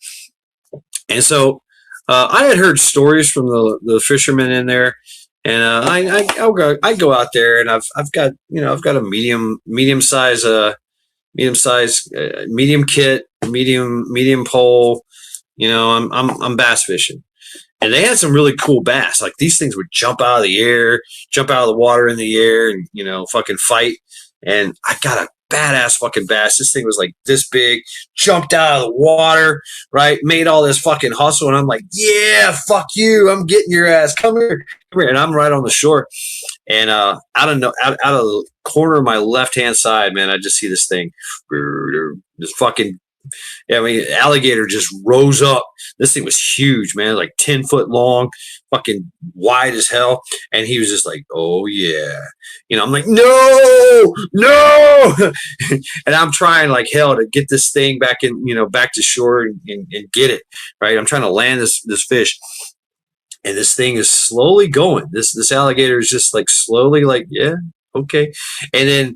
And so I had heard stories from the fishermen in there, and I go out there, and I've got a medium size medium kit, medium pole. I'm bass fishing, and they had some really cool bass. Like, these things would jump out of the water in the air, and fucking fight. And I got a badass fucking bass. This thing was like this big, jumped out of the water, right? Made all this fucking hustle, and I'm like, yeah, fuck you, I'm getting your ass. Come here. And I'm right on the shore, and out of the corner of my left hand side, man, I just see this thing just fucking I mean, alligator just rose up. This thing was huge, man, like 10 foot long, fucking wide as hell. And he was just like, oh yeah. I'm like, no, no. And I'm trying like hell to get this thing back in, back to shore and get it. Right. I'm trying to land this fish. And this thing is slowly going. This alligator is just like slowly like, yeah, okay. And then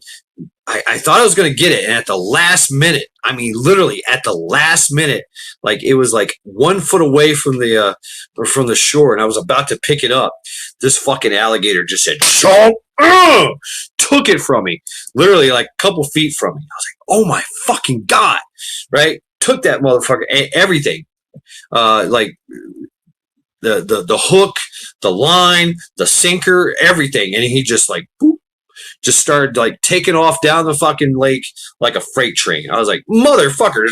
I thought I was going to get it. And at the last minute, I mean, literally at the last minute, like it was like 1 foot away from the shore. And I was about to pick it up. This fucking alligator just said, took it from me, literally like a couple feet from me. I was like, oh my fucking God. Right. Took that motherfucker, everything. Like the hook, the line, the sinker, everything. And he just like, boop, just started like taking off down the fucking lake like a freight train. I was like, motherfuckers.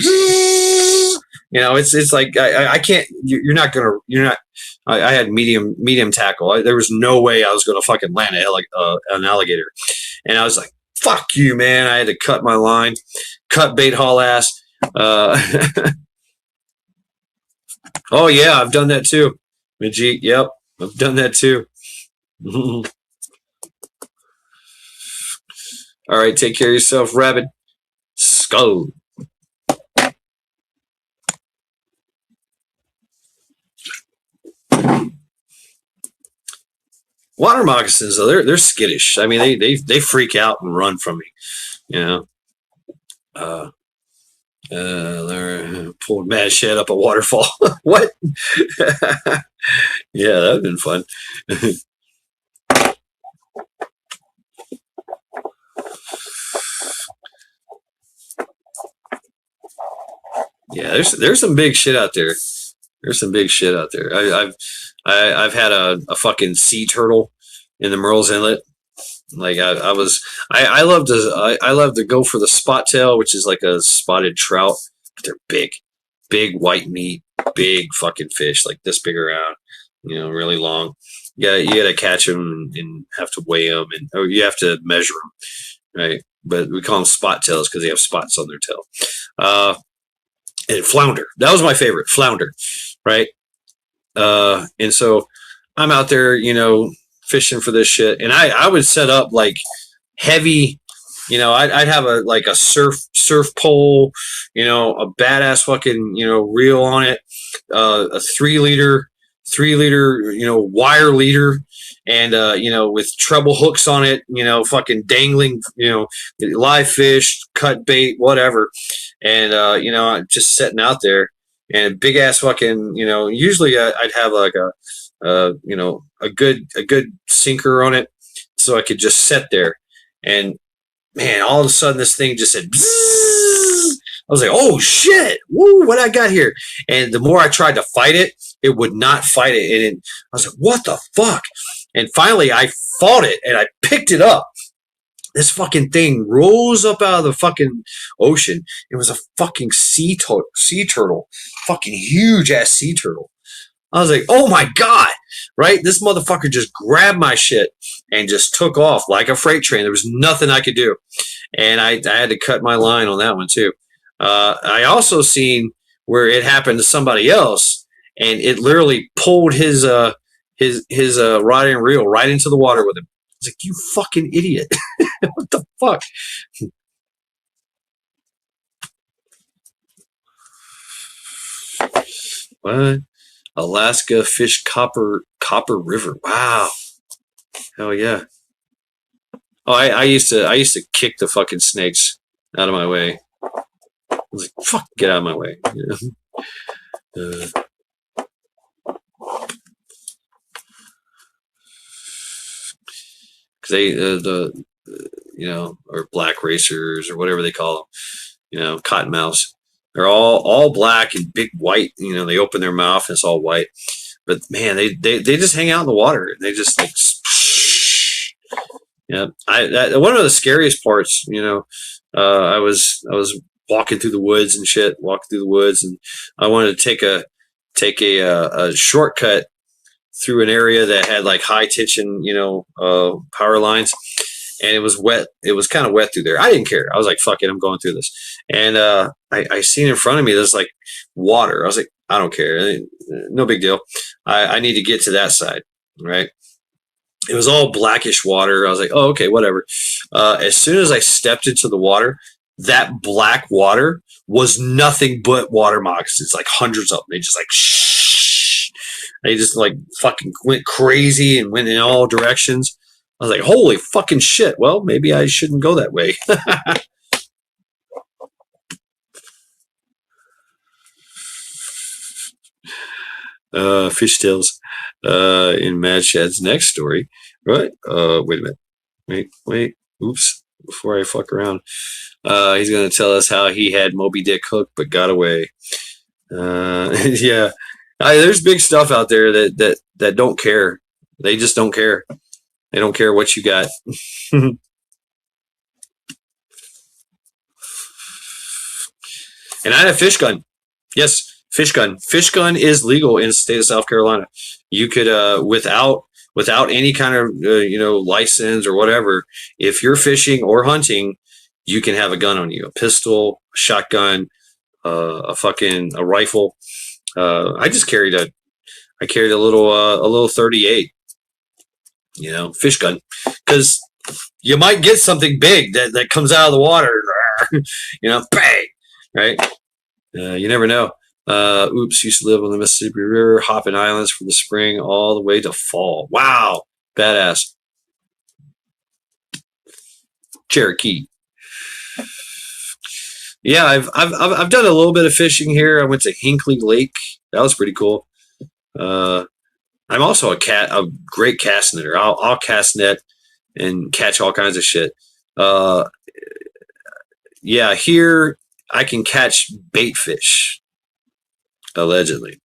It's like, I can't, I had medium tackle. There was no way I was going to fucking land an alligator. And I was like, fuck you, man. I had to cut my line, cut bait haul ass. Oh yeah, I've done that too. Majit, yep, I've done that too. All right, take care of yourself, Rabbit. Skull. Water moccasins, though, they're skittish. I mean, they freak out and run from me. They're pulled mad shit up a waterfall. What? Yeah, that'd been fun. Yeah, there's some big shit out there. There's some big shit out there. I've had a fucking sea turtle in the Merle's Inlet. Like I love to go for the spot tail, which is like a spotted trout. They're big white meat, big fucking fish, like this big around, really long. Yeah, you gotta catch them and have to weigh them, or you have to measure them, right? But we call them spot tails because they have spots on their tail. And flounder, that was my favorite, flounder, right? And so I'm out there, fishing for this shit, and I would set up like heavy, I'd have a surf pole, a badass fucking reel on it, a 3 liter wire leader, and with treble hooks on it, fucking dangling, live fish, cut bait, whatever, and just sitting out there, and big ass fucking, usually I'd have like a good sinker on it, so I could just sit there, and man, all of a sudden this thing just said bzzz. I was like, oh shit, woo, what I got here? And the more I tried to fight it, it would not fight it. And I was like, what the fuck? And finally I fought it and I picked it up. This fucking thing rose up out of the fucking ocean. It was a fucking sea turtle, fucking huge ass sea turtle. I was like, oh my God, right? This motherfucker just grabbed my shit and just took off like a freight train. There was nothing I could do. And I had to cut my line on that one too. I also seen where it happened to somebody else and it literally pulled his rod and reel right into the water with him. I was like, you fucking idiot. What the fuck? What? Alaska fish Copper River. Wow. Hell yeah. Oh, I used to kick the fucking snakes out of my way. I was like, fuck, get out of my way. Because they or black racers or whatever they call them, cottonmouths. They're all black and big white. They open their mouth and it's all white. But man, they just hang out in the water. They just like, yeah. One of the scariest parts, I was walking through the woods and shit, and I wanted to take a shortcut through an area that had like high tension, power lines. and it was wet. It was kind of wet through there. I didn't care. I was like, fuck it, I'm going through this. And I seen in front of me there's like water. I was like, I don't care, no big deal. I need to get to that side, right? It was all blackish water. I was like, oh, okay, whatever. As soon as I stepped into the water, that black water was nothing but water moccasins, like hundreds of them. They just like shh. They just like fucking went crazy and went in all directions. I was like, holy fucking shit. Well, maybe I shouldn't go that way. Fishtails in Mad Shad's next story. Right? Wait a minute. Wait. Oops. Before I fuck around. He's going to tell us how he had Moby Dick hooked but got away. Yeah. There's big stuff out there that don't care. They just don't care. They don't care what you got. And I had a fish gun. Yes, fish gun. Fish gun is legal in the state of South Carolina. You could, without any kind of, license or whatever, if you're fishing or hunting, you can have a gun on you, a pistol, a shotgun, a rifle. I carried a little 38, fish gun, because you might get something big that comes out of the water, bang, right? You never know. Oops, used to live on the Mississippi River, hopping islands from the spring all the way to fall. Wow, badass. Cherokee. Yeah, I've done a little bit of fishing here. I went to Hinkley Lake. That was pretty cool. I'm also a great cast netter. I'll cast net and catch all kinds of shit. Yeah, here I can catch bait fish, allegedly,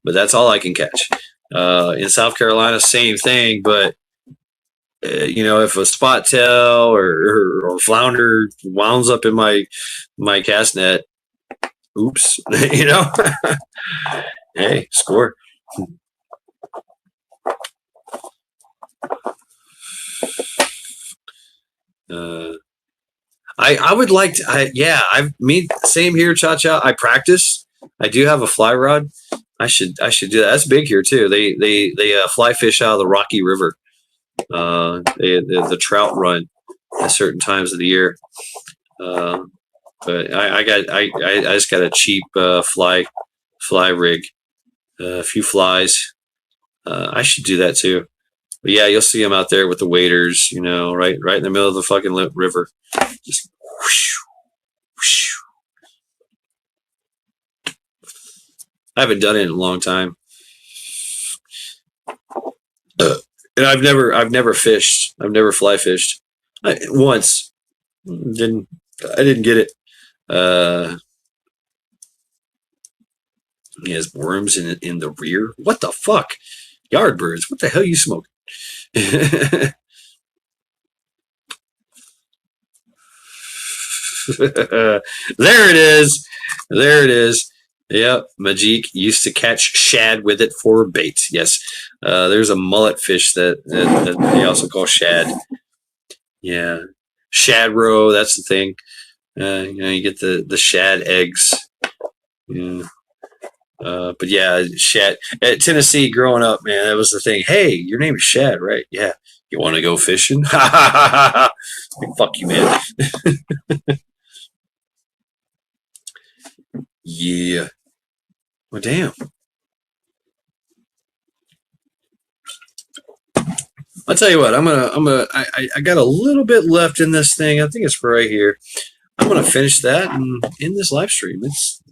but that's all I can catch. In South Carolina, same thing, but if a spot tail or flounder wounds up in my cast net, oops, hey, score. I would like to. Same here, Cha. I practice. I do have a fly rod. I should do that. That's big here too. They fly fish out of the Rocky River. The trout run at certain times of the year. But I just got a cheap fly rig, a few flies. I should do that too. But yeah, you'll see them out there with the waders, right in the middle of the fucking river. Just whoosh, whoosh. I haven't done it in a long time. And I've never fished. I've never fly fished. Once. I didn't get it. He has worms in the rear. What the fuck? Yardbirds. What the hell you smoking? There it is. There it is. Yep, Majik used to catch shad with it for bait. Yes, there's a mullet fish that they also call shad. Yeah, shad roe. That's the thing. You get the shad eggs. Yeah. But yeah, shad at Tennessee growing up, man, that was the thing. Hey, your name is Shad, right? Yeah. You want to go fishing? Fuck you, man. Yeah. Well, damn. I'll tell you what. I got a little bit left in this thing. I think it's right here. I'm gonna finish that and end this live stream. It's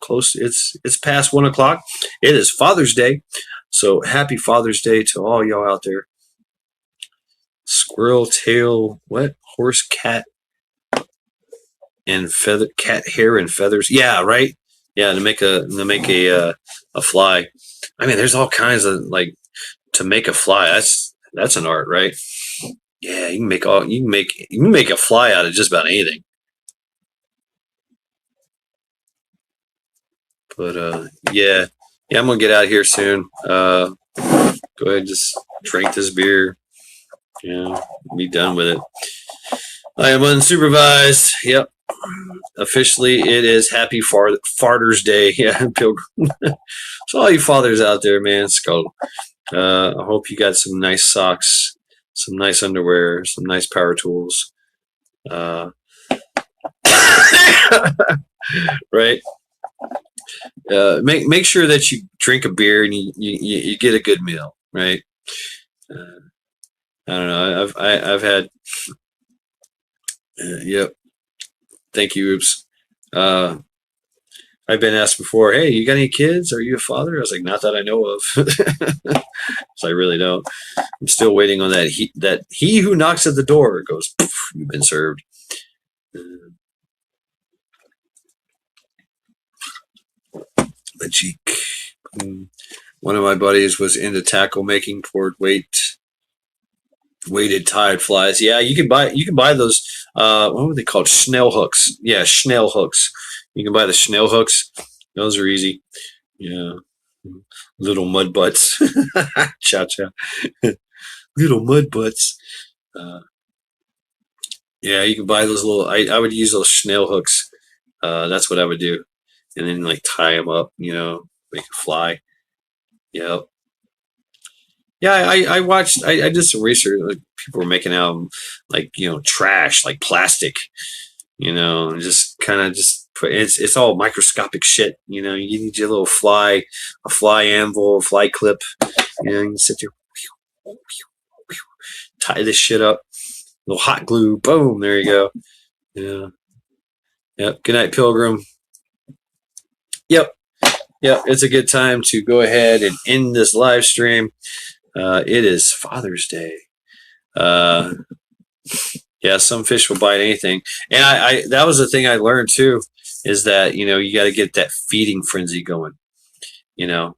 close. It's past 1 o'clock. It is Father's Day, so happy Father's Day to all y'all out there. Squirrel tail, what? Horse, cat, and feather. Cat hair and feathers. Yeah, right. Yeah, to make a fly. I mean, there's all kinds of to make a fly. That's an art, right? Yeah, you can make a fly out of just about anything. But yeah, I'm gonna get out of here soon. Go ahead and just drink this beer. Yeah, be done with it. I am unsupervised. Yep. Officially, it is Happy Farters Day. Yeah, Pilgrim. So all you fathers out there, man, skull. I hope you got some nice socks, some nice underwear, some nice power tools. Right. Make sure that you drink a beer and you get a good meal. Right. I don't know. I've had. Yep. Thank you, Oops. I've been asked before, hey, you got any kids? Are you a father? I was like, not that I know of. So I really don't. I'm still waiting on that. He who knocks at the door goes, poof, you've been served. The cheek. One of my buddies was into tackle making, poured weighted tide flies. Yeah, you can buy those. What were they called? Schnell hooks. Yeah, Schnell hooks. You can buy the Schnell hooks. Those are easy. Yeah, little mud butts. Cha cha. Little mud butts. Yeah, you can buy those little. I would use those Schnell hooks. That's what I would do, and then like tie them up. You know, make it fly. Yep. Yeah, I watched. I did some research. Like, people were making out like trash, like plastic. And just kind of just put it's all microscopic shit. You need your little a fly anvil, a fly clip. You sit there, tie this shit up, little hot glue, boom, there you go. Yeah. Yep. Good night, Pilgrim. Yep. It's a good time to go ahead and end this live stream. It is Father's Day. Yeah, some fish will bite anything. And I that was the thing I learned too, is that, you got to get that feeding frenzy going. Get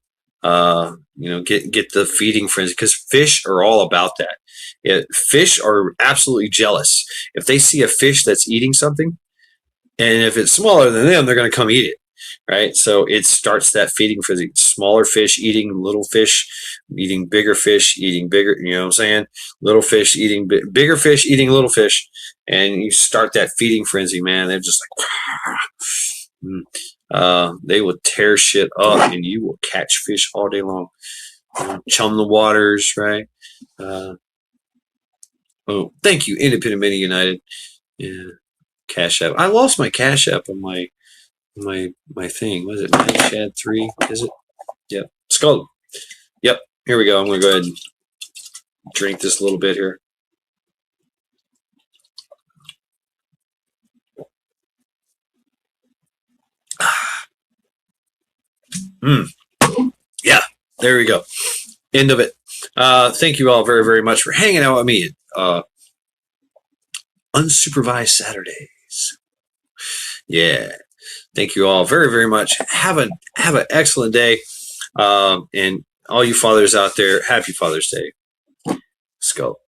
the feeding frenzy, because fish are all about that. Fish are absolutely jealous. If they see a fish that's eating something, and if it's smaller than them, they're going to come eat it. Right. So it starts that feeding frenzy. Smaller fish eating little fish, eating bigger fish, eating bigger, you know what I'm saying? Little fish eating bigger fish, eating little fish. And you start that feeding frenzy, man. They're just like, they will tear shit up and you will catch fish all day long. Chum the waters, right? Oh, thank you, Independent Mini United. Yeah. Cash App. I lost my Cash App on my thing. Was it Shad 3? Is it? Yep. Skull. Yep. Here we go. I'm gonna go ahead and drink this a little bit here. Yeah. There we go. End of it. Thank you all very, very much for hanging out with me at Unsupervised Saturdays. Yeah. Thank you all very, very much. Have an excellent day. And all you fathers out there, happy Father's Day. Let's go.